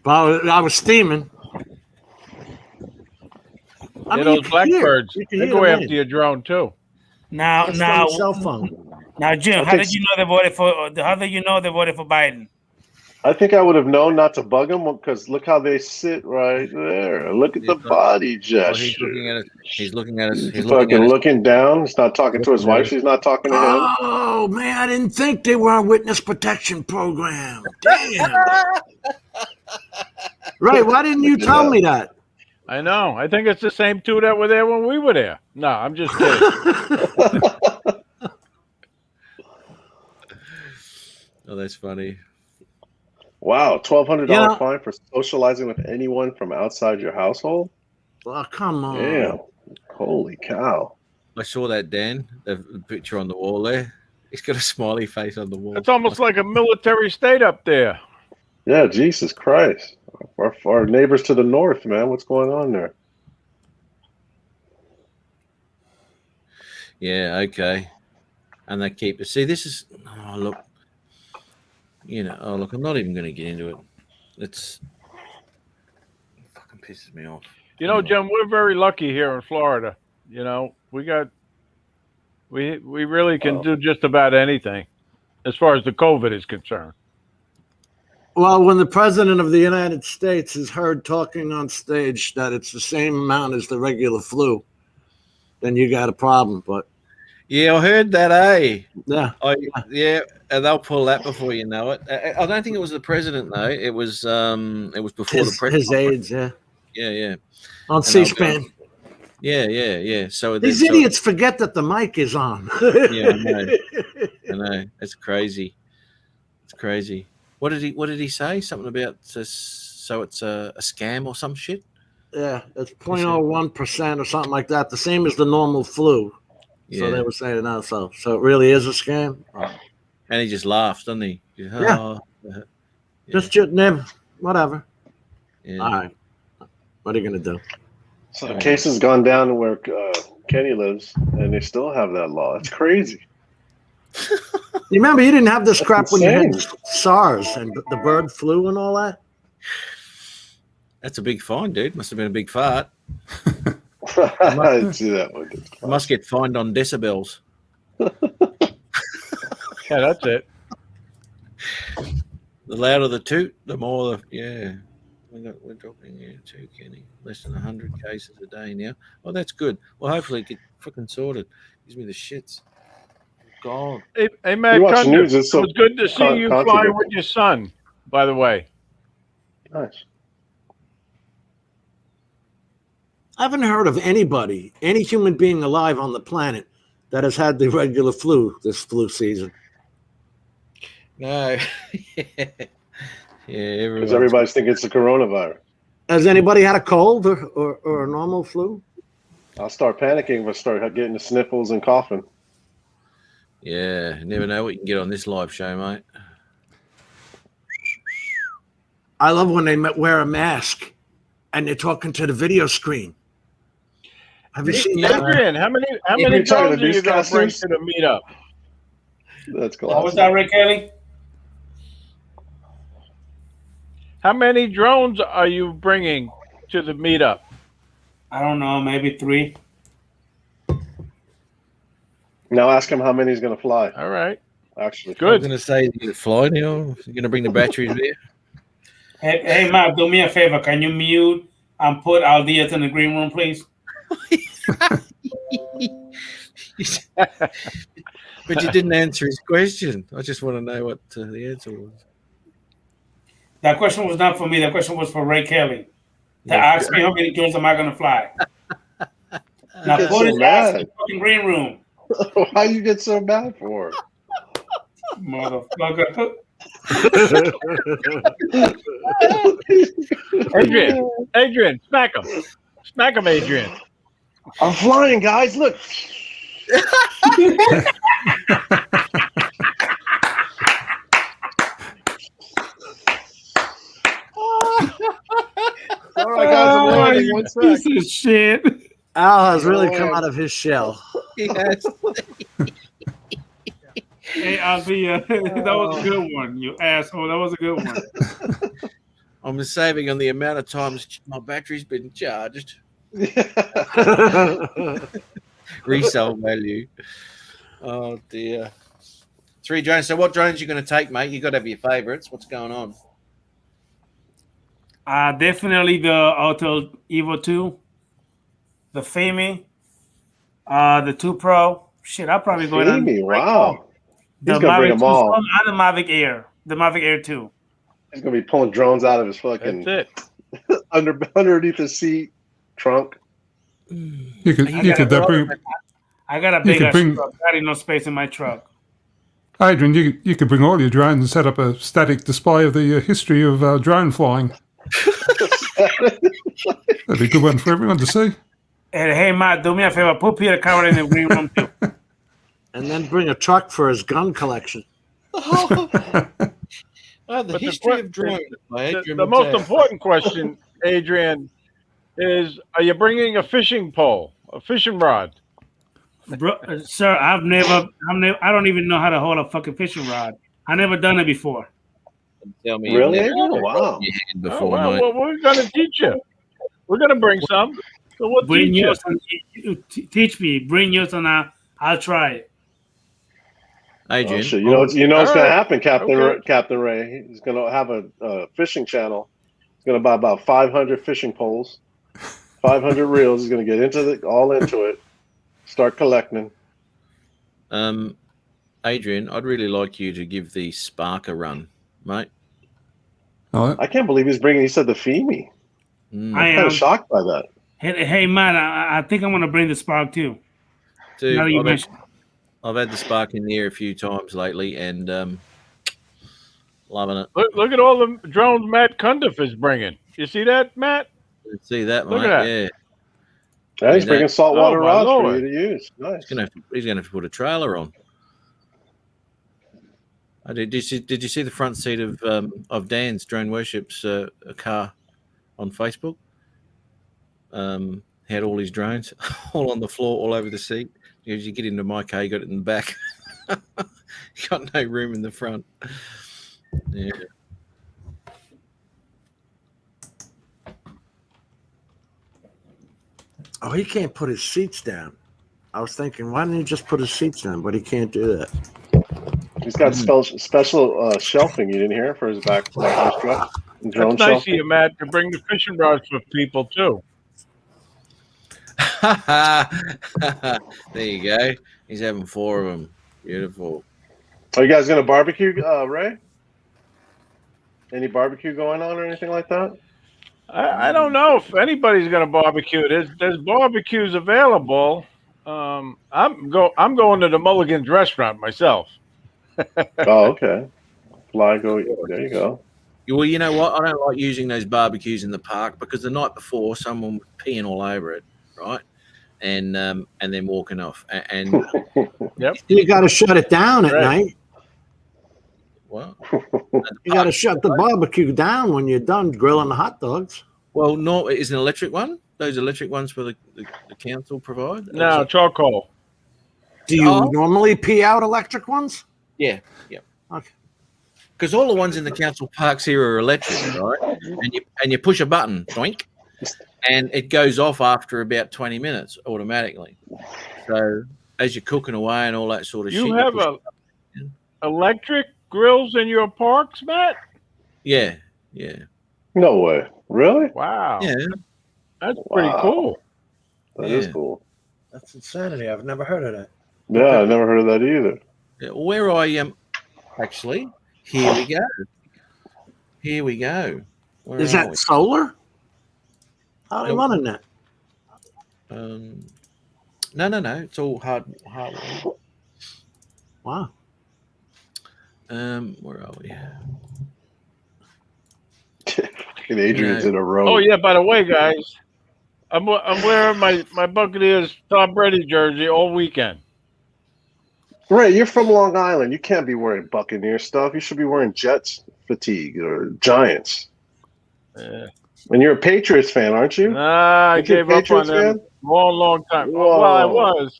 But I was steaming. Yeah, those blackbirds, they go after your drone too. Now, cell phone. Now, Jim, how did you know they voted for Biden? I think I would have known not to bug them because look how they sit right there. Look at the body gesture. He's looking at us. He's looking at us. He's fucking looking down. He's not talking to his wife. She's not talking to him. Oh, man, I didn't think they were on witness protection program. Damn. Right, why didn't you tell me that? I know. I think it's the same two that were there when we were there. No, I'm just kidding. Oh, that's funny. Wow, $1,200 fine for socializing with anyone from outside your household? Oh, come on. Damn. Holy cow. I saw that, Dan, the picture on the wall there. He's got a smiley face on the wall. It's almost like a military state up there. Yeah, Jesus Christ. Our neighbors to the north, man. What's going on there? Yeah, okay. And they keep see this is look. I'm not even gonna get into it. It fucking pisses me off. You know, Jim, we're very lucky here in Florida. You know, we really can do just about anything as far as the COVID is concerned. Well, when the president of the United States is heard talking on stage that it's the same amount as the regular flu, then you got a problem. But yeah, I heard that. Yeah, yeah, and they'll pull that before you know it. I don't think it was the president though. It was before the president. His aides, yeah, on C-SPAN. Yeah. So these idiots forget that the mic is on. Yeah, I know. It's crazy. It's crazy. What did he say? Something about so it's a scam or some shit? Yeah, it's 0.01% or something like that. The same as the normal flu. Yeah. So they were saying that. So it really is a scam. And he just laughed, doesn't he? Just name, whatever. Yeah. All right. What are you gonna do? So the case has gone down to where Kenny lives, and they still have that law. It's crazy. You remember you didn't have this crap when you had SARS and the bird flu and all that? That's a big fine, dude. Must have been a big fart. I didn't see that one. Must get fined on decibels. Yeah, that's it. The louder the toot, the more We're dropping here too, Kenny. Less than 100 cases a day now. Oh, that's good. Well, hopefully it get fucking sorted. Gives me the shits. God. Hey Matt, You watch Cundiff, news, it's so it was good to see you fly contradictory. with your son, by the way. Nice. I haven't heard of anybody, any human being alive on the planet, that has had the regular flu this flu season. No. Yeah, Because everybody's thinking it's the coronavirus. Has anybody had a cold or a normal flu? I'll start panicking if I start getting the sniffles and coughing. Yeah, never know what you can get on this live show, mate. I love when they wear a mask and they're talking to the video screen. Have you seen that? Adrian, how many You're talking drones to are you these going to bring costumes? to the meetup? That's What was classic. that, Ray Kelly? How many drones are you bringing to the meetup? I don't know, maybe 3. Now ask him how many he's going to fly. All right. Actually, I was Good. going to say, you fly now? You're going to bring the batteries there? Hey, Matt, do me a favor. Can you mute and put Aldias in the green room, please? But you didn't answer his question. I just want to know what the answer was. That question was not for me. That question was for Ray Kelly. To ask me how many drones am I going to fly? Now get put so his ass in mad? the fucking green room, Why you get so mad for? motherfucker. Adrian, smack him, Adrian. I'm flying, guys. Look. All right, guys, I'm landing. One sec. Piece of shit. Al has really come out of his shell. Yes. Hey, Althea, that was a good one, you asshole. That was a good one. I'm saving on the amount of times my battery's been charged. Resale value. Oh dear. 3 drones. So what drones you going to take, mate? You got to have your favorites. What's going on? Definitely the Auto Evo 2, the Femi, the 2 Pro. Shit, I'll probably go down. Femi, wow. The He's gonna bring Mavic them all. 2 and the Mavic Air. The Mavic Air 2. He's gonna be pulling drones out of his fucking That's underneath the seat trunk. You could bring I got a You big could ass bring- truck. I got no space in my truck. Adrian. You could bring all your drones and set up a static display of the history of drone flying. That'd be a good one for everyone to see. And hey, Matt, do me a favor. Put Peter Coward in the green room too. And then bring a truck for his gun collection. The But history of drones. the most important question, Adrian, is: are you bringing a fishing pole, a fishing rod? Bro, sir, I don't even know how to hold a fucking fishing rod. I never done it before. Tell me Really? you've never Wow. had your hand Oh, before, well, mate. well, we're going to teach you. We're going to bring some. So we'll Bring teach you. yours and teach me. Bring yours and I'll try it. Adrian, Oh, shit. You know what's All gonna right. happen, Captain Okay. Captain Ray. He's gonna have a fishing channel. He's gonna buy about 500 fishing poles, 500 reels. He's gonna get into it. Start collecting. Adrian, I'd really like you to give the Spark a run, mate. All right. I can't believe he's bringing. He said the Femi. I I'm kind am. of shocked by that. Hey, Matt, I think I'm gonna bring the Spark too. Dude, Now that you mentioned, I've had the Spark in the air a few times lately, and loving it. Look at all the drones Matt Cundiff is bringing. You see that, Matt? See that, Look mate? at that. Yeah. Yeah, he's Yeah. bringing saltwater Oh, my rods for Lord. you to use. Nice. He's gonna have to put a trailer on. Did you see the front seat of Dan's Drone Worship's a car on Facebook? Had all his drones all on the floor, all over the seat. As you get into my car, you got it in the back. You got no room in the front. Yeah. Oh, he can't put his seats down. I was thinking, why didn't he just put his seats down? But he can't do that. He's got special shelving. You didn't hear for his back of his truck. Drone That's nice shelter. of you, Matt, to bring the fishing rods for people too. There you go. He's having 4 of them. Beautiful. Are you guys gonna barbecue, Ray? Any barbecue going on or anything like that? I don't know if anybody's going to barbecue. There's barbecues available. I'm going to the Mulligan's restaurant myself. Oh, okay. Fly go. There you go. Well, you know what? I don't like using those barbecues in the park because the night before someone was peeing all over it, right? And then walking off. And Yep. You got to shut it down at night. Well, You got to shut the barbecue down when you're done grilling the hot dogs. well, no, it is an electric one. Those electric ones for the council provide. No, charcoal. Do you normally pee out electric ones? Yeah, yeah. Okay. Because all the ones in the council parks here are electric, right? And you push a button, doink, and it goes off after about 20 minutes automatically. So as you're cooking away and all that sort of shit, You have electric grills in your parks, Matt? yeah. No way. Really? Wow. Yeah. That's pretty cool. That is cool. That's insanity. I've never heard of that. Yeah, I never heard of that either. Yeah, where I am, actually, here we go. Here we go. Where Is are that we? solar? How are they Nope. running that? No. It's all hard. Wow. Where are we? And Adrian's in a row. Oh yeah. By the way, guys, I'm wearing my Buccaneers Tom Brady jersey all weekend. Ray, you're from Long Island. You can't be wearing Buccaneer stuff. You should be wearing Jets fatigue or Giants. Yeah. And you're a Patriots fan, aren't you? Nah, I Aren't you a gave up on Patriots them fan? long time. Whoa. Well,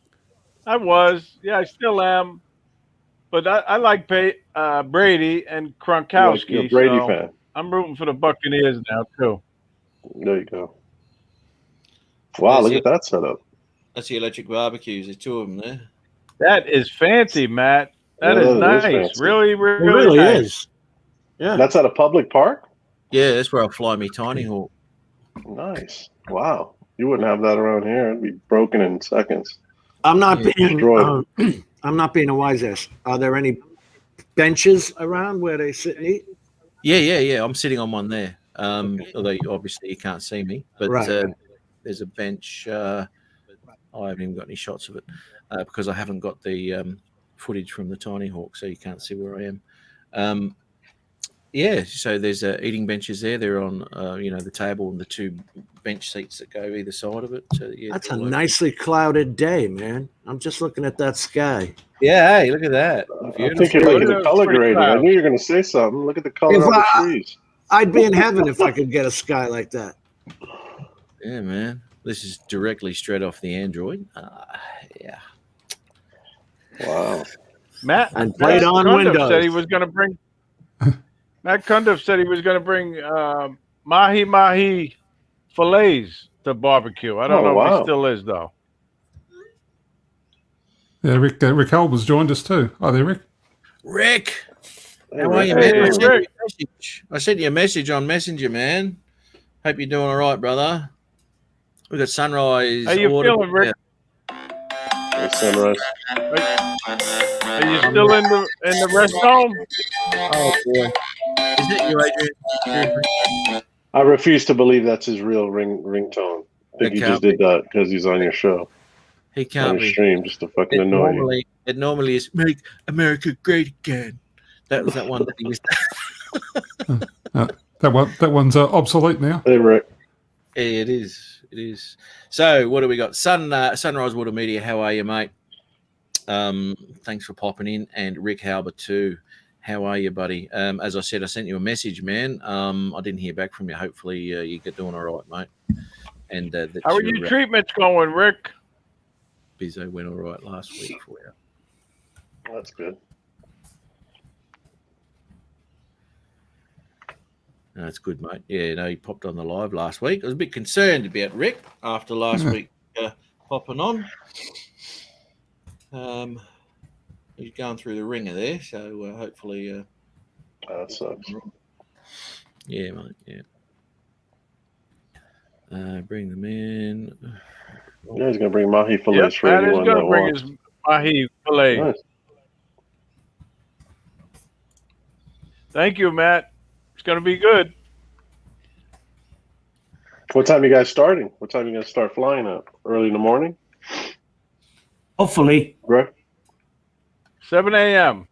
I was. Yeah, I still am. But I like Brady and Gronkowski. You're a Brady so fan. I'm rooting for the Buccaneers now too. There you go. Wow, look at that setup. That's the electric barbecues. There's 2 of them there. That is fancy, Matt. That Yeah, is that is nice. fancy. Really, It really, really nice. is. Yeah. That's at a public park? Yeah, that's where I'll fly me Tiny Hawk. Nice. Wow. You wouldn't have that around here. It'd be broken in seconds. I'm not being Destroyed. I'm not being a wise ass. Are there any benches around where they sit and eat? Yeah. I'm sitting on one there. Although obviously you can't see me, but Right. there's a bench. I haven't even got any shots of it because I haven't got the footage from the Tiny Hawk, so you can't see where I am. Yeah, so there's eating benches there. They're on, the table and the 2 bench seats that go either side of it. So yeah, That's a they're like- nicely clouded day, man. I'm just looking at that sky. Yeah, hey, look at that. I Beautiful. think look at the color pretty grading. I proud. knew you were going to say something. Look at the color If of the I- trees. I'd be in heaven if I could get a sky like that. Yeah, man. This is directly straight off the Android. Yeah. Wow. Matt And played on Cundiff Windows. said he was going to bring. Matt Cundiff said he was going to bring mahi fillets to barbecue. I don't know if he still is though. Yeah, Rick Albert's joined us too. Hi there, Rick. Rick, Hey, how are you, Rick. man? Hey, Rick. I sent you a message on Messenger, man. Hope you're doing all right, brother. We got Sunrise. How you Auto- feeling, Rick? Hey, Sunrise. Are you still in the rest home? Oh boy, is it you, Adrian? I refuse to believe that's his real ringtone. I think It he can't just did that because he's on your show. He On can't your be. stream just to fucking annoy you. It normally is "Make America Great Again." That was that one that he used. That one's obsolete now. Hey, Rick. It is. It is. So, what do we got? Sunrise Water Media. How are you, mate? Thanks for popping in, and Rick Halber too. How are you, buddy? As I said, I sent you a message, man. I didn't hear back from you. Hopefully, you get doing all right, mate. And How are your treatments going, Rick? Bizzo went all right last week for you. That's good. That's good, mate. Yeah, no, he popped on the live last week. I was a bit concerned about Rick after last week popping on. He's going through the ringer there, so hopefully. That sucks. Yeah, mate. Yeah. Bring them in. Yeah, he's gonna bring mahi Yep, fillets for Matt is anyone going that to bring wants. his mahi fillet. Nice. Thank you, Matt. It's going to be good. What time you guys starting? What time you gonna start flying up? Early in the morning, Hopefully. right? 7 a.m.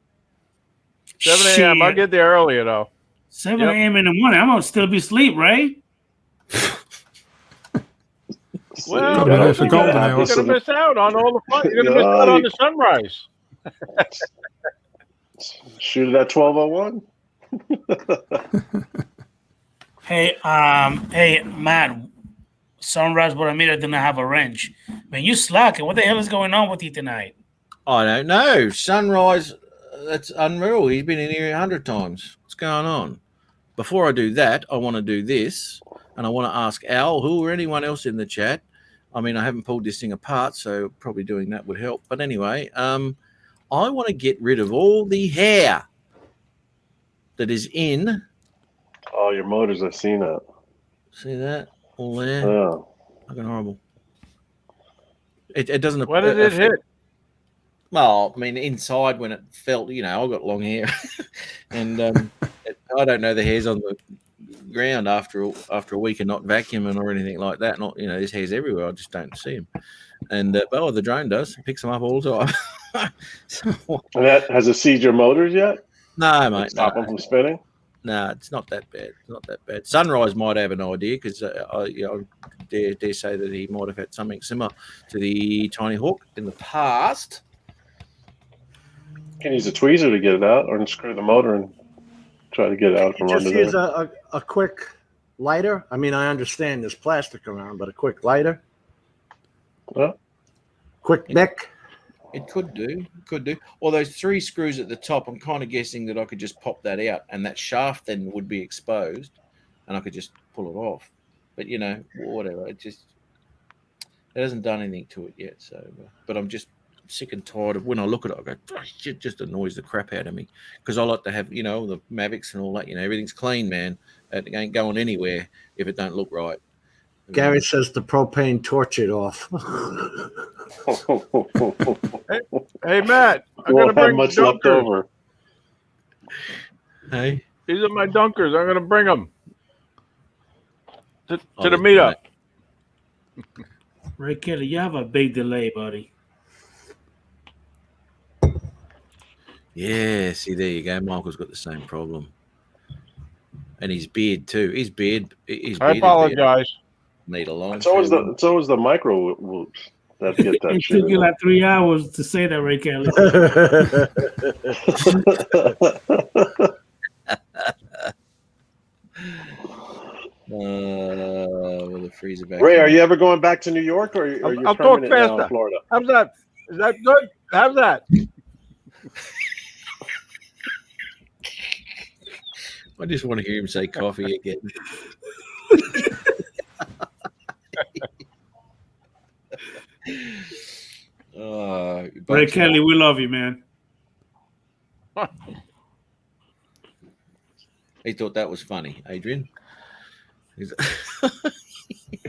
7 a.m. I'll Shit. get there earlier, though. 7 Yep. a.m. in the morning. I'm going to still be asleep, right? Well, Gotta be there for you're golden gonna hour. miss out on all the fun. You're going to miss out on the sunrise. Shoot it at 12:01. Hey, Matt. Sunrise Boramira didn't have a wrench. Man, you slacking. What the hell is going on with you tonight? I don't know. Sunrise, that's unreal. He's been in here 100 times. What's going on? Before I do that, I want to do this, and I want to ask Al, who or anyone else in the chat. I mean, I haven't pulled this thing apart, so probably doing that would help. But anyway, I want to get rid of all the hair that is in. Oh, your motors, I've seen that. See that? All there. Oh. Fucking horrible. It doesn't. When did it hit? Well, I mean, inside when it felt, I've got long hair, and I don't know the hairs on the ground after a week of not vacuuming or anything like that. Not, there's hairs everywhere. I just don't see them. And the drone does. It picks them up all the time. And that has it seized your motors yet? No, mate. Stop them from spinning? No, it's not that bad. It's not that bad. Sunrise might have an idea because I dare say that he might have had something similar to the Tiny Hawk in the past. You can use a tweezer to get it out, or unscrew the motor and try to get it out from Just under use there. a quick lighter. I mean, I understand there's plastic around, but a quick lighter, Well, quick nick. It could do. Or those 3 screws at the top, I'm kind of guessing that I could just pop that out and that shaft then would be exposed and I could just pull it off. But, whatever. It hasn't done anything to it yet. So, but I'm just sick and tired of when I look at it, I go, oh, shit, just annoys the crap out of me because I like to have, the Mavics and all that, everything's clean, man. It ain't going anywhere if it don't look right. Gary says the propane tortured off. Hey, Matt, I'm Won't going to bring have much dunkers. left over. Hey, These are my dunkers. I'm going to bring them to the that's meetup. Ray Kelly, you have a big delay, buddy. Yeah, see, there you go. Michael's got the same problem. And his beard, too. His beard. I apologize. Need a long. It's always the micro whoops that get that It shit. took you like 3 hours to say that, Ray Kelly. With the freezer back. Ray, are you ever going back to New York, or are you I'll talk permanent now in faster. Florida? How's that? Is that good? How's that? I just want to hear him say coffee again. Ray Kelly, we love you, man. He thought that was funny, Adrian.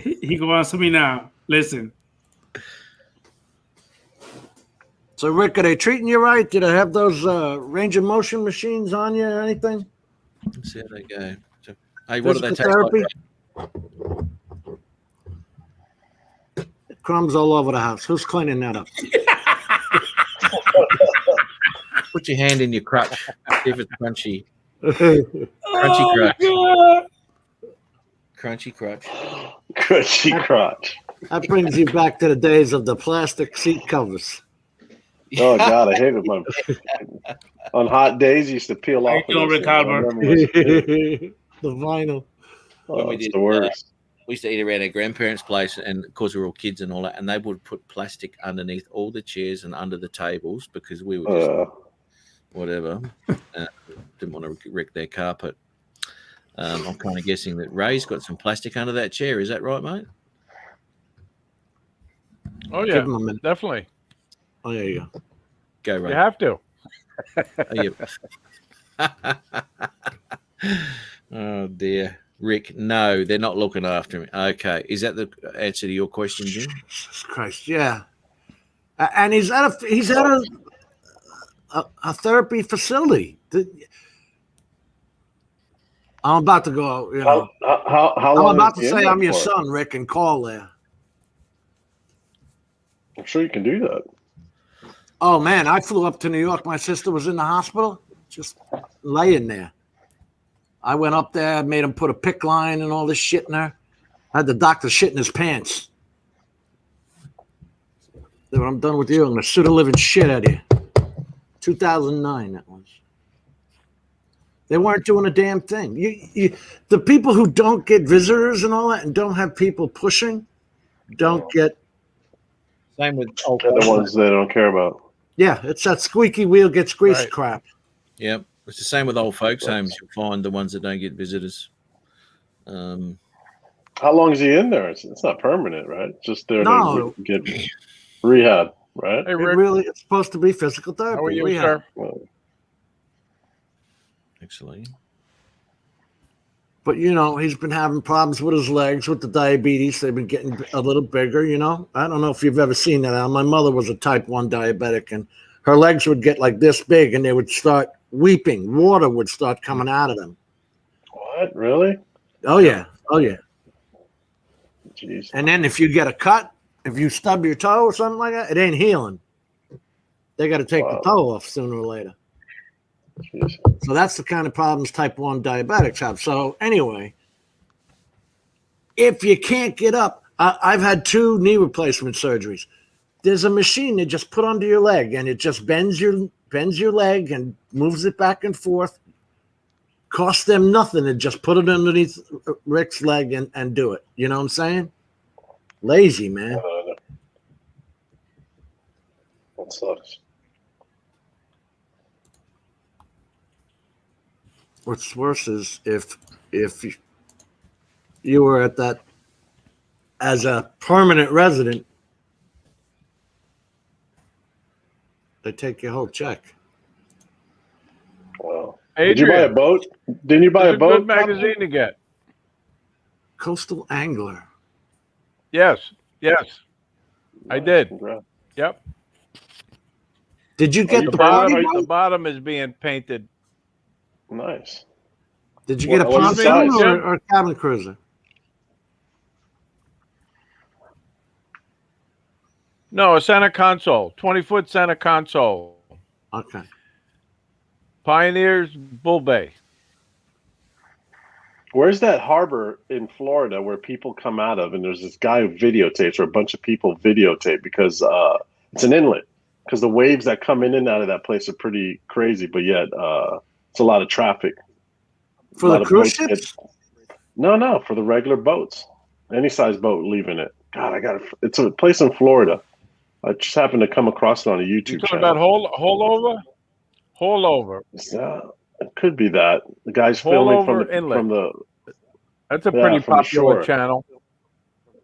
He go answer me now. Listen. So, Rick, are they treating you right? Did I have those range of motion machines on you or anything? Let's see how they go. Hey, what do they taste Therapy? like? Crumbs all over the house. Who's cleaning that up? Put your hand in your crutch. See if it's crunchy. Oh, crutch. God. Crunchy crutch. Crunchy crotch. That brings you back to the days of the plastic seat covers. Oh God, I hate it. On hot days, you used to peel off. How you doing, Rick Halber? The vinyl. When we it's did, the worst. we used to eat around our grandparents' place, and of course we were all kids and all that, and they would put plastic underneath all the chairs and under the tables because we were just whatever. Didn't want to wreck their carpet. I'm kind of guessing that Ray's got some plastic under that chair. Is that right, mate? Oh, yeah, Give him a minute. definitely. Oh, there you go. Go, Ray. You have to. Oh dear, Rick. No, they're not looking after him. Okay, is that the answer to your question, Jim? Jesus Christ, yeah. And he's at a therapy facility. I'm about to go. You know, How I'm long about is to he in say there I'm your for? son, Rick, and call there. I'm sure you can do that. Oh man, I flew up to New York. My sister was in the hospital, just laying there. I went up there, made him put a PICC line and all this shit in there. I had the doctor shit in his pants. Then when I'm done with you, I'm gonna sue the living shit out of you. 2009, that was. They weren't doing a damn thing. The people who don't get visitors and all that, and don't have people pushing, don't get. Same with They're the ones they don't care about. Yeah, it's that squeaky wheel gets greased crap. Yep, it's the same with old folks' homes. You'll find the ones that don't get visitors. How long is he in there? It's not permanent, right? It's just there No. to get rehab, right? Hey, It Rick, really, it's supposed to be physical therapy. how are you, rehab. sir? Excellent. But he's been having problems with his legs, with the diabetes. They've been getting a little bigger. I don't know if you've ever seen that. My mother was a type 1 diabetic, and her legs would get like this big, and they would start weeping. Water would start coming out of them. What? Really? Oh yeah, oh yeah. Jeez. And then if you get a cut, if you stub your toe or something like that, it ain't healing. They got to take the toe off sooner or later. Jeez. So that's the kind of problems type 1 diabetics have. So anyway, if you can't get up, I've had 2 knee replacement surgeries. There's a machine they just put under your leg, and it just bends your leg and moves it back and forth. Costs them nothing to just put it underneath Rick's leg and do it. You know what I'm saying? Lazy, man. That sucks. What's worse is if you were at that as a permanent resident, they take your whole check. Wow. Adrian, Did you buy a boat? Didn't you buy it's a boat? good magazine to get. Coastal Angler. Yes, I did. Congrats. Yep. Did you get The the party bottom, the boat? bottom is being painted. Nice. Did you get a What's the pontoon size? or a cabin cruiser? No, a center console, 20-foot center console. Okay. Pioneers, Bull Bay. Where's that harbor in Florida where people come out of, and there's this guy who videotapes, or a bunch of people videotape because it's an inlet. Because the waves that come in and out of that place are pretty crazy, but yet it's a lot of traffic. For the cruise ships? No, for the regular boats. Any size boat leaving it. God, it's a place in Florida. I just happened to come across it on a YouTube You talking channel. about Holdover? Holdover. It could be that. The guy's filming from the That's a pretty from the popular shore. channel.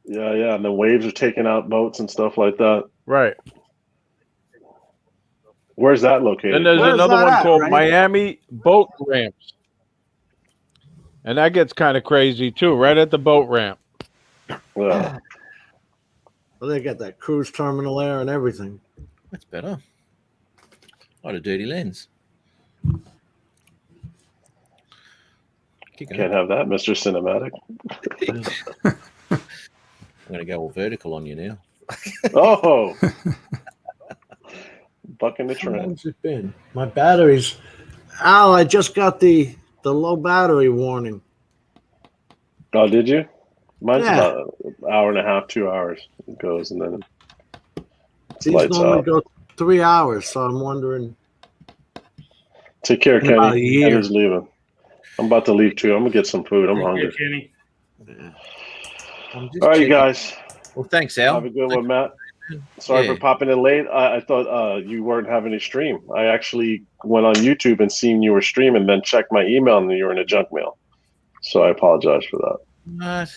Yeah, and the waves are taking out boats and stuff like that. Right. Where's that located? Then there's another one called Miami Boat Ramps. And that gets kind of crazy too, right at the boat ramp. Yeah. Well, they got that cruise terminal there and everything. That's better. I had a dirty lens. Can't have that, Mr. Cinematic. I'm going to go all vertical on you now. Oh, bucking the How trend. long's it been? My batteries. Al, I just got the low battery warning. Oh, did you? Mine's Yeah. about an hour and a half, 2 hours. It goes and then These lights normally out. go 3 hours, so I'm wondering. Take care, In about a Kenny. year. Kenny's leaving. I'm about to leave too. I'm gonna get some food. I'm hungry. Kenny. I'm just All right, you checking. guys. Well, thanks, Al. Have a good one, Matt. Sorry Yeah. for popping in late. I thought you weren't having a stream. I actually went on YouTube and seen you were streaming, then checked my email and you were in a junk mail. So I apologize for that. What?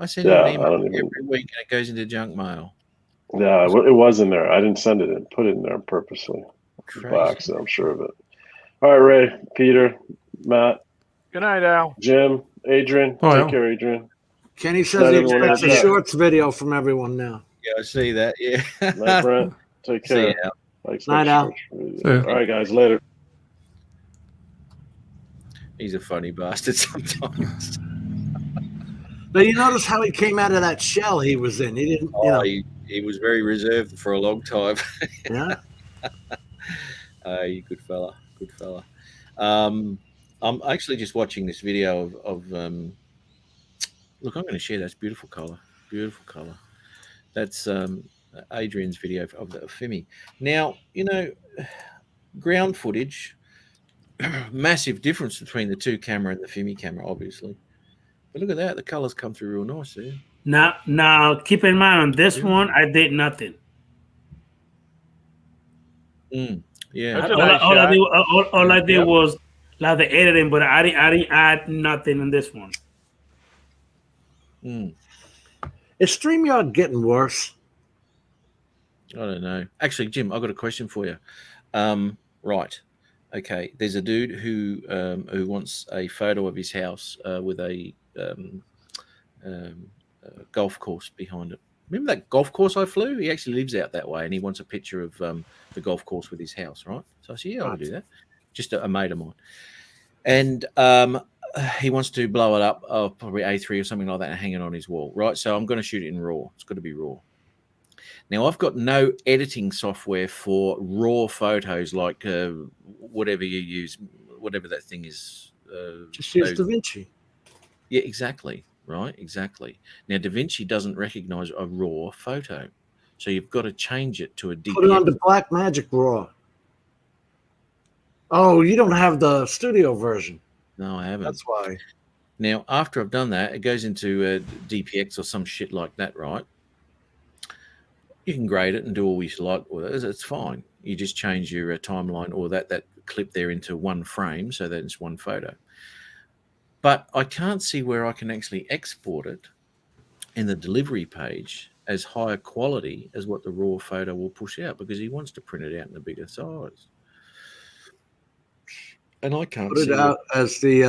I send Yeah, you an I email don't even- every week and it goes into junk mail. Yeah, it was in there. I didn't send it in. Put it in there purposely. Crazy. By accident, I'm sure of it. All right, Ray, Peter, Matt. Good night, Al. Jim, Adrian, Oh, take yeah. care, Adrian. Kenny says Night, he everyone. expects a Yeah. shorts video from everyone now. Yeah, I see that. Yeah. Night, Brent. Take See you, care. Al. I expect Night, Al. shorts for you. See ya. All right, guys. Later. He's a funny bastard sometimes. But you notice how he came out of that shell he was in. He didn't, you know. He was very reserved for a long time. Yeah. You good fella. Good fella. I'm actually just watching this video of look, I'm going to share that. It's beautiful color. Beautiful color. That's Adrian's video of Fimi. Now, you know, ground footage, massive difference between the 2 camera and the Fimi camera, obviously. But look at that. The colors come through real nice there. Now, keep in mind on this one, I did nothing. Yeah. All I did was like the editing, but I didn't add nothing in this one. Is StreamYard getting worse? I don't know. Actually, Jim, I've got a question for you. Right. Okay. There's a dude who wants a photo of his house with a golf course behind it. Remember that golf course I flew? He actually lives out that way, and he wants a picture of the golf course with his house, right? So I said, yeah, I'll do that. Just a mate of mine. And he wants to blow it up, probably A3 or something like that, and hang it on his wall, right? So I'm going to shoot it in RAW. It's got to be RAW. Now, I've got no editing software for RAW photos, like whatever you use, whatever that thing is. Just use DaVinci. Yeah, exactly. Right, exactly. Now, DaVinci doesn't recognize a RAW photo. So you've got to change it to a DPI. Put it on the Blackmagic RAW. Oh, you don't have the studio version. No, I haven't. That's why. Now, after I've done that, it goes into DPX or some shit like that, right? You can grade it and do all you like with it. It's fine. You just change your timeline or that clip there into one frame so that it's one photo. But I can't see where I can actually export it in the delivery page as higher quality as what the RAW photo will push out, because he wants to print it out in a bigger size. And I can't Put it out as the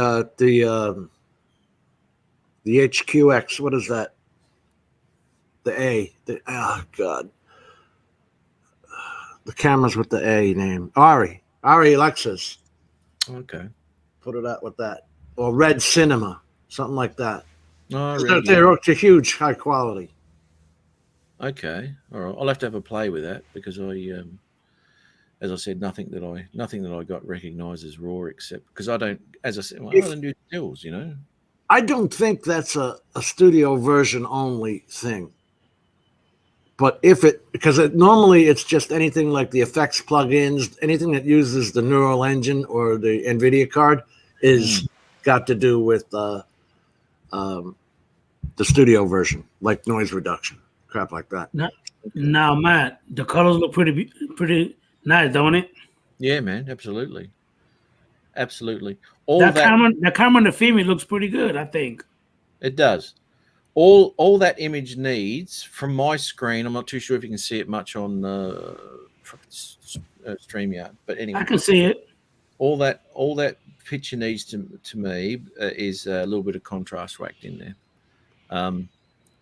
HQX. What is that? The A. Oh God. The cameras with the A name. Ari Alexis. Okay. Put it out with that. Or Red Cinema, something like that. Oh, they're a huge high quality. Okay, all right. I'll have to have a play with that, because I, as I said, nothing that I got recognized as RAW, except because I don't, as I said, I don't do stills, you know. I don't think that's a studio version only thing. But because normally it's just anything like the effects plugins, anything that uses the Neural Engine or the NVIDIA card is got to do with the studio version, like noise reduction, crap like that. Now, Matt, the colors look pretty nice, don't it? Yeah, man, absolutely. The camera in the Fimi looks pretty good, I think. It does. All that image needs from my screen. I'm not too sure if you can see it much on StreamYard, but anyway, I can see it. All that picture needs to me is a little bit of contrast whacked in there,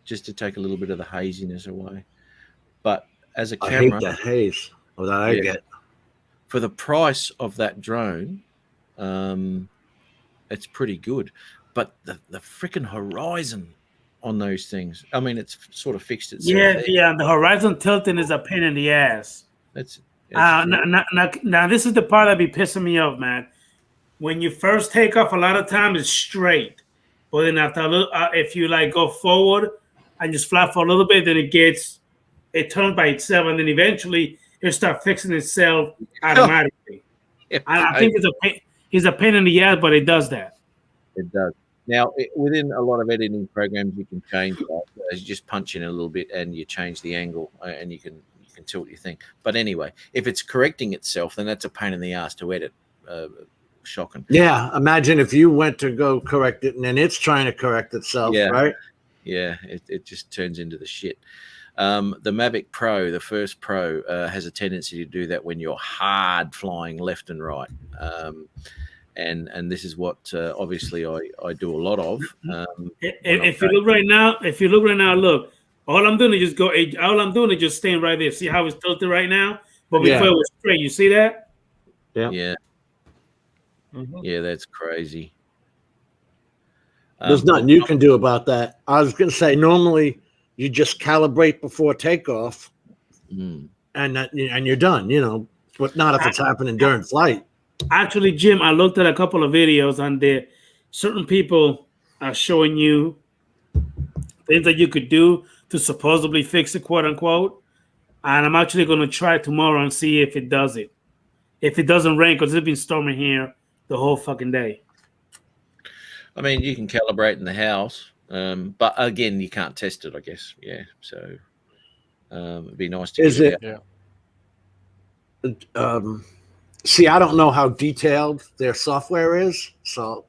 just to take a little bit of the haziness away. But as a camera, I hate that haze. Or that I get. For the price of that drone, it's pretty good. But the freaking horizon on those things, I mean, it's sort of fixed itself. Yeah. The horizon tilting is a pain in the ass. Now this is the part that be pissing me off, man. When you first take off, a lot of times it's straight, but then after a little, if you like go forward and just fly for a little bit, then it turns by itself, and then eventually it starts fixing itself automatically. I think it's a pain in the ass, but it does that. It does. Now, within a lot of editing programs, you can change that. You just punch in a little bit and you change the angle, and you can tilt your thing. But anyway, if it's correcting itself, then that's a pain in the ass to edit. Shocking. Yeah, imagine if you went to go correct it and then it's trying to correct itself, right? Yeah, it just turns into the shit. The Mavic Pro, the first Pro, has a tendency to do that when you're hard flying left and right. and this is what obviously I do a lot of. If you look right now, look. All I'm doing is just go. All I'm doing is just staying right there. See how it's tilted right now? But before it was straight. You see that? Yeah. Mhm. Yeah, that's crazy. There's nothing you can do about that. I was going to say, normally you just calibrate before takeoff, and you're done. You know, but not if it's happening during flight. Actually, Jim, I looked at a couple of videos on there. Certain people are showing you things that you could do to supposedly fix it, quote unquote. And I'm actually going to try tomorrow and see if it does it. If it doesn't rain, because it's been storming here the whole fucking day. I mean, you can calibrate in the house, but again, you can't test it, I guess. Yeah, so it'd be nice to. Is it? Yeah. See, I don't know how detailed their software is, so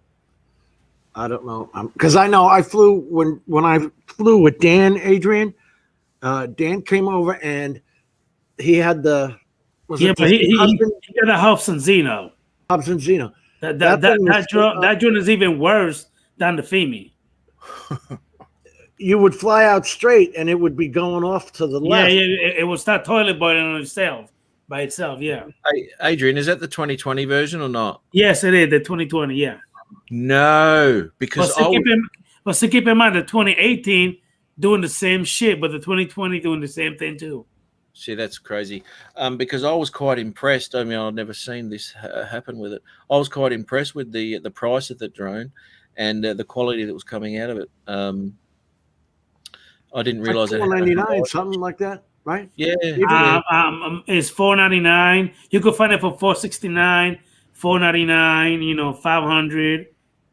I don't know. Because I know I flew when I flew with Dan, Adrian. Dan came over and he had the. But he got a Hobson Zeno. Hobson Zeno. That drone is even worse than the FEMI. You would fly out straight and it would be going off to the left. Yeah, it would start toilet boiling on itself by itself. Yeah. Hey, Adrian, is that the 2020 version or not? Yes, it is the 2020. Yeah. No, because keep in mind the 2018 doing the same shit, but the 2020 doing the same thing too. See, that's crazy. Because I was quite impressed. I mean, I've never seen this happen with it. I was quite impressed with the price of the drone and the quality that was coming out of it. I didn't realize that. $499, something like that, right? Yeah. It's $499. You could find it for $469, $499. You know, $500.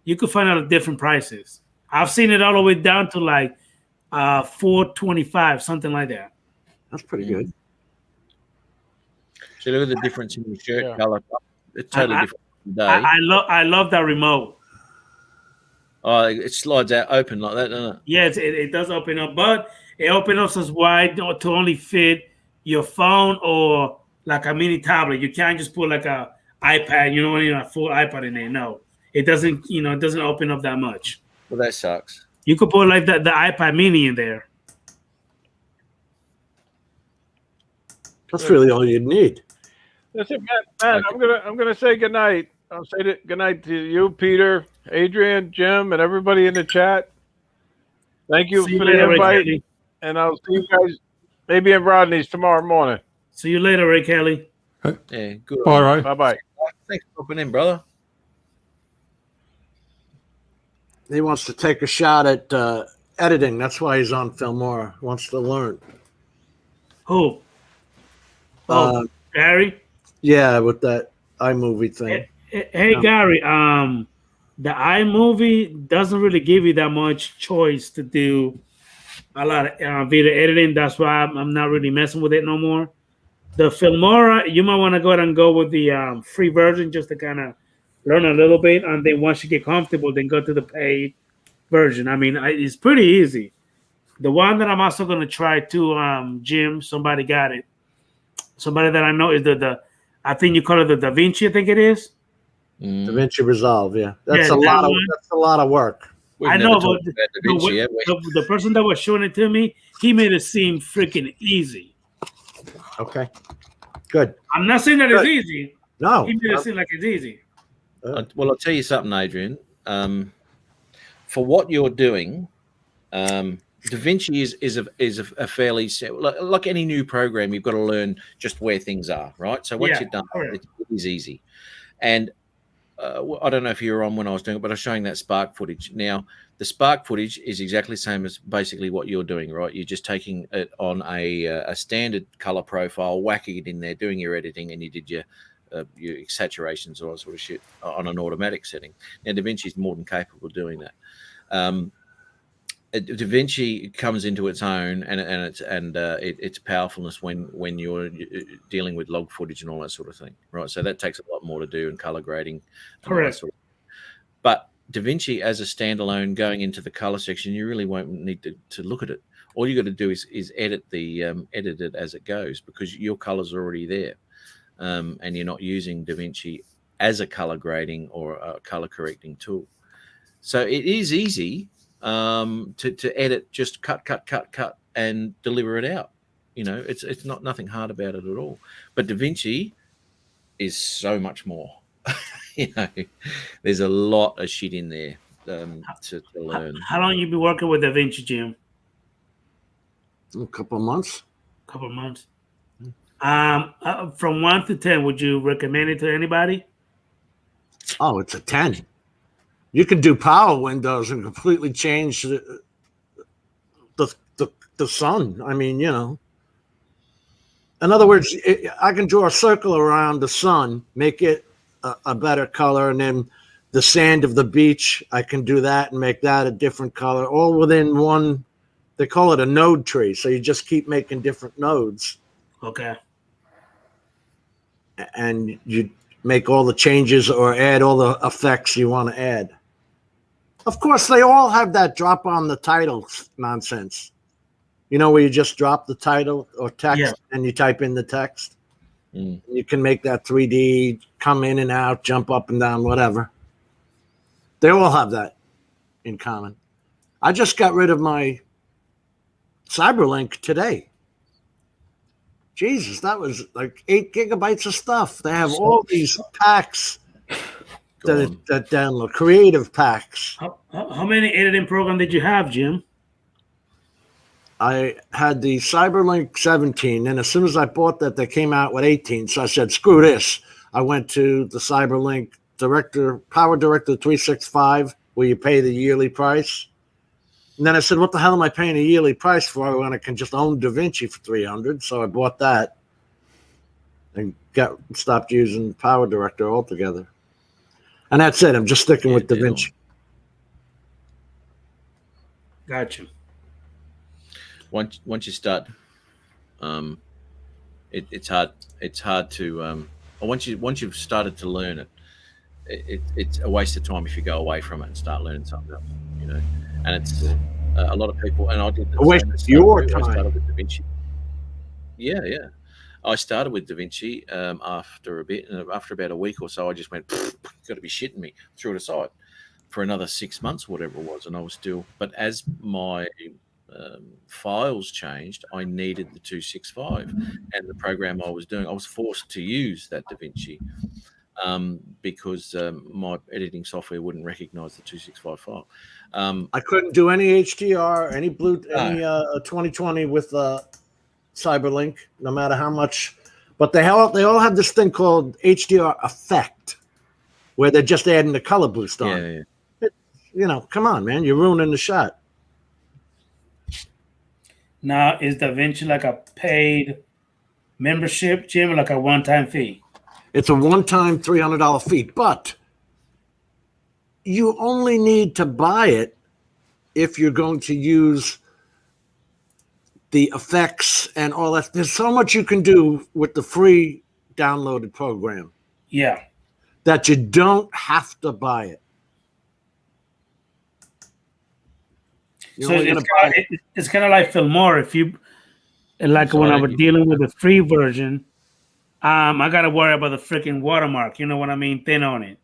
You could find out at different prices. I've seen it all the way down to like $425, something like that. That's pretty good. So look at the difference in the shirt color. It's totally different today. I love that remote. Oh, it slides out open like that, doesn't it? Yes, it does open up, but it opens up as wide to only fit your phone or like a mini tablet. You can't just put like a iPad, you know, a full iPad in there. No, it doesn't. You know, it doesn't open up that much. Well, that sucks. You could put like the iPad mini in there. That's really all you need. That's it, man. I'm gonna say good night. I'll say good night to you, Peter, Adrian, Jim, and everybody in the chat. Thank you for the invite, and I'll see you guys maybe in Rodney's tomorrow morning. See you later, Ray Kelly. Yeah, good. Bye, Ray. Bye. Thanks for popping in, brother. He wants to take a shot at editing. That's why he's on Filmora. He wants to learn. Who? Gary? Yeah, with that iMovie thing. Hey, Gary, the iMovie doesn't really give you that much choice to do a lot of video editing. That's why I'm not really messing with it no more. The Filmora, you might want to go ahead and go with the free version just to kind of learn a little bit. And then once you get comfortable, then go to the paid version. I mean, it's pretty easy. The one that I'm also going to try too, Jim, somebody got it. Somebody that I know is the I think you call it the DaVinci, I think it is. DaVinci Resolve, yeah. That's a lot of work. I know, but the person that was showing it to me, he made it seem freaking easy. Okay. Good. I'm not saying that it's easy. No. He made it seem like it's easy. Well, I'll tell you something, Adrian. For what you're doing, DaVinci is a fairly like any new program. You've got to learn just where things are, right? So once you've done it is easy. And I don't know if you were on when I was doing it, but I was showing that Spark footage. Now, the Spark footage is exactly the same as basically what you're doing, right? You're just taking it on a standard color profile, whacking it in there, doing your editing, and you did your saturations or all that sort of shit on an automatic setting. Now, DaVinci is more than capable of doing that. DaVinci comes into its own and its powerfulness when you're dealing with log footage and all that sort of thing, right? So that takes a lot more to do and color grading. Correct. But DaVinci as a standalone going into the color section, you really won't need to look at it. All you got to do is edit it as it goes because your colors are already there, and you're not using DaVinci as a color grading or a color correcting tool. So it is easy to edit, just cut, and deliver it out. You know, it's not nothing hard about it at all. But DaVinci is so much more. You know, there's a lot of shit in there to learn. How long you been working with DaVinci, Jim? A couple of months. Couple of months. From 1 to 10, would you recommend it to anybody? Oh, it's a 10. You can do power windows and completely change the sun. I mean, you know. In other words, I can draw a circle around the sun, make it a better color, and then the sand of the beach, I can do that and make that a different color, all within one. They call it a node tree. So you just keep making different nodes. Okay. And you make all the changes or add all the effects you want to add. Of course, they all have that drop on the title nonsense. You know, where you just drop the title or text and you type in the text. You can make that 3D, come in and out, jump up and down, whatever. They all have that in common. I just got rid of my Cyberlink today. Jesus, that was like 8 gigabytes of stuff. They have all these packs that download, creative packs. How many editing programs did you have, Jim? I had the Cyberlink 17, and as soon as I bought that, they came out with 18. So I said, screw this. I went to the Cyberlink Power Director 365, where you pay the yearly price. And then I said, what the hell am I paying a yearly price for when I can just own DaVinci for $300? So I bought that and stopped using Power Director altogether. And that's it. I'm just sticking with DaVinci. Gotcha. Once you start, it's hard. It's hard to. Once you've started to learn it, it's a waste of time if you go away from it and start learning something else. You know, and it's a lot of people. And I did the waste your time. I started with DaVinci. Yeah. I started with DaVinci after a bit, and after about a week or so, I just went, "Got to be shitting me!" Threw it aside for another 6 months, whatever it was, and I was still. But as my files changed, I needed the 265, and the program I was doing, I was forced to use that DaVinci because my editing software wouldn't recognize the 265 file. I couldn't do any HDR, any 2020 with Cyberlink, no matter how much. But they all have this thing called HDR effect, where they're just adding the color boost on. You know, come on, man, you're ruining the shot. Now, is DaVinci like a paid membership, Jim, or like a one-time fee? It's a one-time $300 fee, but you only need to buy it if you're going to use the effects and all that. There's so much you can do with the free downloaded program. Yeah. That you don't have to buy it. So it's kind of like Filmora. If you like when I was dealing with the free version, I got to worry about the freaking watermark. You know what I mean? Thin on it.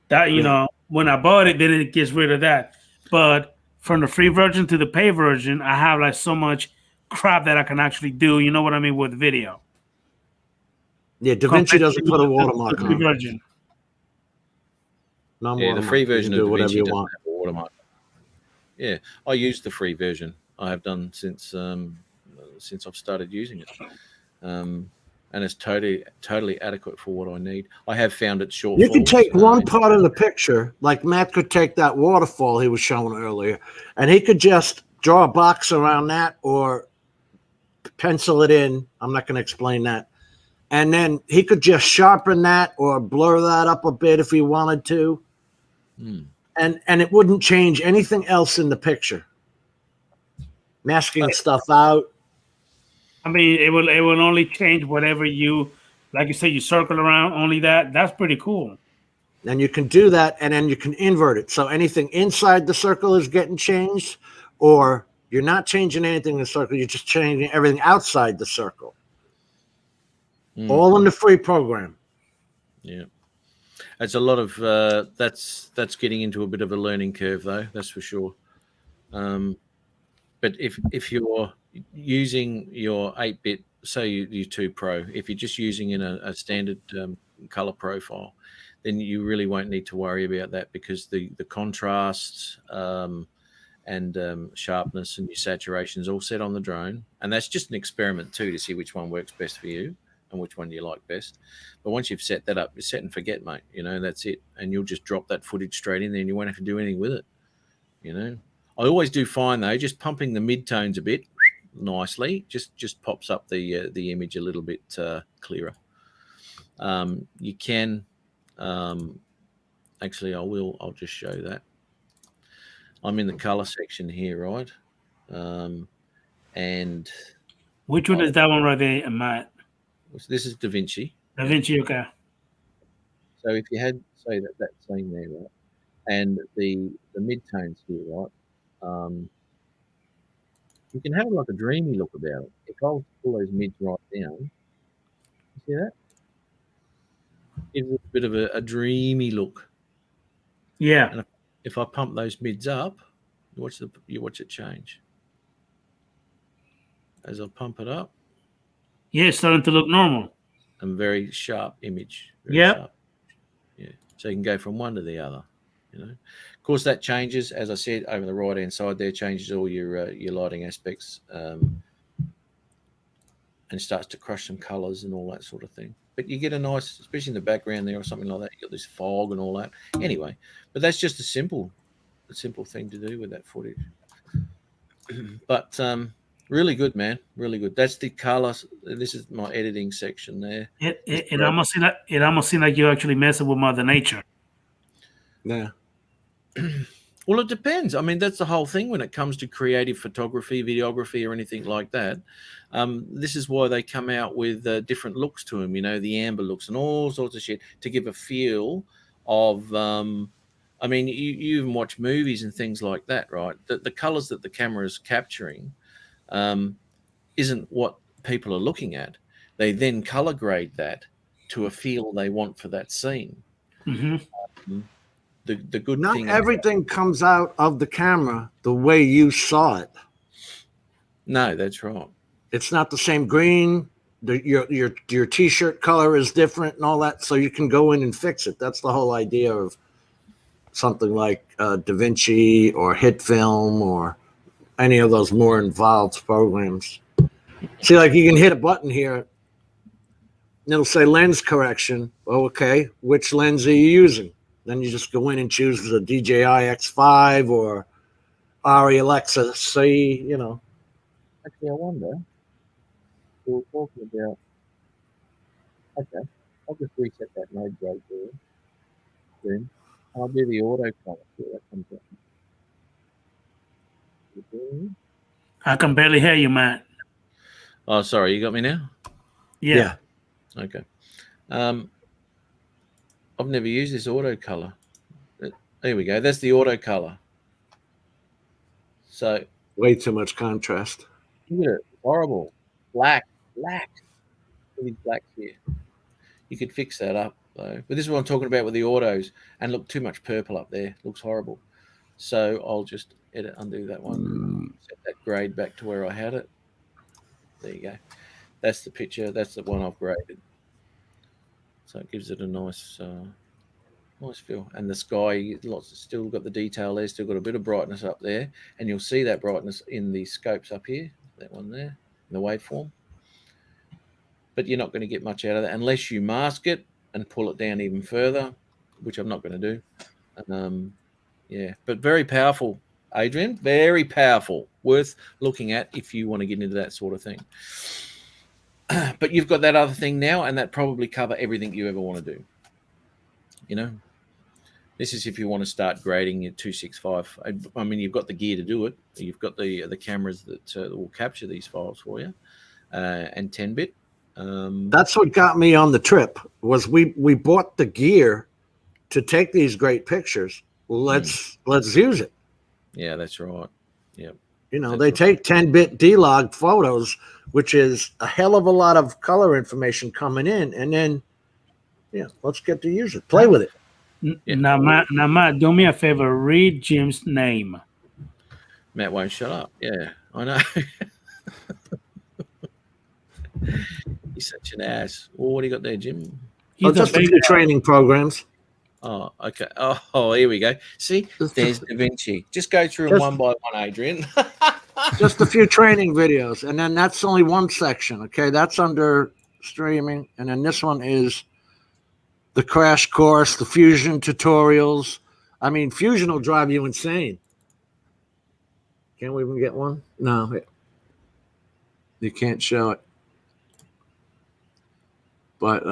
That know, when I bought it, then it gets rid of that. But from the free version to the pay version, I have like so much crap that I can actually do. You know what I mean with video. Yeah, DaVinci doesn't put a watermark on. Version. No the free version of DaVinci doesn't have a watermark. Yeah, I use the free version. I have done since I've started using it, and it's totally adequate for what I need. I have found it short. You can take one part of the picture, like Matt could take that waterfall he was showing earlier, and he could just draw a box around that or pencil it in. I'm not going to explain that. And then he could just sharpen that or blur that up a bit if he wanted to. And it wouldn't change anything else in the picture. Masking stuff out. I mean, it will only change whatever you, like you say, you circle around, only that. That's pretty cool. And you can do that, and then you can invert it. So anything inside the circle is getting changed, or you're not changing anything in the circle, you're just changing everything outside the circle. All in the free program. Yeah. It's a lot of that's getting into a bit of a learning curve, though. That's for sure. But if you're using your 8-bit, say you 2 Pro, if you're just using in a standard color profile, then you really won't need to worry about that, because the contrast and sharpness and your saturation is all set on the drone, and that's just an experiment too, to see which one works best for you and which one you like best. But once you've set that up, you set and forget, mate. That's it, and you'll just drop that footage straight in there, and you won't have to do anything with it. I always do find, though, just pumping the mid-tones a bit nicely just pops up the image a little bit clearer. You can actually, I'll just show that. I'm in the color section here, right? And which one is that one right there, Matt? This is DaVinci. DaVinci, okay. So if you had, say, that scene there, right, and the mid-tones here, right, you can have like a dreamy look about it. If I'll pull those mids right down, you see that? Gives it a bit of a dreamy look. Yeah. And if I pump those mids up, you watch it change. As I pump it up. Yeah, it's starting to look normal. And very sharp image. Yeah. Yeah. So you can go from one to the other. Of course, that changes, as I said, over the right hand side there, changes all your lighting aspects, and starts to crush some colors and all that sort of thing. But you get a nice, especially in the background there or something like that, you got this fog and all that. Anyway, but that's just a simple thing to do with that footage. But really good, man, really good. That's the colors. This is my editing section there. It almost seems like you're actually messing with Mother Nature. Yeah. Well, it depends. I mean, that's the whole thing when it comes to creative photography, videography, or anything like that. This is why they come out with different looks to them, the amber looks and all sorts of shit, to give a feel of, I mean, you even watch movies and things like that, right? The colors that the camera is capturing isn't what people are looking at. They then color grade that to a feel they want for that scene. Mm-hmm. The good Not thing. everything comes out of the camera the way you saw it. No, that's right. It's not the same green. Your t-shirt color is different and all that, so you can go in and fix it. That's the whole idea of something like DaVinci or HitFilm or any of those more involved programs. See, like you can hit a button here, and it'll say lens correction. Oh, okay, which lens are you using? Then you just go in and choose the DJI X5 or ARRI Alexa C, Actually, I wonder. We were talking about. Okay, I'll just reset that mode right there. Then I'll do the auto color. See what that comes up. I can barely hear you, Matt. Oh, sorry. You got me now? Yeah. Okay. I've never used this auto color. There we go. That's the auto color. So way too much contrast. Look at it. Horrible. Black. Really black here. You could fix that up though. But this is what I'm talking about with the autos. And look, too much purple up there. Looks horrible. So I'll just undo that one. Set that grade back to where I had it. There you go. That's the picture. That's the one I've graded. So it gives it a nice feel. And the sky, still got the detail there, still got a bit of brightness up there. And you'll see that brightness in the scopes up here, that one there, in the waveform. But you're not going to get much out of that unless you mask it and pull it down even further, which I'm not going to do. Yeah, but very powerful, Adrian. Very powerful. Worth looking at if you want to get into that sort of thing. But you've got that other thing now, and that probably cover everything you ever want to do. This is if you want to start grading your 265. I mean, you've got the gear to do it. You've got the cameras that will capture these files for you, and 10-bit. That's what got me on the trip. Was we bought the gear to take these great pictures. Let's use it. Yeah, that's right. Yeah. They take 10-bit D-Log photos, which is a hell of a lot of color information coming in, and then Yeah, let's get to use it. Play with it. Now, Matt, do me a favor. Read Jim's name. Matt won't shut up. Yeah, I know. He's such an ass. Well, what do you got there, Jim? Just a few training programs. Oh, okay. Oh, here we go. See, there's Da Vinci. Just go through them one by one, Adrian. Just a few training videos, and then that's only one section. Okay, that's under streaming, and then this one is the crash course, the Fusion tutorials. I mean, Fusion will drive you insane. Can't we even get one? No, you can't show it. But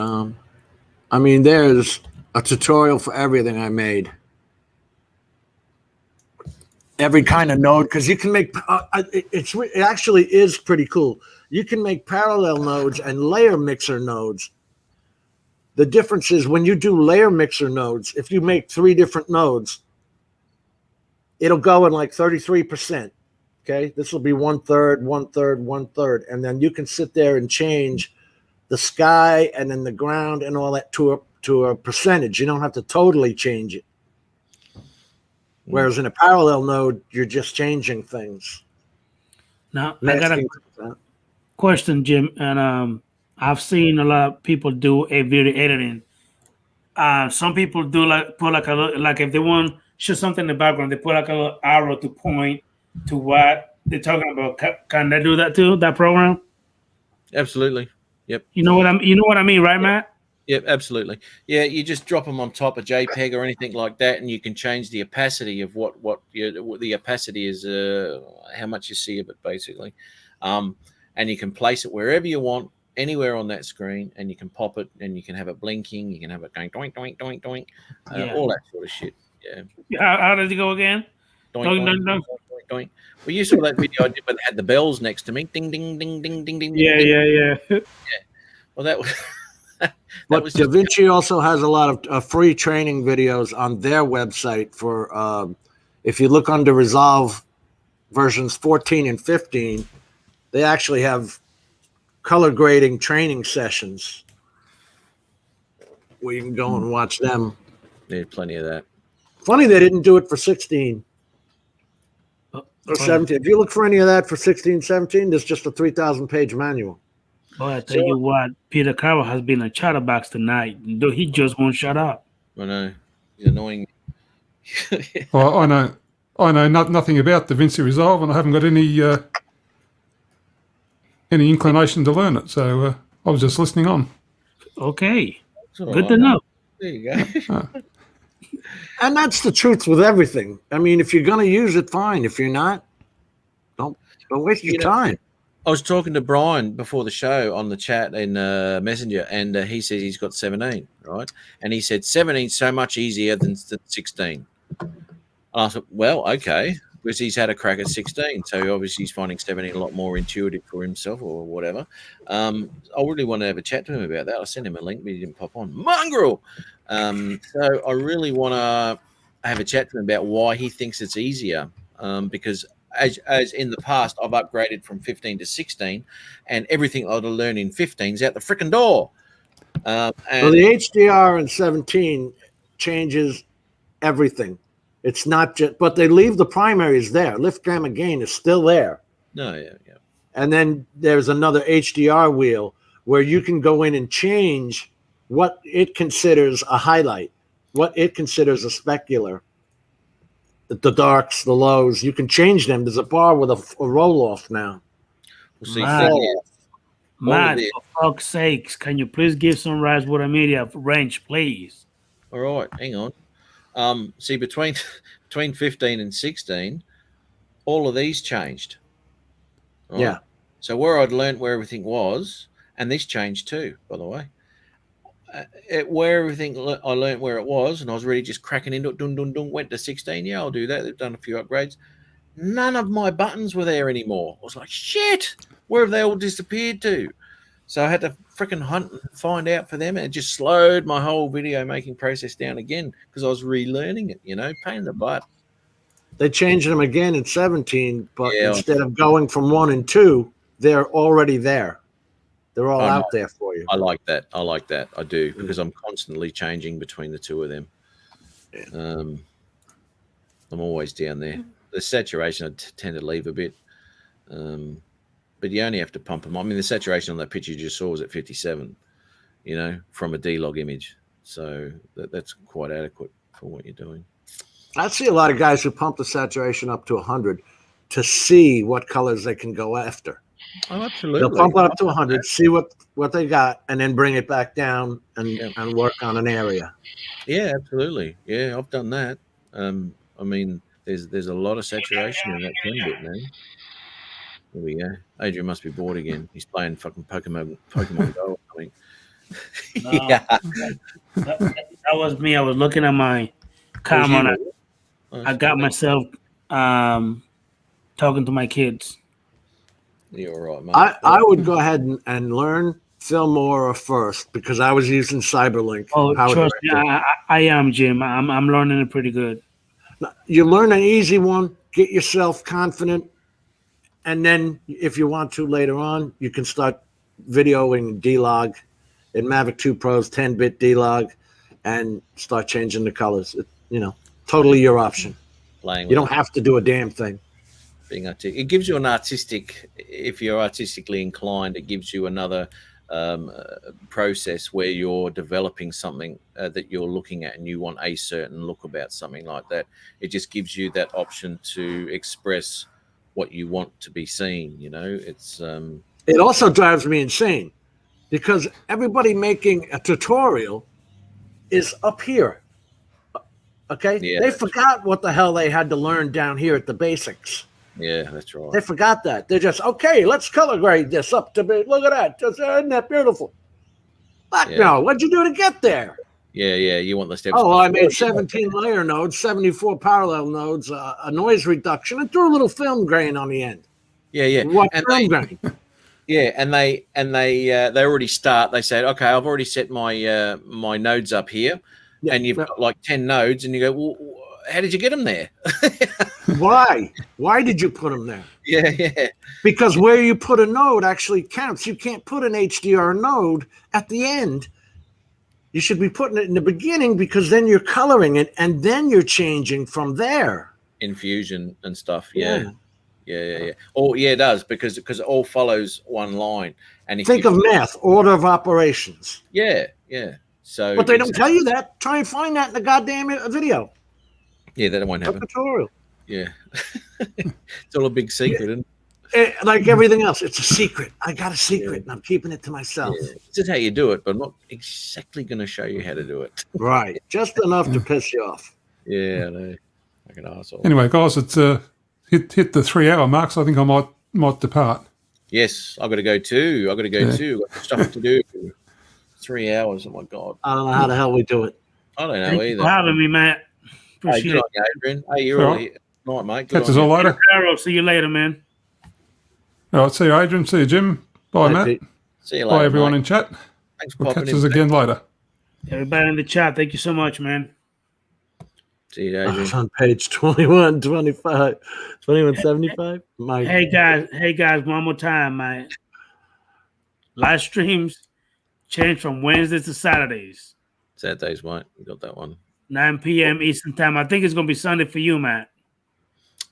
I mean, there's a tutorial for everything I made. Every kind of node, because you can make it actually is pretty cool. You can make parallel nodes and layer mixer nodes. The difference is when you do layer mixer nodes, if you make 3 different nodes, it'll go in like 33%. Okay, this will be 1/3, 1/3, 1/3, and then you can sit there and change the sky and then the ground and all that to a percentage. You don't have to totally change it. Whereas in a parallel node, you're just changing things. Now, I got a question, Jim, and I've seen a lot of people do a video editing. Some people do put if they want to show something in the background, they put like a little arrow to point to what they're talking about. Can they do that too? That program? Absolutely. Yep. You know what I mean, right, Matt? Yep, absolutely. Yeah, you just drop them on top of JPEG or anything like that, and you can change the opacity of what the opacity is, how much you see of it, basically. And you can place it wherever you want, anywhere on that screen, and you can pop it, and you can have it blinking, you can have it going doink, doink, doink, doink, all that sort of shit. Yeah. How does it go again? Doink, doink, doink, doink, doink, doink. Well, you saw that video I did, but it had the bells next to me. Ding, ding, ding, ding, ding, ding. Yeah, ding, yeah. Well, that was. But Da Vinci also has a lot of free training videos on their website for, if you look under Resolve versions 14 and 15, they actually have color grading training sessions where you can go and watch them. There's plenty of that. Funny they didn't do it for 16 or 17. If you look for any of that for 16, 17, there's just a 3,000-page manual. Boy, I tell you what, Peter Carroll has been a chatterbox tonight. He just won't shut up. I know. He's annoying. Well, I know nothing about Da Vinci Resolve, and I haven't got any inclination to learn it. So I was just listening on. Okay, good to know. There you go. And that's the truth with everything. I mean, if you're going to use it, fine. If you're not, don't waste your time. I was talking to Brian before the show on the chat in Messenger, and he says he's got 17, right? And he said 17 is so much easier than 16. And I thought, well, okay, because he's had a crack at 16, so obviously he's finding 17 a lot more intuitive for himself or whatever. I really want to have a chat to him about that. I sent him a link, but he didn't pop on. Mongrel! So I really want to have a chat to him about why he thinks it's easier, because as in the past, I've upgraded from 15 to 16, and everything I'd learned in 15 is out the frickin' door. Well, the HDR in 17 changes everything. It's not just, but they leave the primaries there. Lift, gamma, gain is still there. No, yeah. And then there's another HDR wheel where you can go in and change what it considers a highlight, what it considers a specular. The darks, the lows, you can change them. There's a bar with a roll-off now. We'll see. Matt, for fuck's sakes, can you please give Sunrise Water Media a range, please? All right, hang on. See, between 15 and 16, all of these changed. Right? Yeah. So where I'd learned where everything was, and this changed too, by the way. Where everything I learned where it was, and I was really just cracking into it. Went to 16. Yeah, I'll do that. They've done a few upgrades. None of my buttons were there anymore. I was like, shit, where have they all disappeared to? So I had to freaking hunt and find out for them, and it just slowed my whole video making process down again because I was relearning it. Pain in the butt. They changed them again in 17, but instead of going from 1 and 2, they're already there. They're all Oh, out no. there for you. I like that. I like that. I do, because I'm constantly changing between the two of them. I'm always down there. The saturation I tend to leave a bit, but you only have to pump them. I mean, the saturation on that picture you just saw was at 57, you know, from a D-Log image. So that's quite adequate for what you're doing. I see a lot of guys who pump the saturation up to 100 to see what colors they can go after. Oh, absolutely. They'll pump it up to 100, see what they got, and then bring it back down and work on an area. Yeah, absolutely. Yeah, I've done that. I mean, there's a lot of saturation in that 10 bit, man. There we go. Adrian must be bored again. He's playing fucking Pokemon Go or something. No, Yeah. that was me. I was looking at my camera. And I got myself talking to my kids. You're all right, mate. I would go ahead and learn Filmora first, because I was using Cyberlink. Oh, trust me, I am, Jim. I'm learning it pretty good. You learn an easy one, get yourself confident, and then if you want to later on, you can start videoing D-Log in Mavic 2 Pro's 10-bit D-Log and start changing the colors. Totally your option. You don't have to do a damn thing. It gives you an artistic, if you're artistically inclined, it gives you another process where you're developing something that you're looking at and you want a certain look about something like that. It just gives you that option to express what you want to be seen. It's it also drives me insane because everybody making a tutorial is up here. Okay, they forgot what the hell they had to learn down here at the basics. Yeah, that's right. They forgot that. They're just, okay, let's color grade this up to be, look at that. Just, isn't that beautiful? But no, what'd you do to get there? Yeah, you want the steps. Oh, well, I made 17 layer nodes, 74 parallel nodes, a noise reduction, and threw a little film grain on the end. Yeah. What film grain? Yeah, and they already start. They said, okay, I've already set my my nodes up here, and you've got like 10 nodes, and you go, well, how did you get them there? Why? Why did you put them there? Yeah. Because where you put a node actually counts. You can't put an HDR node at the end. You should be putting it in the beginning because then you're coloring it and then you're changing from there. Infusion and stuff. Yeah. Oh, yeah, it does because it all follows one line. And if think of math, order of operations. Yeah. So, but they don't tell you that. Try and find that in the goddamn video. Yeah, that won't happen. Tutorial. Yeah. It's all a big secret, isn't it? Like everything else, it's a secret. I got a secret, and I'm keeping it to myself. Yeah. This is how you do it, but I'm not exactly going to show you how to do it. Right. Just enough to piss you off. Yeah, no. Like an arsehole. Anyway, guys, it's hit the 3-hour mark, so I think I might depart. Yes, I've got to go too. I've got stuff to do. 3 hours. Oh, my God. I don't know how the hell we do it. I don't know Thank either. you for having me, Matt. Hey, good on you, Adrian. Hey, you're all here. Night, mate. Catch us all later. See you later, man. All right, see you, Adrian. See you, Jim. Bye, Matt. Pete. See you later. Bye, everyone mate. in chat. Thanks for We'll popping catch us again later. Everybody in the chat, thank you so much, man. See you, Adrian. It's on page 2125, 2175. Hey guys, one more time. My live streams change from Wednesdays to Saturdays. Saturdays, mate. We got that one. 9 p.m. Eastern time. I think it's gonna be Sunday for you, Matt.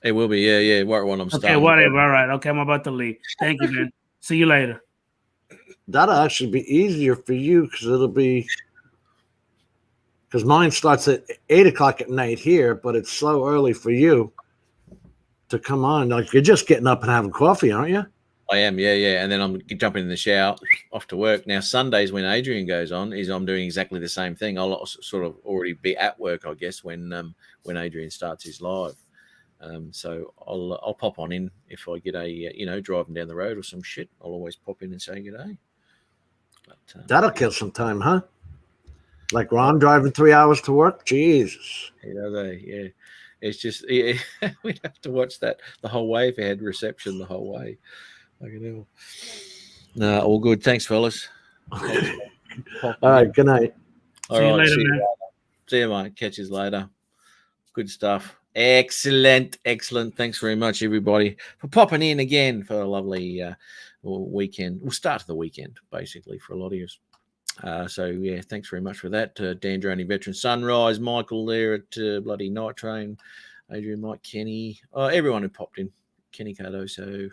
It will be, yeah. What one I'm Okay, starting. whatever. All right. Okay, I'm about to leave. Thank you, man. See you later. That'll actually be easier for you because mine starts at 8 o'clock at night here, but it's so early for you to come on. Like you're just getting up and having coffee, aren't you? I am, yeah. And then I'm jumping in the shower, off to work. Now, Sundays when Adrian goes on, I'm doing exactly the same thing. I'll sort of already be at work, I guess, when Adrian starts his live. So I'll pop on in if I get a driving down the road or some shit. I'll always pop in and say good day. But, that'll kill some time, huh? Like Ron driving 3 hours to work. Jesus. Yeah. It's just we'd have to watch that the whole way if it had reception the whole way. Fucking hell. No, all good. Thanks, fellas. All right. Good night. See you later, man. See you, mate. Catch you later. Good stuff. Excellent. Thanks very much, everybody, for popping in again for a lovely or weekend. We'll start the weekend basically for a lot of us. So yeah, thanks very much for that. Dan Droney, Veteran Sunrise, Michael there at bloody Night Train, Adrian, Mike, Kenny, everyone who popped in, Kenny Cardoso,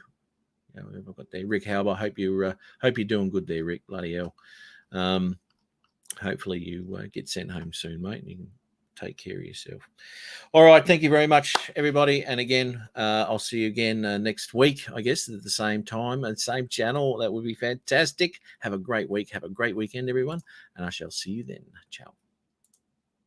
I've got there, Rick Halber. Hope you're doing good there, Rick. Bloody hell. Hopefully you get sent home soon, mate, and you can take care of yourself. All right, thank you very much, everybody. And again, I'll see you again next week, I guess, at the same time and same channel. That would be fantastic. Have a great week. Have a great weekend, everyone. And I shall see you then. Ciao.